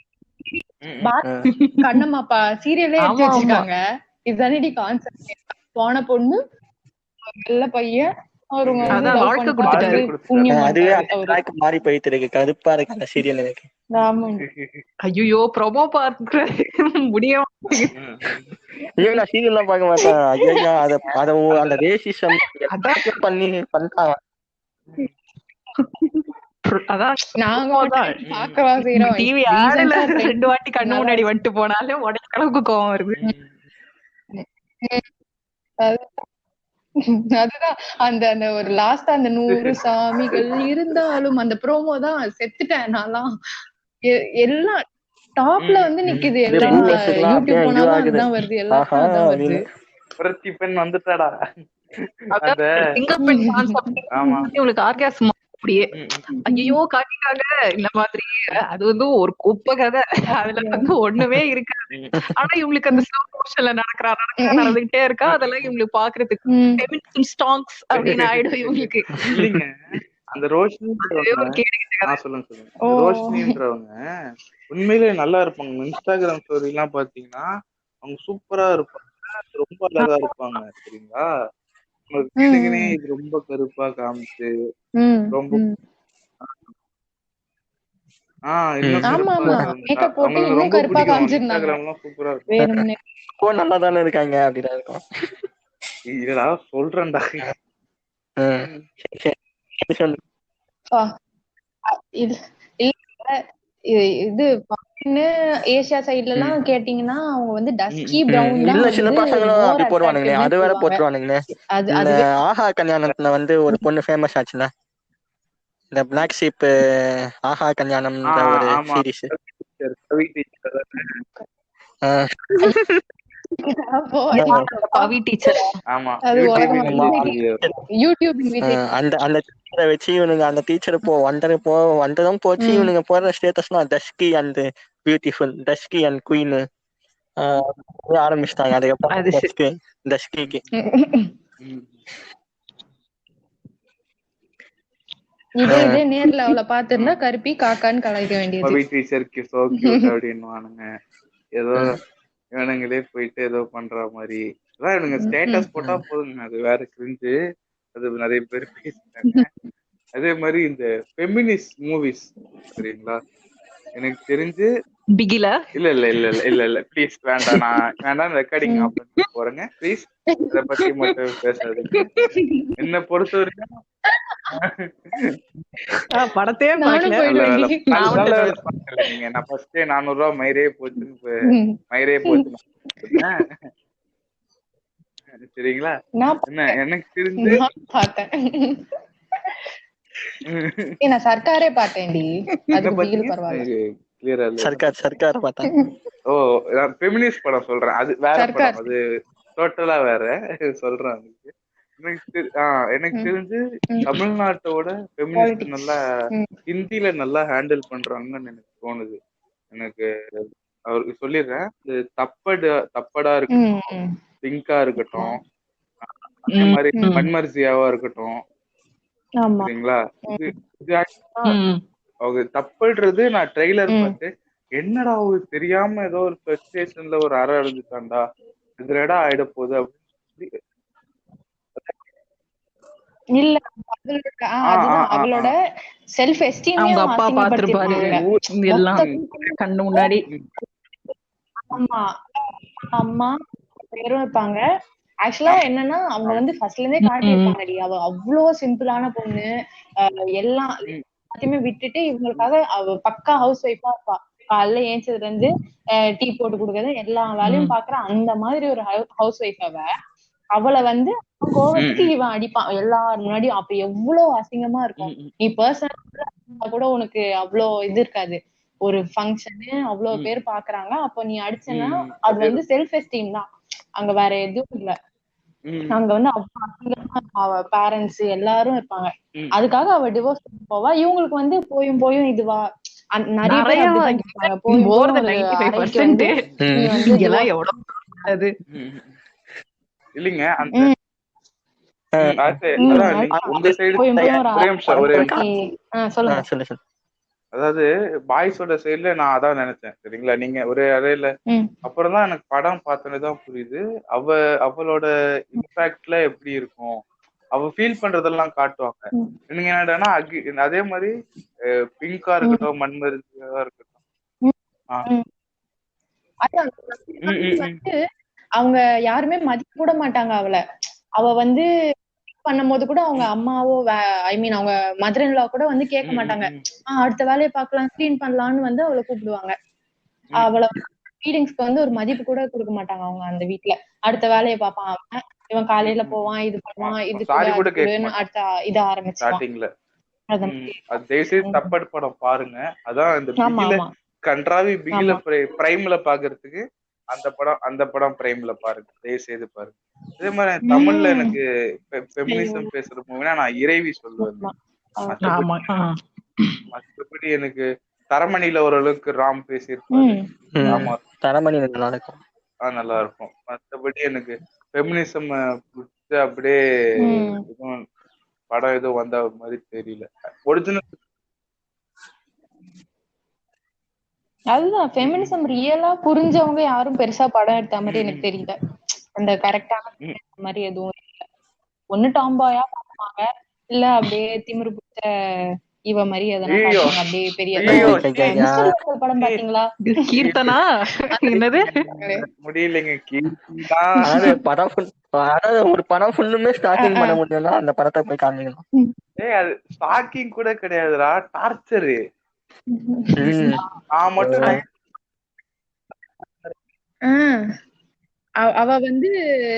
[SPEAKER 2] கண்ணம்மாப்பா சீரியலே எடுத்து வச்சிருக்காங்க. இதுதானடி கான்செப்ட். போன பொண்ணு நல்ல பையன், அவருங்க வந்து வாழ்க்கை கொடுத்துட்டாரு, புண்ணியம்
[SPEAKER 3] மாறி போயிட்டு இருக்கு. கருப்பா இருக்கு அந்த சீரியல் எனக்கு.
[SPEAKER 4] ஐயோ ப்ரோமோ பார்க்க முடியும்.
[SPEAKER 3] நான் சீரியல் எல்லாம் பார்க்க மாட்டேன். ஐயா அத அந்த ரேசிசம் பண்ணி பண்ணிட்டாங்க.
[SPEAKER 4] டிவி ஆடுல 2 வாட்டி கண்ணு முன்னாடி வந்துட்டு போனாலே உடனே அளவுக்கு கோவம் வருது.
[SPEAKER 2] அதுதான் அந்த அந்த ஒரு லாஸ்ட் அந்த 100 சாமிகள் இருந்தாலும் அந்த ப்ரோமோ தான் செத்துட்டேன் நான்லாம். எல்லாம் டாப்ல வந்து நிக்குது, எல்லாம் யூடியூப் போனாலும் அதுதான் வருது, எல்லாருக்கும் அதுதான் வருது.
[SPEAKER 1] புரட்சி பெண் வந்துட்டாடா.
[SPEAKER 4] உங்களுக்கு ஆர்காஸ்ம் அப்படியே ஐயோ காட்டிட்டாங்க இந்த மாதிரி. அது வந்து ஒரு குப்பை கதை, அதுல வந்து ஒண்ணுமே இருக்காது. ஆனா இவங்களுக்கு அந்த ஸ்லோ மோஷன்ல நடந்துகிட்டே இருக்கா, அதெல்லாம் இவங்களுக்கு பாக்குறதுக்கு ஸ்டாங்ஸ் அப்படின்னு ஆயிடும் இவங்களுக்கு.
[SPEAKER 1] இல்லைங்க, அந்த ரோஷினின்றவங்க உண்மையிலே நல்லா இருப்பாங்க. இன்ஸ்டாகிராம் ஸ்டோரி எல்லாம் பாத்தீங்கன்னா அவங்க சூப்பரா இருப்பாங்க, ரொம்ப அழகா இருப்பாங்க. சரிங்களா, இது ரொம்ப கருப்பா காமிச்சு ரொம்ப
[SPEAKER 3] நல்லாதானே இருக்காங்க அப்படிதான் இருக்கும்.
[SPEAKER 1] இதா சொல்றேன்டா.
[SPEAKER 2] இது ஏசியா சைடுல எல்லாம் கேட்டீங்கன்னா அவங்க வந்து டஸ்கி பிரவுன் தான்.
[SPEAKER 3] இல்ல சில பசங்களும் அப்படி போடுவானுங்களே, அது வேற போட்டுருவானுங்களே. ஆஹா கல்யாணத்துல வந்து ஒரு பொண்ணு ஃபேமஸ் ஆச்சுல, இந்த பிளாக் ஷீப் ஆஹா கல்யாணம் ஒரு சீரிஸ். அந்த வச்சு இவனுங்க அந்த டீச்சர் வந்ததும் போச்சு, இவனுங்க போடுற ஸ்டேட்டஸ்லாம் dusky and beautiful, dusky and queen ஆரம்பிச்சிட்டாங்க. அதுக்கப்புறம் டஸ்கிக்கு
[SPEAKER 2] இதே நேர்ல அவளை பாத்துருந்தா கருப்பி காக்கான்னு கலாய்க்க வேண்டியது.
[SPEAKER 1] டீச்சருக்கு சோ கியூட் அப்படின்னுவானுங்க. ஏதோ இவனுங்களே போயிட்டு ஏதோ பண்ற மாதிரி அதான் இவனுங்க ஸ்டேட்டஸ் போட்டா போதுங்க, அது வேற கிரிஞ்சு. அது நிறைய பேர் பேசிட்டாங்க. அதே மாதிரி இந்த ஃபெமினிஸ்ட் மூவிஸ் சரிங்களா, எனக்கு தெரிஞ்சு
[SPEAKER 4] பிகிலா
[SPEAKER 1] இல்ல இல்ல இல்ல இல்ல இல்ல இல்ல ப்ளீஸ் வேண்டாம், நான் வேண்டாம் ரெக்கார்டிங் ஆஃப் பண்ணி போறேங்க ப்ளீஸ். இத பத்தி மட்டும் பேசாதீங்க. என்ன பொறுத்த வரைக்கும்
[SPEAKER 4] படத்தையே
[SPEAKER 1] நீங்க நான் ஃபர்ஸ்டே 400 ரூபாய் மயிரே போச்சுன்னு சரிங்களா. என்ன எனக்கு தெரிஞ்சு
[SPEAKER 2] சர்க்காரே பார்த்தேன்டி,
[SPEAKER 3] சர்க்கார் பார்த்தேன்.
[SPEAKER 1] ஓ ஃபெமினிஸ்ட் படம் சொல்றேன், அது வேற படம், அது டோட்டலா வேற சொல்றேன். எனக்கு தெரிஞ்சு தமிழ்நாட்டோட ஃபெமினிஸ்ட் நல்லா ஹிந்தில நல்லா ஹேண்டில் பண்றாங்கன்னு எனக்கு தோணுது. எனக்கு அவருக்கு சொல்லிடுறேன், தப்படா இருக்கட்டும், பிங்கா இருக்கட்டும், அதே மாதிரி மன்மர்சியாவா இருக்கட்டும்,
[SPEAKER 2] ஆமா
[SPEAKER 1] சரிங்களா? இது இது actually அவங்க தப்புன்றது நான் ட்ரெய்லர் பார்த்து என்னடா ஒரு தெரியாம ஏதோ ஒரு ஃப்ரஸ்ட்ரேஷன்ல ஒரு அறை அழுதுட்டான்டா, இதுலடா ஆயிட போகுது அப்படி.
[SPEAKER 2] இல்ல அதுதான் அவளோட செல்ஃப் எஸ்டீமே
[SPEAKER 4] அவங்க அப்பா பாத்துருப்பாரு எல்லாம் கண்ணு முன்னாடி.
[SPEAKER 2] ஆமா, அம்மா பேரும் இருப்பாங்க. ஆக்சுவலா என்னன்னா அவங்க வந்து ஃபர்ஸ்ட்ல இருந்தே காட்டியிருப்பாங்கடி, அவ அவ்வளோ சிம்பிளான பொண்ணு, எல்லாம் எல்லாத்தையுமே விட்டுட்டு இவங்களுக்காக அவ பக்கா ஹவுஸ் ஒய்ஃபா இருப்பா. காலைல ஏஞ்சதுல இருந்து டீ போட்டு கொடுக்கறது எல்லா வேலையும் பாக்குற அந்த மாதிரி ஒரு ஹவுஸ் ஒய்ஃப் அவளை வந்து கோவத்துக்கு இவன் அடிப்பான் எல்லாரும் முன்னாடி. அப்ப எவ்வளவு அசிங்கமா இருக்கும். நீ பர்சனலா கூட உனக்கு அவ்வளோ இது இருக்காது, ஒரு ஃபங்க்ஷனு அவ்வளவு பேர் பாக்குறாங்க, அப்போ நீ அடிச்சனா அது வந்து செல்ஃப் எஸ்டீம் தான், அங்க வேற எதுவும் இல்ல. அங்க வந்து அவ பேரண்ட்ஸ் எல்லாரும் இருப்பாங்க, அதுக்காக அவ டிவோர்ஸ் போவா. இவங்களுக்கு வந்து போயும் இதுவா நிறைய பேர்
[SPEAKER 1] இல்லைங்க. உங்க சைடு அதாவது பாய்ஸோட சைடுல நான் அதான் நினைச்சேன், சரிங்களா? நீங்க ஒரு அறையில அப்புறம் தான் எனக்கு படம் பார்த்தோன்னேதான் புரியுது அவளோட இம்பாக்ட்ல எப்படி இருக்கும், அவ ஃபீல் பண்றதெல்லாம் காட்டுவாங்க. நீங்க என்னடா அதே மாதிரி பிங்கா இருக்கட்டும், மன்மரிசியா இருக்கட்டும்,
[SPEAKER 2] அவங்க யாருமே மதிக்க கூட மாட்டாங்க அவளை. அவ வந்து பண்ணும் போது கூட அவங்க அம்மாவோ ஐ மீன் அவங்க மதர் இன் லா கூட வந்து கேட்க மாட்டாங்க, அடுத்த வேலையை பார்க்கலாம் கிளீன் பண்ணலாம்னு வந்து அவளை கூப்பிடுவாங்க. அவளை ஃபீலிங்ஸ்க்கு வந்து ஒரு மதிப்பு கூட கொடுக்க மாட்டாங்க அவங்க அந்த வீட்டுல. அடுத்த வேலையை பார்ப்பான் அவன், இவன் காலையில போவான், இது பண்ணுவான், இது அடுத்த இத ஆரம்பிச்சாட்டிங்ல.
[SPEAKER 1] தப்பட் படம் பாருங்க, அதான் இந்த கன்றாவி பிகில பிரைம்ல பாக்குறதுக்கு அந்த படம் பிரைம்ல பாருங்க, தயவு செய்து பாருங்க. அதே மாதிரி தமிழ்ல எனக்கு ஃபெமினிசம் பேசுற மூவினா நான் இறைவி சொல்லுவேன். மற்றபடி எனக்கு தரமணியில ஓரளவுக்கு ராம் பேசியிருப்பாரு,
[SPEAKER 3] தரமணி நல்லா இருக்கும்,
[SPEAKER 1] நல்லா இருக்கும். மற்றபடி எனக்கு ஃபெமினிசம் அப்படியே படம் எதுவும் வந்த மாதிரி தெரியல. ஒரிஜினல்
[SPEAKER 2] அதுதான் ஃபெமினிசம் ரியலா புரிஞ்சவங்க யாரும் பெருசா படம் எடுத்த மாதிரி எனக்கு தெரியல. அந்த கரெக்டான மாதிரி எதுவும் இல்ல. ஒண்ணு டாம்பாயா பார்ப்பாங்க, இல்ல அப்படியே திமிரு பிடிச்ச இவ மாதிரி எதனா பார்ப்பாங்க. அப்படியே பெரிய படம் பாத்தீங்களா?
[SPEAKER 4] கீர்த்தனா என்னது
[SPEAKER 1] முடியலைங்க.
[SPEAKER 3] ஒரு படம் ஃபுல்லுமே ஸ்டாக்கிங் பண்ண முடியும்னா அந்த படத்தை போய் காமிக்கணும்.
[SPEAKER 1] அது ஸ்டாக்கிங் கூட கிடையாதுடா, டார்ச்சரு.
[SPEAKER 2] அவ வந்து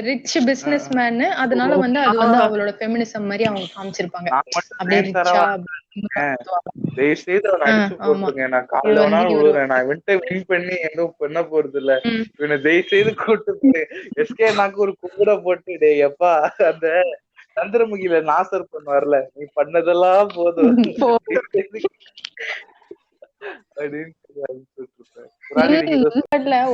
[SPEAKER 2] ரிச் பிசினஸ் மேன், அதனால வந்து அது வந்து அவளோட ஃபெமினிசம் மாதிரி அவங்க காமிச்சிருப்பாங்க. அப்படியே ரிச்சா
[SPEAKER 1] நான் காலைல வேணாலும் விழுறேன், நான் வின் பண்ணி எதுவும் பண்ண போறது இல்ல, இவனை தயவு செய்து கூட்டு எஸ்கே நாக்கு ஒரு கும்பிட போட்டு, டே எப்பா அந்த சந்திரமுகில நாசர் பண்ணுவார்ல, நீ பண்ணதெல்லாம் போதும்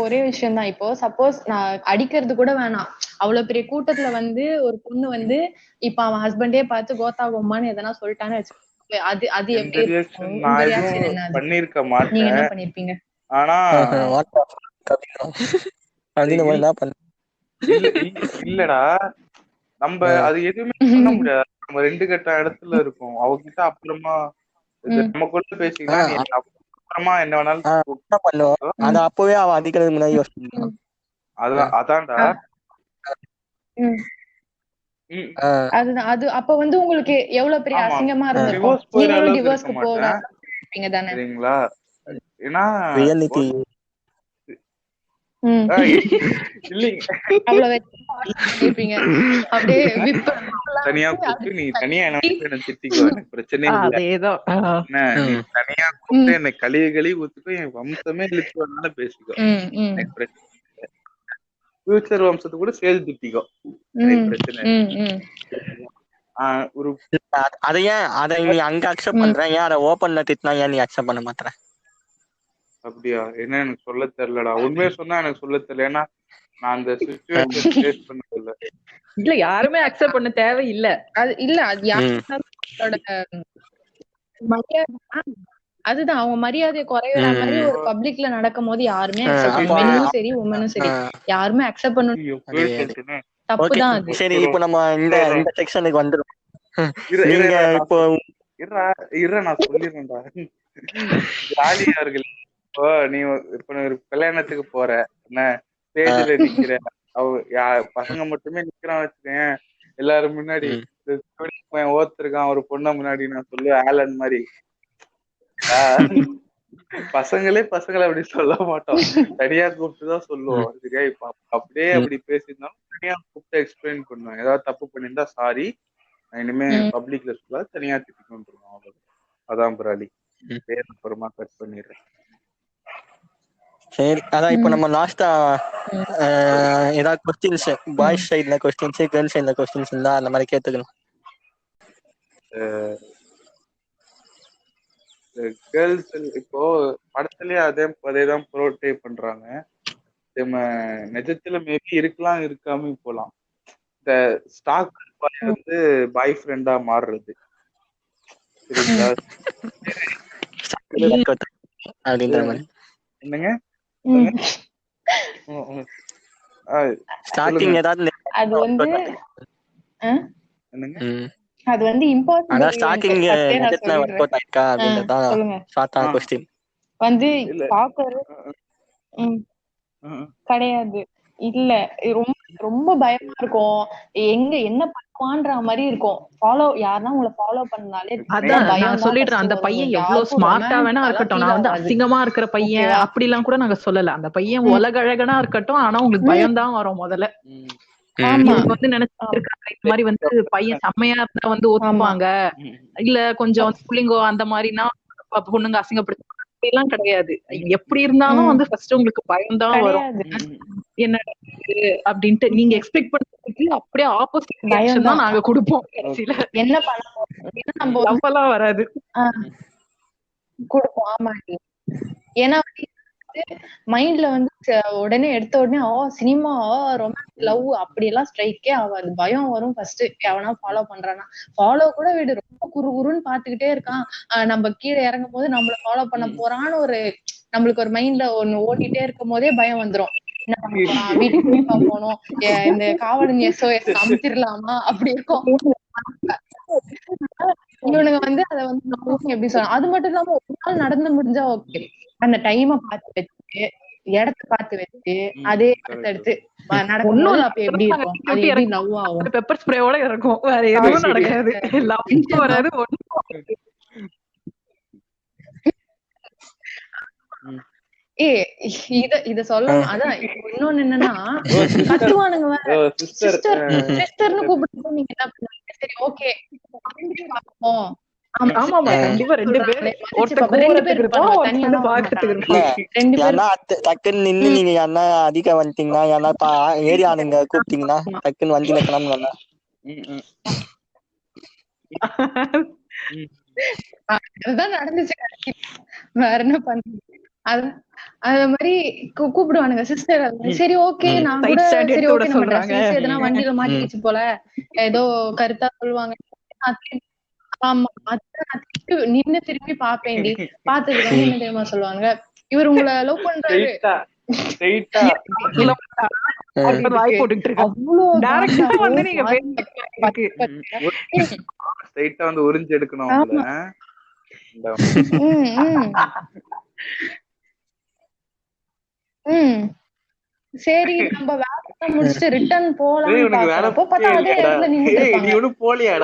[SPEAKER 2] ஒரே விஷயம் தான். இப்போ சப்போஸ் நான் அடிக்கிறது கூட வேணாம், அவ்வளவு பெரிய கூட்டத்துல வந்து ஒரு பொண்ணு வந்து இப்ப அவன் ஹஸ்பண்டே பார்த்து கோத்தா கோமான்னு எதனா சொல்லிட்டான்னு வச்சு, அது அது எப்படி
[SPEAKER 1] பண்ணிருக்க மாட்டேன்.
[SPEAKER 2] நீங்க என்ன பண்ணிருப்பீங்க?
[SPEAKER 1] ஆனா இல்லடா, நம்ம அது எதுவுமே பண்ண முடியாது. நம்ம ரெண்டு கட்ட இடத்துல இருக்கோம் அவகிட்ட. அப்புறமா நம்ம கூட பேசிக்கலாம், அப்புறமா என்ன வேணாலும்
[SPEAKER 3] பண்ணுவோம். அது அப்பவே அவ அடிக்கிறதுக்கு முன்னாடி யோசிக்கணும்.
[SPEAKER 1] அதான்டா
[SPEAKER 2] அதுதான். அது அப்ப வந்து உங்களுக்கு எவ்வளவு பெரிய அசிங்கமா இருந்திருக்கும். நீங்களும் டிவோர்ஸ்க்கு போவீங்க தானே?
[SPEAKER 1] சரிங்களா? ஏன்னா தனியா கூப்பிட்டு நீ தனியா என்ன திட்டிக்கோ, எனக்கு பிரச்சனை இல்ல. தனியா கூப்பிட்டு என்னை கழுவி ஊத்துக்கோ, என் வம்சமே இழுத்துனால பேசிக்கோ, எனக்கு பிரச்சனை இல்ல. ஃபியூச்சர் வம்சத்தை கூட சேர்த்து திட்டிக்கோ, எனக்கு பிரச்சனை. ஒரு
[SPEAKER 3] அத ஏன் அதை நீ அங்க அக்செப்ட் பண்ற, ஏன் அதை ஓபன்ல திட்டினா ஏன் நீ அக்செப்ட் பண்ண மாட்டற?
[SPEAKER 1] அப்படியா? என்ன எனக்கு சொல்ல தெரியலடா, உண்மையை சொன்னா எனக்கு சொல்ல தெரியல. ஏன்னா நான் அந்த சிச்சுவேஷன் ஃபேஸ் பண்ணது சொல்லு.
[SPEAKER 4] இல்ல யாருமே அக்செப்ட் பண்ண தேவை இல்ல.
[SPEAKER 2] அது இல்ல, அது யாரோட மரியாதை. அதுதான் அவங்க மரியாதை குறையிற மாதிரி ஒரு பப்ளிக்ல நடக்கும் போது யாருமே அக்செப்ட் பண்ண, மென்னும் சரி உமனும் சரி யாருமே அக்செப்ட் பண்ணணும். தப்புதான் அது.
[SPEAKER 3] சரி, இப்போ நம்ம இந்த செக்ஷனுக்கு வந்துடும். நீங்க இப்போ
[SPEAKER 1] நான் சொல்லிடுறேன்டா. ஜாலி அவர்கள், இப்போ நீ இப்ப ஒரு கல்யாணத்துக்கு போற, என்ன ஸ்டேஜ்ல நிக்கிற, பசங்க மட்டுமே நிக்கிறான் வச்சுக்கேன், எல்லாரும் முன்னாடி ஓத்துருக்கான் ஒரு பொண்ணை முன்னாடி, நான் சொல்லுவேன் ஆலன் மாதிரி, பசங்களே பசங்களை அப்படி சொல்ல மாட்டோம், தனியா கூப்பிட்டுதான் சொல்லுவோம். சரியா? இப்ப அப்படியே அப்படி பேசியிருந்தாலும் தனியா கூப்பிட்டு எக்ஸ்பிளைன் பண்ணுவேன். ஏதாவது தப்பு பண்ணியிருந்தா சாரி, இனிமே பப்ளிக்ல சொல்ல, தனியா திட்டிக்கொண்டு இருக்கோம். அதான் பிராலி, பேர் அப்புறமா கட் பண்ணிடுறேன்.
[SPEAKER 3] சரி, அதான் இப்போ நம்ம லாஸ்டா ஏதாவது கொஸ்டின்ஸ், பாய்ஸ் சைட்ல கொஸ்டின்ஸ், கேர்ள்ஸ் சைட்ல கொஸ்டின்ஸ் இருந்தா அந்த மாதிரி கேட்டுக்கலாம்.
[SPEAKER 1] கேர்ள்ஸ் இப்போ படத்துலயே அதேதான் ப்ரோட்டே பண்றாங்க. நம்ம நிஜத்துல மேபி இருக்கலாம், இருக்காம போலாம். இந்த ஸ்டாக் பாய் வந்து பாய் ஃப்ரெண்டா மாறுறது, சரிங்களா? என்னங்க
[SPEAKER 3] ஸ்டார்டிங் ஏதாவது
[SPEAKER 2] அது வந்து
[SPEAKER 1] என்னங்க
[SPEAKER 2] அது வந்து இம்பாசிபிள்
[SPEAKER 3] ஸ்டார்டிங் நெஜத்துல வொர்க் அவுட் ஆயிட்டா அப்படின்றதா ஷார்ட்டான क्वेश्चन.
[SPEAKER 2] வந்து பாக்கற கிடையாது. இல்ல, ரொம்ப பயமா இருக்கும். எங்க என்ன பண்ணுவான்ற மாதிரி இருக்கும். ஃபாலோ யாருன்னா உங்களை ஃபாலோ பண்ணாலே
[SPEAKER 4] அதான் நான் சொல்லிடுறேன். அந்த பையன் எவ்வளவு ஸ்மார்ட்டா வேணா இருக்கட்டும், நான் வந்து அசிங்கமா இருக்கிற பையன் அப்படி எல்லாம் கூட நாங்க சொல்லல. அந்த பையன் உலக அழகனா இருக்கட்டும், ஆனா உங்களுக்கு பயம் தான் வரும் முதல்ல. இவங்க வந்து நினைச்சிருக்காங்க இந்த மாதிரி வந்து பையன் செம்மையா இருந்தா வந்து ஒத்துப்பாங்க, இல்ல கொஞ்சம் புள்ளிங்கோ அந்த மாதிரினா பொண்ணுங்க அசிங்கப்படுத்த எல்லாம் கிடையாது. எப்படி இருந்தாலும் வந்து ஃபர்ஸ்ட் உங்களுக்கு பயம் தான் வரும். என்ன அப்படின்ட்டு நீங்க எக்ஸ்பெக்ட் பண்றதுக்கு அப்படியே ஆப்போசிட் ரியாக்ஷன் தான் நாங்க கொடுப்போம்.
[SPEAKER 2] என்ன பண்ண
[SPEAKER 4] நம்ம வராது
[SPEAKER 2] கொடுப்போம். ஆமா, ஏன்னா மைண்ட்ல வந்து உடனே எடுத்த உடனே சினிமா ரொமான்டிக் லவ் அப்படி எல்லாம் ஸ்ட்ரைக்கே ஆகாது. பயம் வரும் ஃபர்ஸ்ட். எவனா ஃபாலோ பண்றானா, ஃபாலோ கூட விடு, ரொம்ப குறுகுறுன்னு பாத்துக்கிட்டே இருக்கான், நம்ம கீழே இறங்கும் போது நம்மள ஃபாலோ பண்ண போறான்னு ஒரு நம்மளுக்கு ஒரு மைண்ட்ல ஒண்ணு ஓட்டிட்டே இருக்கும் போதே பயம் வந்துரும். என்ன பண்ண போறான், வீட்டுக்கு போனோம், இந்த காவலன் SOS அமுத்திரலாமா அப்படி இருக்கும். இவனுங்க வந்து அதை வந்து எப்படி சொல்லலாம். அது மட்டும் இல்லாம ஒரு நாள் நடந்து முடிஞ்சா ஓகே, அந்த டைமை பார்த்து வச்சு, இடத்த பார்த்து வச்சு, அதே இடத்த எடுத்து நடக்கணும். அப்ப எப்படி இருக்கும், அது எப்படி லவ் ஆகும்?
[SPEAKER 4] பெப்பர் ஸ்ப்ரேயோட இருக்கும், வேற எதுவும் நடக்காது. லவ் வராது.
[SPEAKER 2] இத சொல்லணும். அதான் இன்னொன்னு என்னன்னா, கத்துவானுங்க வேற, சிஸ்டர்னு கூப்பிட்டு நீங்க என்ன பண்ணுவீங்க? சரி ஓகே பாப்போம்.
[SPEAKER 3] டக்குன்னு நின்னு நீங்க யாருன்னா அதிக வந்துட்டீங்கன்னா, யாருன்னா ஏரியானுங்க கூப்பிட்டீங்கன்னா டக்குன்னு வண்டியில கிளம்புங்க.
[SPEAKER 2] அதுதான் நடந்துச்சு. வேற என்ன பண்றது? அது மாதிரி கூப்பிடுவானுங்க சிஸ்டர். சரி ஓகே, நான் கூட சரி ஓகே நம்ம ட்ரெஸ் எதனா வண்டியில மாட்டிக்கிச்சு போல ஏதோ கருத்தா சொல்லுவாங்க. ஆமா, நின்னு திருப்பி பாப்பேன்டி. பார்த்ததுக்கு வந்து என்ன தெரியுமா சொல்லுவாங்க, இவர் உங்களை லவ் பண்றாரு.
[SPEAKER 1] உறிஞ்சு எடுக்கணும்.
[SPEAKER 2] சரி நம்ம வேலை முடிச்சுட்டு ரிட்டர்ன் போலாம்.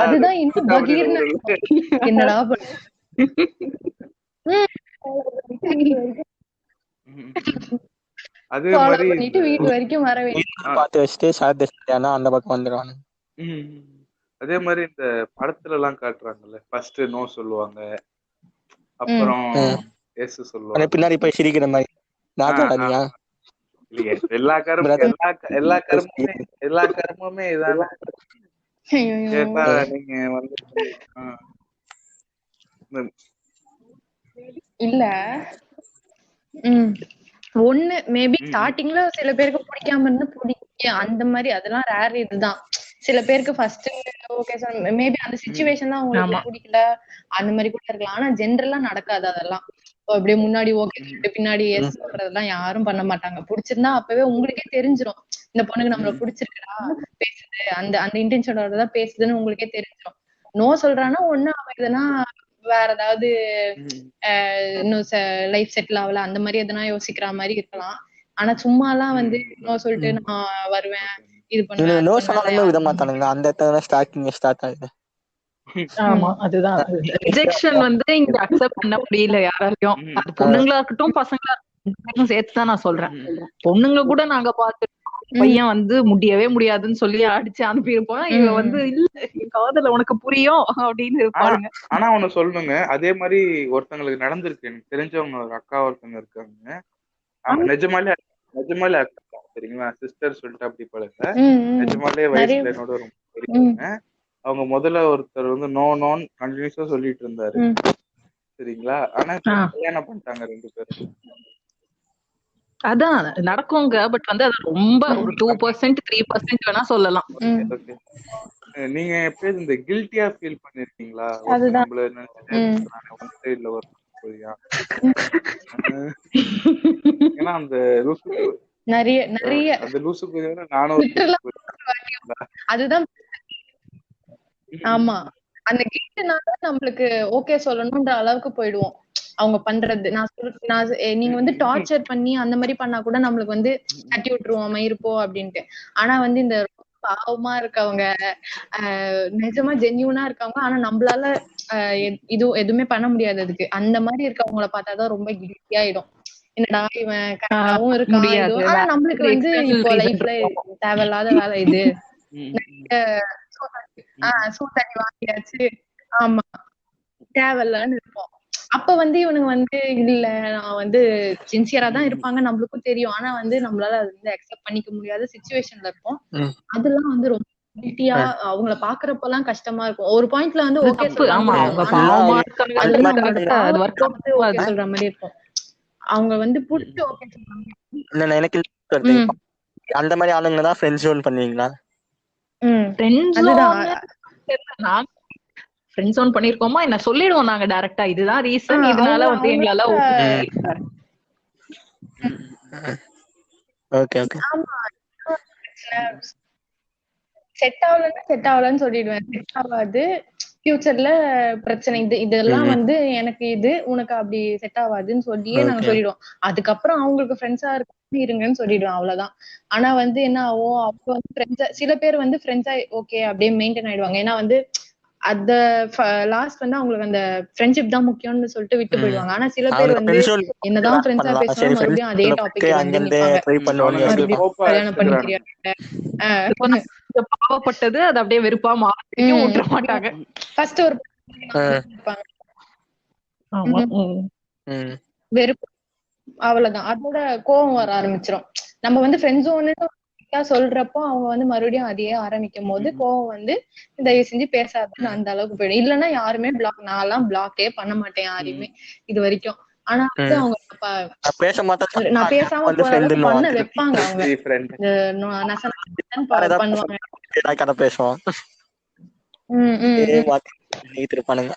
[SPEAKER 2] அதுதான் இன்னும் பகீர்னு என்னடா பண்ணிட்டு வீட்டு வரைக்கும் வர
[SPEAKER 3] வேண்டிய அந்த பக்கம் வந்துருவாங்க.
[SPEAKER 1] அதே மாதிரி இந்த படத்துல எல்லாம் காட்டுறாங்கல்ல, ஃபர்ஸ்ட் நோ சொல்லுவாங்க, அப்புறம் எஸ் சொல்லுவாங்க,
[SPEAKER 3] பின்னாடி போய் சிரிக்கிற மாதிரி.
[SPEAKER 1] எல்லா கர்மமே இதான. நீங்க வந்து
[SPEAKER 2] இல்ல ஒண்ணு மேபி ஸ்டார்டிங்ல சில பேருக்கு பிடிக்காம இருந்து அந்த மாதிரி அதெல்லாம் ரேர் இதுதான். சில பேருக்கு ஃபர்ஸ்ட் ஓகே சார், மேபி அந்த சிச்சுவேஷன் தான் உங்களுக்கு பிடிக்கல அந்த மாதிரி கூட இருக்கலாம். ஆனா ஜென்ரலா நடக்காது அதெல்லாம். அப்படியே முன்னாடி ஓகே சொல்லிட்டு பின்னாடி எஸ் சொல்றதெல்லாம் யாரும் பண்ண மாட்டாங்க. பிடிச்சிருந்தா அப்பவே உங்களுக்கே தெரிஞ்சிரும் இந்த பொண்ணுக்கு நம்மள பிடிச்சிருக்கா பேசுது, அந்த அந்த இன்டென்ஷனோட தான் பேசுதுன்னு உங்களுக்கே தெரிஞ்சிரும். நோ சொல்றான்னா ஒண்ணு அவன் எதனா வேற ஏதாவது இன்னும் லைஃப் செட்டில் ஆகல அந்த மாதிரி எதனா யோசிக்கிற மாதிரி இருக்கலாம். ஆனா சும்மா எல்லாம் வந்து நோ சொல்லிட்டு நான் வருவேன் இது பண்ணுவேன்
[SPEAKER 3] நோ சொன்னாலுமே விட மாட்டானுங்க. அந்த இடத்துல ஸ்டார்ட் ஆகுது.
[SPEAKER 4] ஆமா, அதுதான் ரிஜெக்ஷன் வந்து இங்க அக்செப்ட் பண்ண முடியல யாராலையும். அது பொண்ணுங்களா இருக்கட்டும் பசங்களா இருக்கட்டும் சேர்த்துதான் நான் சொல்றேன். பொண்ணுங்க கூட நாங்க பார்த்துட்டோம், பையன் வந்து முடியவே முடியாதுன்னு சொல்லி அடிச்சு அனுப்பியிருப்போம். இவன் வந்து இல்ல என் காதல உனக்கு புரியும் அப்படின்னு இருப்பாருங்க.
[SPEAKER 1] ஆனா ஒண்ணு சொல்லணுங்க, அதே மாதிரி ஒருத்தங்களுக்கு நடந்திருக்கு. எனக்கு தெரிஞ்சவங்க ஒரு அக்கா ஒருத்தங்க இருக்காங்க. நிஜமாலே அக்கா சரிங்களா, சிஸ்டர் சொல்லிட்டு அப்படி பழக நிஜமாலே வயசுல என்னோட ரொம்ப பெரியவங்க. அவங்க முதல்ல ஒருத்தர் வந்து நோ நோன்னு கண்டினியூஸா சொல்லிட்டு இருந்தாரு சரிங்களா. ஆனா கல்யாணம் பண்ணிட்டாங்க 2 பேரும்.
[SPEAKER 4] அதான் நடக்குங்க. பட் வந்து அது ரொம்ப ஒரு 2% 3% வேணா சொல்லலாம்.
[SPEAKER 1] நீங்க எப்பயும் இந்த கில்ட்டியா ஃபீல் பண்ணிருக்கீங்களா? நம்மள நினைச்சிட்டு இல்ல ஒரு போறியா? ஏன்னா அந்த லூசுக்கு நிறைய அந்த லூசுக்கு நானும்
[SPEAKER 2] அதுதான். ஆமா, அந்த கில்ட்னால நம்மளுக்கு ஓகே சொல்லணும்ன்ற அளவுக்கு போயிடுவோம். அவங்க பண்றது நீங்க வந்து டார்ச்சர் பண்ணி அந்த மாதிரி பண்ணா கூட நம்மளுக்கு வந்து தட்டி விட்டுருவோம் இருப்போம் அப்படின்ட்டு. ஆனா வந்து இந்த பாவமா இருக்கவங்க நிஜமா ஜென்யூனா இருக்கவங்க ஆனா நம்மளால எதுவுமே பண்ண முடியாது அதுக்கு. அந்த மாதிரி இருக்கவங்கள பார்த்தாதான் ரொம்ப கில்ட்டி ஆயிடும். என்னடா இவன் கரெக்டாவும் இருக்கான். ஆனா நம்மளுக்கு வந்து இப்போ லைஃப்ல தேவையில்லாத வேலை இது, சூத்தண்ணி வாங்கியாச்சு, ஆமா தேவையில்லன்னு இருப்போம். அப்ப வந்து இவனுங்க வந்து இல்ல நான் வந்து சின்சியரா தான் இருப்பாங்க நம்மளுக்கும் தெரியும். ஆனா வந்து நம்மளால அது வந்து அக்செப்ட் பண்ணிக்க முடியாத சிச்சுவேஷன்ல இருப்போம். அதெல்லாம் வந்து ரொம்ப கில்ட்டியா அவங்கள பாக்குறப்பெல்லாம் கஷ்டமா இருக்கும். ஒரு பாயிண்ட்ல வந்து ஓகே சொல்ற மாதிரி இருக்கும். அவங்க வந்து புடிச்சு ஓகே சொல்றாங்க.
[SPEAKER 3] எனக்கு அந்த மாதிரி ஆளுங்க தான் ஃப்ரெண்ட் ஜோன் பண்ணுவீங்களா?
[SPEAKER 4] ஃப்ரெண்ட் ஜோன் பண்ணிருக்கோமா என்ன சொல்லிடுவோம் நாங்க டைரக்டா, இதுதான் ரீசன், இதனால வந்து எங்களால
[SPEAKER 3] ஓகே ஓகே
[SPEAKER 2] செட் ஆகலன்னு சொல்லிடுவேன். செட் ஆகாது, ஃபியூச்சர்ல பிரச்சனை இதெல்லாம் வந்து எனக்கு இது உனக்கு அப்படி செட் ஆகாதுன்னு சொல்லியே நாங்க சொல்லிடுவோம். அதுக்கப்புறம் அவங்களுக்கு ஃப்ரெண்ட்ஸா இருங்கன்னு சொல்லிடுவேன், அவ்வளவுதான். ஆனா வந்து என்ன ஆகும், அவங்க வந்து ஃப்ரெண்ட்ஸா சில பேர் வந்து ஃப்ரெண்ட்ஸா ஓகே அப்படியே மெயின்டைன் ஆயிடுவாங்க. ஏன்னா வந்து அந்த லாஸ்ட் வந்து அவங்களுக்கு அந்த ஃப்ரெண்ட்ஷிப் தான் முக்கியம்னு சொல்லிட்டு விட்டு போயிடுவாங்க. ஆனா சில பேர் வந்து என்னதான் ஃப்ரெண்ட்ஸா பேசுவாங்க மறுபடியும் அதே டாபிக் வந்து நிப்பாங்க. கல்யாணம் பண்ணிக்கிறியா,
[SPEAKER 4] பாவப்பட்டது அது அப்படியே வெறுப்பா மாறியும் விட்டுற மாட்டாங்க.
[SPEAKER 2] ஃபர்ஸ்ட் ஒரு வெறுப்பு, அவ்வளவுதான். அதோட கோவம் வர ஆரம்பிச்சிடும். நம்ம வந்து ஃப்ரெண்ட் ஜோன்னு சொல்றப்போ அவங்க வந்து மறுபடியும் அதையே ஆரம்பிக்கும் போது கோவம் வந்து தயவு செஞ்சு பேசாதுன்னு அந்த அளவுக்கு போயிடும். இல்லைன்னா யாருமே பிளாக், நான் பிளாக்கே பண்ண மாட்டேன் யாரையுமே இது வரைக்கும். ஆனா வந்து அவங்க நான் பேசாம போற அளவுக்கு பண்ண வைப்பாங்க. அவங்க பண்ணுவாங்க
[SPEAKER 3] பேசுவோம் இருப்பானுங்க.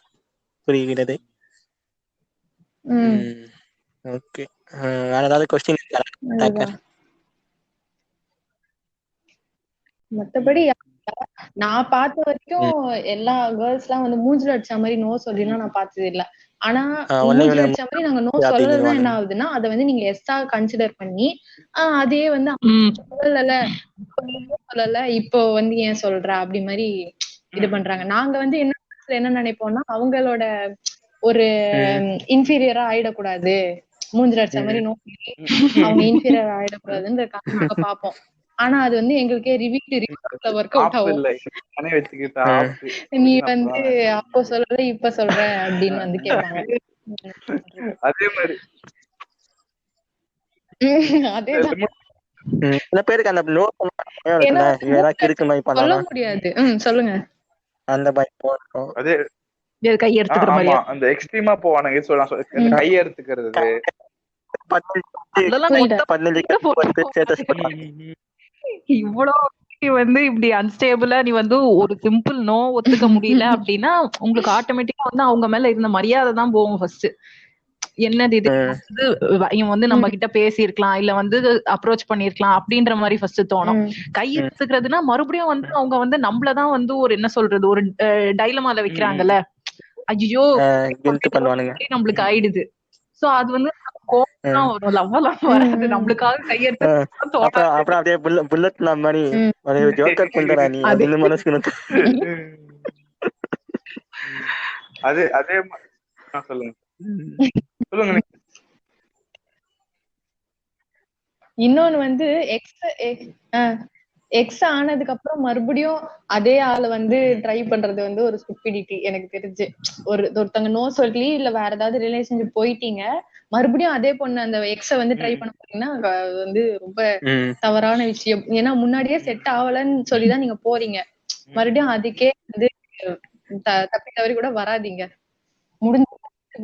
[SPEAKER 3] புரிகிறது. ஓகே, வேற ஏதாவது क्वेश्चन?
[SPEAKER 2] மத்தபடி நான் பார்த்த வரைக்கும் எல்லா கேர்ள்ஸ் எல்லாம் வந்து மூஞ்சில அடிச்ச மாதிரி நோ சொல்லினா நான் பார்த்தது இல்ல. ஆனா மூஞ்சில அடிச்ச மாதிரி நாங்க நோ சொல்லலதான் என்ன ஆகுதுன்னா அதை வந்து நீங்க எஸ்ஸா கன்சிடர் பண்ணி அதே வந்து சொல்லல இப்போ வந்து ஏன் சொல்ற அப்படி மாதிரி இது பண்றாங்க. நாங்க வந்து என்ன நினைப்போம்னா அவங்களோட ஒரு இன்ஃபீரியரா ஆயிடக்கூடாது, மூஞ்சில அடிச்ச மாதிரி நோ அவங்க இன்ஃபீரியர் ஆயிடக்கூடாதுன்ற நாங்க பாப்போம். ஆனா அது வந்து எங்களுக்கே ரிவீட்ல ஒர்க் அவுட் ஆகும். நீ வந்து அப்போ சொல்லல இப்ப சொல்ற அப்படின்னு வந்து கேட்பாங்க.
[SPEAKER 1] அதே மாதிரி
[SPEAKER 2] அதேதான்
[SPEAKER 3] சில பேருக்கு அந்த
[SPEAKER 2] சொல்ல முடியாது. சொல்லுங்க.
[SPEAKER 3] அந்த பயம்
[SPEAKER 1] அதே
[SPEAKER 4] கை எடுத்துக்கிற மாதிரி
[SPEAKER 1] அந்த எக்ஸ்ட்ரீமா போவானுங்க. கை எடுத்துக்கிறது
[SPEAKER 4] இவ்வளவு வந்து இப்படி அன்ஸ்டேபிளா நீ வந்து ஒரு சிம்பிள் நோ ஒத்துக்க முடியல அப்படின்னா உங்களுக்கு ஆட்டோமேட்டிக்கா வந்து அவங்க மேல இருந்த மரியாதை தான் போகும் ஃபர்ஸ்ட். என்னது இது வந்து இவன் வந்து நம்ம கிட்ட பேசியிருக்கலாம் இல்ல வந்து அப்ரோச் பண்ணிருக்கலாம் அப்படின்ற மாதிரி ஃபர்ஸ்ட் தோணும். கை எடுத்துக்கிறதுனா மறுபடியும் வந்து அவங்க வந்து நம்மளதான் வந்து ஒரு என்ன சொல்றது ஒரு டைலமால வைக்கிறாங்கல்ல, ஐயோ நம்மளுக்கு ஆயிடுது. சோ அது வந்து கோபம் வரும், லவ்வெல்லாம் வராது, நம்மளுக்காக கையெடுத்து
[SPEAKER 3] அப்புறம் அப்படியே புல்லட் மாதிரி ஜோக்கர் பண்றா நீ அப்படின்னு மனசுக்கு
[SPEAKER 1] அதே அதே சொல்லுங்க சொல்லுங்க.
[SPEAKER 2] இன்னொன்னு வந்து எக்ஸ் ஆனதுக்கு அப்புறம் மறுபடியும் அதே ஆளை வந்து ட்ரை பண்றது வந்து ஒரு ஸ்டூபிடிட்டி எனக்கு தெரிஞ்சு. ஒருத்தங்க நோ சொல்லி இல்ல வேற ஏதாவது ரிலேஷன்ஷிப் போயிட்டீங்க, மறுபடியும் அதே பொண்ணு அந்த எக்ஸ வந்து ட்ரை பண்ண போறீங்கன்னா அது வந்து ரொம்ப தவறான விஷயம். ஏன்னா முன்னாடியே செட் ஆகலன்னு சொல்லிதான் நீங்க போறீங்க, மறுபடியும் அதுக்கே வந்து தப்பி தவறி கூட வராதீங்க, முடிஞ்சு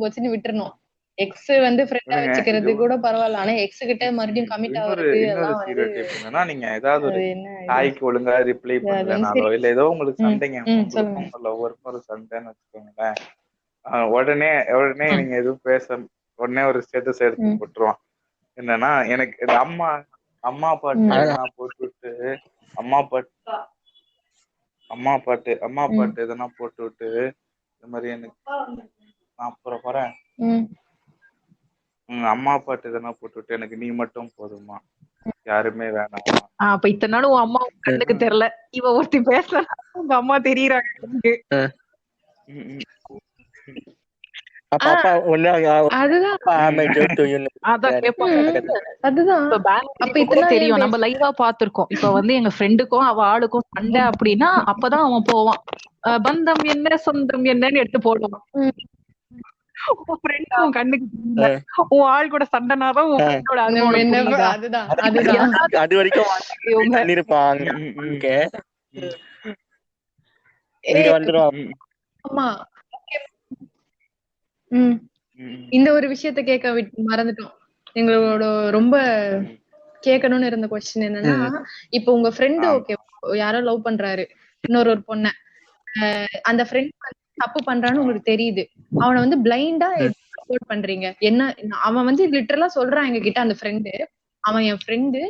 [SPEAKER 2] போச்சுன்னு விட்டுறணும். எக்ஸ் வந்து ஃப்ரெண்டா வச்சுக்கிறது கூட பரவாயில்ல, ஆனா எக்ஸ் கிட்ட மறுபடியும் கமிட் ஆகுறது
[SPEAKER 1] இன்னொரு ஸ்டீரியோடைப் என்னன்னா, நீங்க ஏதாவது ஒரு ஹாய்க்கு ஒழுங்கா ரிப்ளை பண்ணலனாலோ இல்ல ஏதோ உங்களுக்கு சண்டைங்க, உங்களுக்கும் லவ்வருக்கும் ஒரு சண்டைன்னு வச்சுக்கோங்களேன், உடனே நீங்க எதுவும் உடனே ஒரு ஸ்டேட்டஸ் எடுத்து போட்டுருவான். என்னன்னா எனக்கு அம்மா பாட்டு எதனா போட்டு விட்டு அம்மா பாட்டு எதனா போட்டு விட்டு இந்த மாதிரி எனக்கு நான் அப்புறம் போறேன், அம்மா பாட்டு எதனா போட்டுவிட்டு எனக்கு நீ மட்டும் போதுமா, யாருமே வேணாம்.
[SPEAKER 4] அப்ப இத்தனை நாள் உன் அம்மா கண்ணுக்கு தெரியல, இவ ஒருத்தி பேசல உங்க அம்மா தெரியறாங்க. தெரியும், நம்ம லைவா பாத்துருக்கோம். இப்ப வந்து எங்க ஃப்ரெண்டுக்கும் அவ ஆளுக்கும் சண்டை அப்படின்னா அப்பதான் அவன் போவான், பந்தம் என்ன சொந்தம் என்னன்னு எடுத்து போடுவான். உன் ஃப்ரெண்ட் உன் கண்ணுக்கு உன் ஆள் கூட சண்டைனாதான் உன் ஃப்ரெண்டோட
[SPEAKER 3] அது வரைக்கும்
[SPEAKER 2] இந்த ஒரு விஷயத்த கேட்க மறந்துட்டோம். எங்களோட ரொம்ப கேட்கணும்னு இருந்த கொஸ்டின் என்னன்னா, இப்ப உங்க ஃப்ரெண்டு ஓகே யாரோ லவ் பண்றாரு இன்னொரு பொண்ண, அந்த ஃப்ரெண்ட் தப்பு பண்றான்னு உங்களுக்கு தெரியுது, அவனை வந்து பிளைண்டா சப்போர்ட் பண்றீங்க. என்ன அவன் வந்து லிட்டரலா சொல்றான் எங்க கிட்ட, அந்த ஃப்ரெண்டு அவன் என் ஃப்ரெண்டு,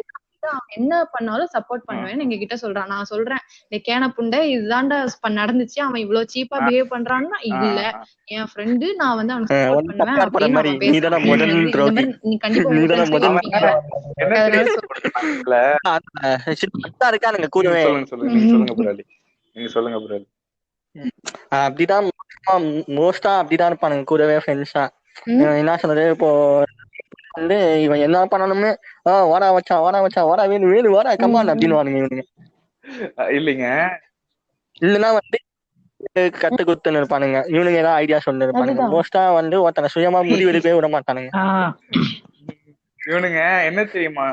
[SPEAKER 2] அவன் என்ன பண்ணாலும் சப்போர்ட் பண்ணுவேன்னு எங்க கிட்ட சொல்றான். நான் சொல்றேன் இந்த கேன புண்டை இதுதான்டா நடந்துச்சு, அவன் இவ்வளவு சீப்பா பிஹேவ் பண்றான்னா இல்ல என் ஃப்ரெண்டு, நான் வந்து அவனுக்கு சப்போர்ட் பண்ணுவேன் அப்படின்னு அவன் பேசுறான். நீ கண்டிப்பா
[SPEAKER 3] அப்படிதான் மோஸ்டா அப்படிதான் இருப்பானுங்க கூடவே ஃப்ரெண்ட்ஸா. என்ன சொல்றது, இப்போ வந்து இவன் என்ன பண்ணணுமே வாடா வேணும் வாடா கம்மான் அப்படின்னு வானுங்க இவனுங்க.
[SPEAKER 1] இல்லைங்க
[SPEAKER 3] இல்லைன்னா வந்து கத்து குத்துன்னு இருப்பானுங்க இவனுங்க, ஏதாவது ஐடியா சொல்லி இருப்பானுங்க. மோஸ்டா வந்து ஒருத்தனை சுயமா முடிவு எடுக்கவே விட மாட்டானுங்க
[SPEAKER 1] இவனுங்க. என்ன தெரியுமா,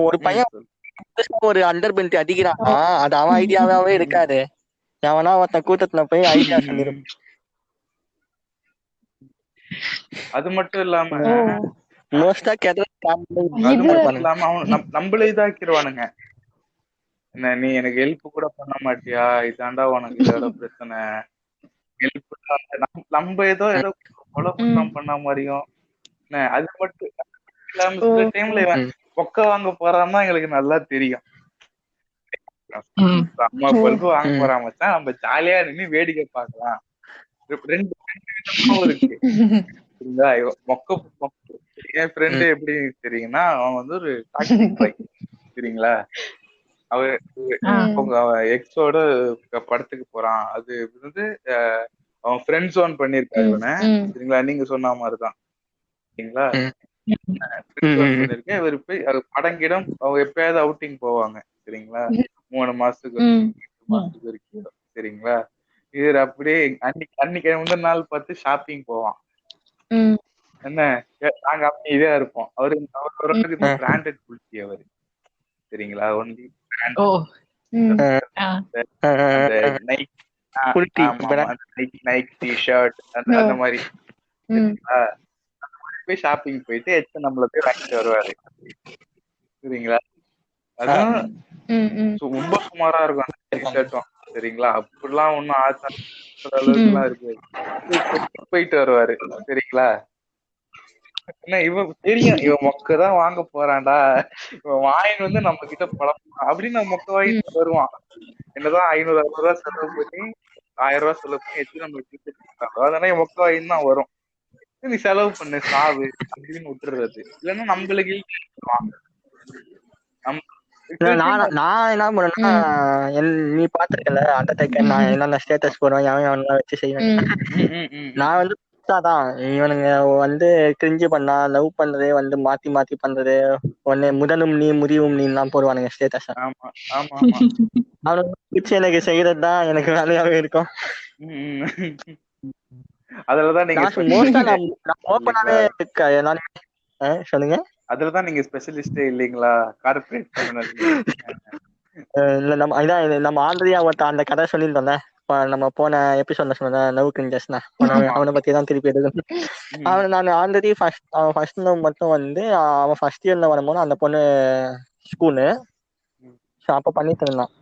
[SPEAKER 3] ஒரு பையன் ஒரு அண்டர் பெல்ட் அடிக்கிறான்னா அது அவன் ஐடியாவே இருக்காது, அவனா ஒருத்தன் கூட்டத்துல போய் ஐடியா சொல்லிருப்பான். அது மட்டும் இல்லாம
[SPEAKER 1] நம்மளே இதாக்கிடுவானுங்க. என்ன நீ எனக்கு ஹெல்ப் கூட பண்ண மாட்டியா, இதாண்டா உனக்கு இதோட பிரச்சனை, ஹெல்ப் நம்ம ஏதோ கொலை குற்றம் பண்ண மாதிரியும். அது மட்டும் இல்லாம சில டைம்ல பொக்க வாங்க போறான்னா எங்களுக்கு நல்லா தெரியும். அம்மா பல்பு வாங்க போறான் மச்சான், நம்ம ஜாலியா நின்று வேடிக்கை பார்க்கலாம். ரெண்டு விதமும் இருக்கு சரிங்களா. என் ஃப்ரெண்டு எப்படி தெரியுங்கன்னா, அவன் வந்து ஒரு டாக்ஸிக் பாய் சரிங்களா. அவன் எக்ஸோட படத்துக்கு போறான், அது வந்து அவன் ஃப்ரெண்ட் ஜோன் பண்ணிருக்காரு இவனை சரிங்களா. நீங்க சொன்ன மாதிரிதான் சரிங்களா, பண்ணிருக்கேன். இவர் போய் படங்கிடம் அவங்க எப்பயாவது அவுட்டிங் போவாங்க சரிங்களா, 3 மாசத்துக்கு வரைக்கும் சரிங்களா. இவர் அப்படியே அன்னைக்கு முந்தின நாள் பார்த்து ஷாப்பிங் போவான். என்ன நாங்க அமைதியா இருப்போம். அவருக்கு பிராண்டட் குளிச்சி அவரு சரிங்களா. ஒன்லி நைக் டி-ஷர்ட் அந்த மாதிரி போய் ஷாப்பிங் போயிட்டு நம்மள போய் வாங்கிட்டு வருவாரு சரிங்களா. அதுவும்
[SPEAKER 2] ம், ம்,
[SPEAKER 1] ரொம்ப சுமாரா இருக்கும் அந்த டிஷர்ட்டும். சரிங்களா, அப்படிலாம் ஒண்ணும் ஆச்சா அளவுக்கு எல்லாம் இருக்காது. போயிட்டு வருவாரு. சரிங்களா, என்ன இவன் தெரியும், இவன் மொக்கதான் வாங்க போறான்டா, இவன் வாங்கிட்டு வந்து நம்ம கிட்ட பழம் அப்படின்னு நம்ம மொக்க வாங்கிட்டு வருவான். என்னதான் 500 600 செலவு பண்ணி 1000 செலவு பண்ணி எடுத்து நம்ம டிக்கெட் அதனால மொக்க வாங்கிட்டு தான் வரும். நீ செலவு பண்ணு சாவு அப்படின்னு விட்டுறது. இல்லைன்னா நம்மளுக்கு
[SPEAKER 3] நான் என்ன பண்ணேன்னா, நீ பாத்துருக்கல அந்த டைக்கர் நான் என்னென்ன ஸ்டேட்டஸ் போடுவேன், எவன் வச்சு செய்வேன். நான் வந்து தான் இவனுங்க வந்து கிரிஞ்சு பண்ணா லவ் பண்றதே வந்து மாத்தி மாத்தி பண்றது, ஒன்னு முதலும் நீ முடிவும் நீ தான் போடுவானுங்க ஸ்டேட்டஸ். அவனுக்கு எனக்கு செய்யறதுதான் எனக்கு வேலையாவே இருக்கும்.
[SPEAKER 1] அதுலதான் நீங்க
[SPEAKER 3] ஓப்பனாவே சொல்லுங்க.
[SPEAKER 1] அதுலதான் நீங்க ஸ்பெஷலிஸ்டே இல்லீங்களா, கார்ப்பரேட் கிரிமினல்.
[SPEAKER 3] இல்ல நம்ம ஆல்ரெடி அந்த கதை சொல்லியிருந்தோம்ல, நம்ம போன எபிசோட்ல சொன்ன லவ் கிரிஞ்சஸ்னா அவனை பத்தி தான் திருப்பி எடுக்கணும். நான் ஆல்ரெடி ஃபர்ஸ்ட் லவ் மட்டும் வந்து அவன் ஃபர்ஸ்ட் இயர்ல வரும்போது அந்த பொண்ணு ஸ்கூலு அப்ப பண்ணிட்டு இருந்தான்.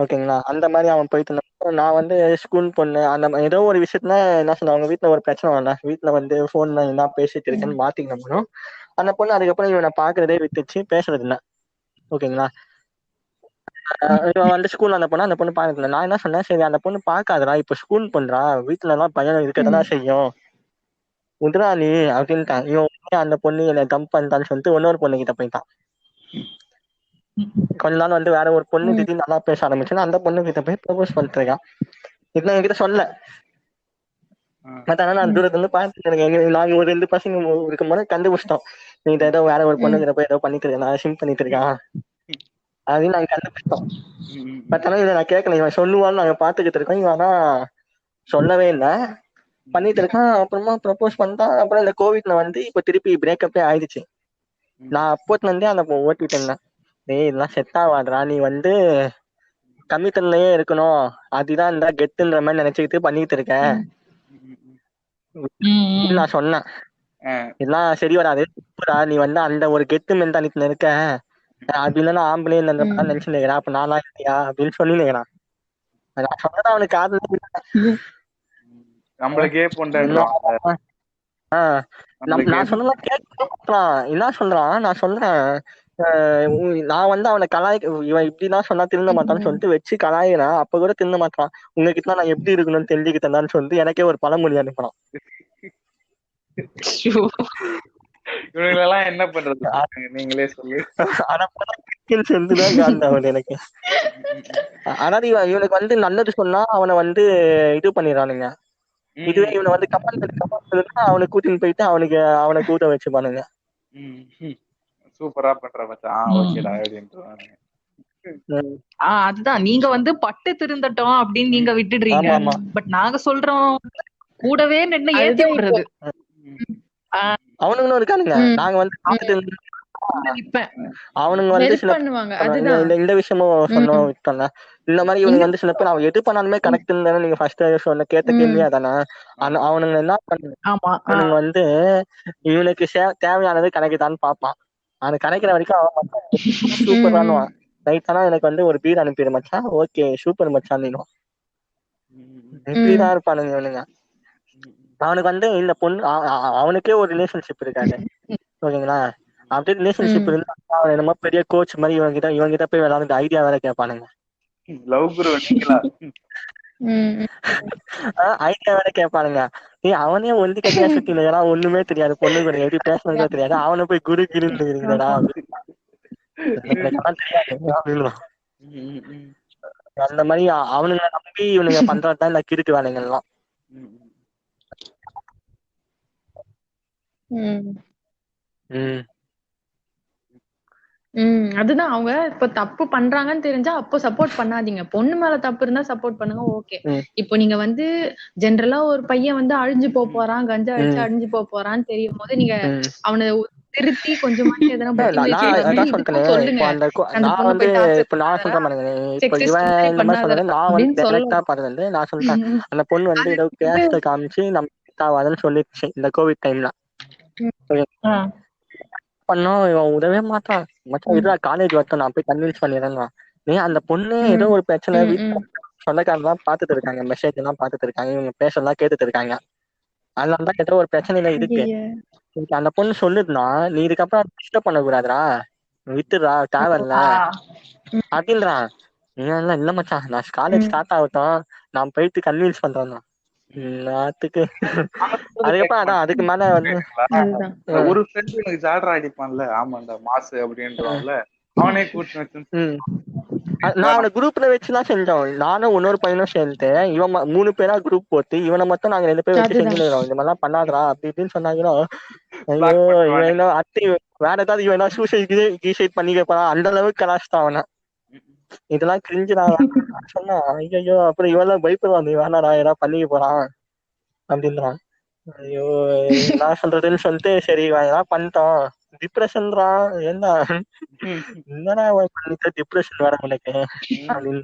[SPEAKER 3] ஓகேங்களா, அந்த மாதிரி அவன் போயிட்டு இருந்தான். நான் வந்து ஸ்கூல் பொண்ணு அந்த ஏதோ ஒரு விஷயத்துல என்ன சொன்ன, அவங்க வீட்டுல ஒரு பிரச்சனை வரல, வீட்டுல வந்து போன்ல என்ன பேசிட்டு இருக்கேன்னு மாத்திக்கணும். அந்த பொண்ணு அதுக்கப்புறம் இவனை பாக்குறதே விட்டுச்சு, பேசுறது இல்லை. ஓகேங்களா, இவன் வந்து ஸ்கூல் அந்த பொண்ணு பாக்கல. நான் என்ன சொன்னேன், சரி அந்த பொண்ணு பாக்காதடா, இப்ப ஸ்கூல் பண்றா, வீட்டுல எல்லாம் பையன் இருக்கதான் செய்யும், உத்ரா நீ அப்படின்ட்டான். இவன் அந்த பொண்ணு என்னை டம்ப் பண்ணிட்டான்னு சொல்லிட்டு இன்னொரு பொண்ணு கிட்ட போயிட்டான். கொஞ்ச நாள் வந்து வேற ஒரு பொண்ணு திடீர்னு நல்லா பேச ஆரம்பிச்சுன்னா அந்த பொண்ணு கிட்ட போய் ப்ரப்போஸ் பண்ணிட்டு இருக்கான். இதெல்லாம் என்கிட்ட சொல்ல, ஆனா நான் தூரத்துல இருந்து பார்த்துட்டு நாங்க ஒரு 2 பசங்க இருக்கும் போது கண்டுபிடிச்சிட்டோம், நீ ஏதோ வேற ஒரு பொண்ணு கிட்ட போய் ஏதோ பண்ணிட்டு இருக்கேன், நான் சிம் பண்ணிட்டு இருக்கான் அப்படின்னு நாங்க கண்டுபிடிச்சோம். பட் ஆனா இதை நான் கேட்கல, இவன் சொல்லுவான்னு நாங்க பாத்துக்கிட்டு இருக்கோம். இவன் ஆனா சொல்லவே இல்லை, பண்ணிட்டு இருக்கான். அப்புறமா ப்ரப்போஸ் பண்ணிட்டான். அப்புறம் இந்த கோவிட்ல வந்து இப்ப திருப்பி பிரேக்கப்பே ஆயிடுச்சு. நான் அப்போத்துல இருந்தே அந்த ஓட்டிட்டு இருந்தேன், டேய் இதெல்லாம் செட் ஆகாதுடா, நீ வந்து கம்மித்தன்லயே இருக்கணும், அதுதான் இந்த கெத்துன்ற மாதிரி நினைச்சுக்கிட்டு பண்ணிட்டு இருக்க நான் சொன்னேன். இதெல்லாம் சரி வராது, நீ வந்து அந்த ஒரு கெத்து மென்டாலிட்டில இருக்க, அப்படின்னு ஆம்பளே நினைச்சுக்கிறேன், அப்ப நானா இல்லையா அப்படின்னு சொல்லினுக்கிறான். நான் சொன்னதான் அவனுக்கு காதல்
[SPEAKER 1] நம்மளுக்கே
[SPEAKER 3] நான் சொன்னதான் கேட்கறான். என்ன சொல்றான், நான் சொல்றேன் நான் வந்து அவனை இவன் இப்படிதான் சொன்னா திருந்த மாட்டான்னு சொல்லிட்டு வச்சு கலாயிறான். அப்ப கூட திருந்த மாட்டான். உங்ககிட்ட நான் எப்படி இருக்கணும்னு தெரிஞ்சுக்கிட்டேன்னு சொல்லிட்டு எனக்கே ஒரு பழமொழி அனுப்புறான்.
[SPEAKER 1] இவங்களெல்லாம் என்ன பண்றது நீங்களே சொல்லு.
[SPEAKER 3] எனக்கு அதாவது இவனுக்கு வந்து நல்லது சொன்னா அவனை வந்து இது பண்ணிடுறானுங்க. இதுவே இவனை வந்து கமெண்ட் அவனை கூட்டின்னு போயிட்டு அவனை கூட்ட வச்சுப்பானுங்க.
[SPEAKER 1] சூப்பரா பண்ற மச்சான், ஓகேடா அப்படின்றானுங்க.
[SPEAKER 4] அதுதான் நீங்க வந்து பட்டு திருந்தட்டும் அப்படின்னு நீங்க விட்டுடுறீங்க. பட் நாங்க சொல்றோம் கூடவே நின்னு ஏத்தி விடுறது.
[SPEAKER 3] அவனுங்களும் இருக்கானுங்க. நாங்க வந்து அவனுங்க வந்து இந்த விஷயமும் சொன்னோம் விட்டோம்ல. இந்த மாதிரி இவனுக்கு வந்து சில பேர் அவன் எது பண்ணாலுமே கரெக்ட் இருந்தாலும் நீங்க ஃபர்ஸ்ட் சொன்ன கேட்ட கேள்வியா தானே. அவனுங்க என்ன பண்ணுங்க வந்து இவனுக்கு தேவையானது கணக்குதான்னு பாப்பான். அது கணக்கிற வரைக்கும் அவன் சூப்பர் பண்ணுவான். ரைட், ஆனா எனக்கு வந்து ஒரு பீர் அனுப்பிடு மச்சான், ஓகே சூப்பர் மச்சான், இப்படிதான் இருப்பானுங்க இவனுங்க. அவனுக்கு வந்து இந்த பொண்ணு அவனுக்கே ஒரு ரிலேஷன்ஷிப் இருக்காது. ஓகேங்களா, அப்படியே ரிலேஷன்ஷிப் இருந்தா அவன் என்னமோ பெரிய கோச் மாதிரி இவங்கிட்ட போய் விளையாண்டு ஐடியா வேற கேட்பானுங்க. ஐடியா வேற கேட்பானுங்க. அவனே ஒண்டி கட்டியா சுத்தினா ஒண்ணுமே தெரியாது, பொண்ணு கூட எப்படி பேசணும்னு தெரியாது, அவனை போய் குரு கிருன்னு இருக்கிறடா அந்த மாதிரி அவனுங்க நம்பி இவனுங்க பண்றதுதான் இந்த கிறுக்கு வேலைகள் எல்லாம்.
[SPEAKER 2] அதுதான் அவங்க இப்ப தப்பு பண்றாங்கன்னு தெரிஞ்சா அப்போ சப்போர்ட் பண்ணாதீங்க. பொண்ணு மேல தப்பு இருந்தா சப்போர்ட் பண்ணுங்க, ஓகே. இப்போ நீங்க வந்து ஜென்ரலா ஒரு பையன் வந்து அழிஞ்சு போறான், கஞ்சா அடிச்சு அழிஞ்சு போறான்னு தெரியும் போது நீங்க அவனை திருத்தி கொஞ்சமாச்சு எதனா சொல்லுங்க.
[SPEAKER 3] அந்த பொண்ணு வந்து ஏதோ கேஸ்ட காமிச்சு நம்ம சொல்லிடுச்சு இந்த கோவிட் டைம்ல. பண்ணோம் இவன் உதவே மாட்டான். மச்சான் இருடா காலேஜ் வரட்டும் நான் போய் கன்வின்ஸ் பண்ணிடுறேன்னா. நீ அந்த பொண்ணு ஏதோ ஒரு பிரச்சனை வீட்டுல சொந்தக்காரெல்லாம் பாத்துட்டு இருக்காங்க, மெசேஜ் எல்லாம் பாத்துட்டு இருக்காங்க, இவங்க பேசலாம் கேட்டுட்டு இருக்காங்க. அதனாலதான் ஏதோ ஒரு பிரச்சனையில இருக்கு. அந்த பொண்ணு சொல்லுதுன்னா நீ இதுக்கப்புறம் டிஸ்டர்ப் பண்ண கூடாதுடா, விட்டுடுறா தேவையில்ல அப்படின்றான். இல்ல மச்சான் நான் காலேஜ் ஸ்டார்ட் ஆகட்டும் நான் போயிட்டு கன்வின்ஸ் பண்றேன். அதுக்கப்புறம் அதான் அதுக்கு மேல வந்து
[SPEAKER 1] ஒரு ஃப்ரெண்ட் எனக்கு ஜால்ரா அடிப்பான்ல, ஆமாண்டா மாசு அப்படின்றவான்ல, அவனே கூட்டு வச்சு
[SPEAKER 3] நான் அவனை குரூப்ல வச்சுதான் செஞ்சோம். நானும் இன்னொரு பையனும் சேர்ந்து இவன் 3 பேரா குரூப் போட்டு இவனை மட்டும் நாங்க 2 பேர் வச்சு செஞ்சுருக்கோம். இந்த மாதிரிலாம் பண்ணாதரா அப்படி இப்படின்னு சொன்னாங்கன்னா, ஐயோ இவன் என்ன அத்தி வேற ஏதாவது இவன் ஏதாவது சூசைட் பண்ணிக்க போறான், அந்த அளவுக்கு கலாச்சிட்டான் அவனை. இதெல்லாம் கிரிஞ்சுதான் சொன்னா. ஐயோ அப்புறம் இவெல்லாம் பயப்படுவான், நீ வேணாடா ஏதாவது பண்ணிக்க போறான் அப்படின்றான். ஐயோ என்ன சொல்றதுன்னு சொல்லிட்டு சரி ஏதாவது பண்ணிட்டோம். டிப்ரெஷன்றான். என்ன என்னடா பண்ணிட்டு டிப்ரெஷன் வர உனக்கு அப்படின்னு.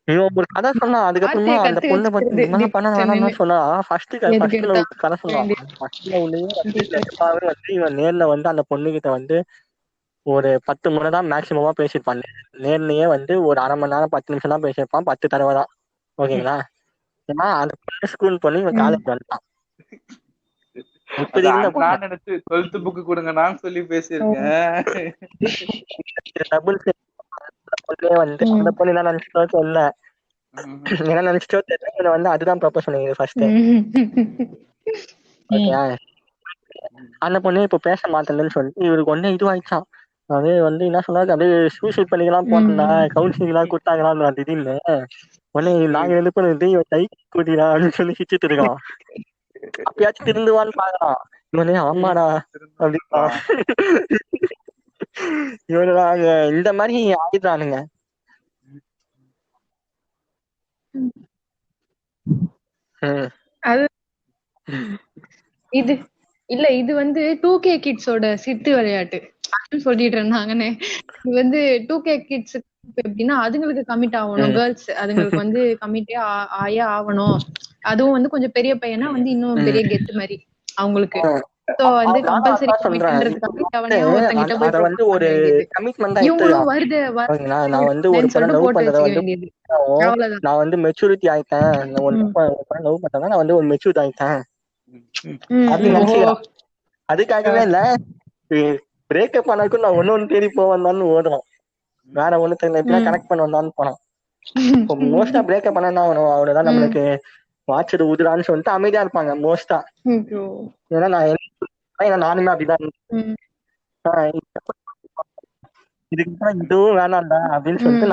[SPEAKER 3] இவன் ஒரு கதை சொன்னா. அதுக்கப்புறமா அந்த பொண்ணை பத்தி இந்த மாதிரி பண்ண வேணாம்னு சொன்னா. ஃபர்ஸ்ட் கதை சொன்னான். ஃபர்ஸ்ட்ல உள்ளே வந்து இவன் நேர்ல வந்து அந்த பொண்ணுகிட்ட வந்து ஒரு 10 முறை தான் மேக்சிமமா பேசியிருப்பான். நேர்லயே வந்து ஒரு அரை மணி நேரம் 10 நிமிஷம் தான் பேசியிருப்பான், 10 தடவை தான். ஓகேங்களா? ஏன்னா அந்த பொண்ணு ஸ்கூல் பண்ணி இவன் காலேஜ் வந்துட்டான்.
[SPEAKER 1] நான் நினைச்சு 12th புக் கொடுங்க நான் சொல்லி பேசியிருக்கேன்.
[SPEAKER 3] வந்து அந்த பொண்ணு என்ன நினைச்சோ தெரியல, என்ன நினைச்சோ தெரியல, வந்து அதுதான் ப்ரப்போஸ் பண்ணிருக்கு ஃபர்ஸ்ட். அந்த பொண்ணு இப்ப பேச மாட்டேன்னு சொல்லிட்டு இவருக்கு ஒண்ணு இதுவாயிடுச்சான். அது வந்து என்ன சொன்னாரு, அப்படியே சூசைட் பண்ணிக்கலாம் போனா கவுன்சிலிங் எல்லாம் கொடுத்தாங்களான்னு திடீர்னு உடனே நாங்க 2 பேரும் இவன் கை கூட்டிடா அப்படின்னு சொல்லி சிச்சுட்டு இருக்கான். அப்பயாச்சும் திருந்துவான்னு பாக்கலாம். இவனே ஆமாடா அப்படின்னா இவனுங்க இந்த மாதிரி ஆயிடுறானுங்க.
[SPEAKER 2] இது இல்ல இது வந்து 2K கிட்ஸோட சித்து விளையாட்டு சொல்லிட்டு இருந்தாங்கன்னு. இது வந்து 2K கிட்ஸ் எப்படின்னா அதுங்களுக்கு கமிட் ஆகணும், கேர்ள்ஸ் அதுங்களுக்கு வந்து கமிட்டே ஆயே ஆகணும். அதுவும் வந்து கொஞ்சம் பெரிய பையனா வந்து இன்னும் பெரிய கெத்து மாதிரி அவங்களுக்கு. வந்து கம்பல்சரி
[SPEAKER 3] நான் வந்து ஒரு பொண்ணை லவ் பண்றத வந்து நான் வந்து மெச்சூரிட்டி ஆயிட்டேன், லவ் பண்றதா நான் வந்து ஒரு மெச்சூரிட்டி ஆயிட்டேன் அப்படின்னு நினைச்சுக்கிறேன். அதுக்காகவே இல்ல பிரேக்கப் ஆனாக்கும் நான் ஒன்னு தேடி போவேன் ஓடுறோம், வேற ஒண்ணு தெரியல இப்படிலாம் கனெக்ட் பண்ண வந்தான்னு போனோம். மோஸ்டா பிரேக்கப் பண்ணா அவ்வளவுதான் நம்மளுக்கு வாட்சது உதுறான்னு சொல்லிட்டு அமைதியா இருப்பாங்க மோஸ்டா. ஏன்னா நானுமே அப்படிதான் இதுக்கு இதுவும் வேணாம்டா அப்படின்னு சொல்லிட்டு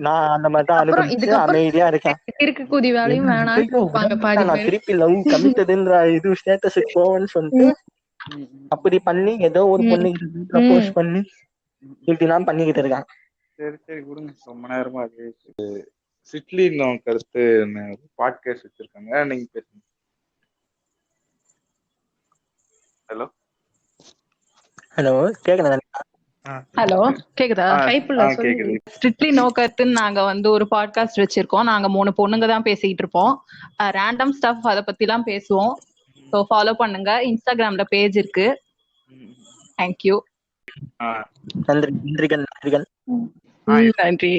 [SPEAKER 3] நான் அந்த மாதிரிதான் அனுபவிச்சு அமைதியா இருக்கேன். நான் திருப்பி லவ் கமிட்டதுன்ற இது ஸ்டேட்டஸுக்கு போவேன்னு சொல்லிட்டு அப்படி பண்ணி ஏதோ ஒரு பொண்ணு ப்ரப்போஸ் பண்ணி இப்படிலாம் பண்ணிக்கிட்டு இருக்கான்.
[SPEAKER 1] சரி சரி கொடுங்க, ரொம்ப நேரமா அது சிட்லி கருத்து பாட்காஸ்ட் வச்சிருக்காங்க, நீங்க பேசுங்க. ஹலோ
[SPEAKER 3] ஹலோ கேக்குதா?
[SPEAKER 4] ஹலோ கேக்குதா? ஸ்ட்ரிக்ட்லி நோ கருத்துன்னு நாங்க வந்து ஒரு பாட்காஸ்ட் வச்சிருக்கோம். நாங்க 3 பொண்ணுங்க தான் பேசிக்கிட்டு இருப்போம். ரேண்டம் ஸ்டஃப் அத பத்தி எல்லாம் பேசுவோம். சோ ஃபாலோ பண்ணுங்க. இன்ஸ்டாகிராம்ல பேஜ் இருக்கு. தேங்க்யூ.
[SPEAKER 3] நன்றி.
[SPEAKER 4] நன்றி.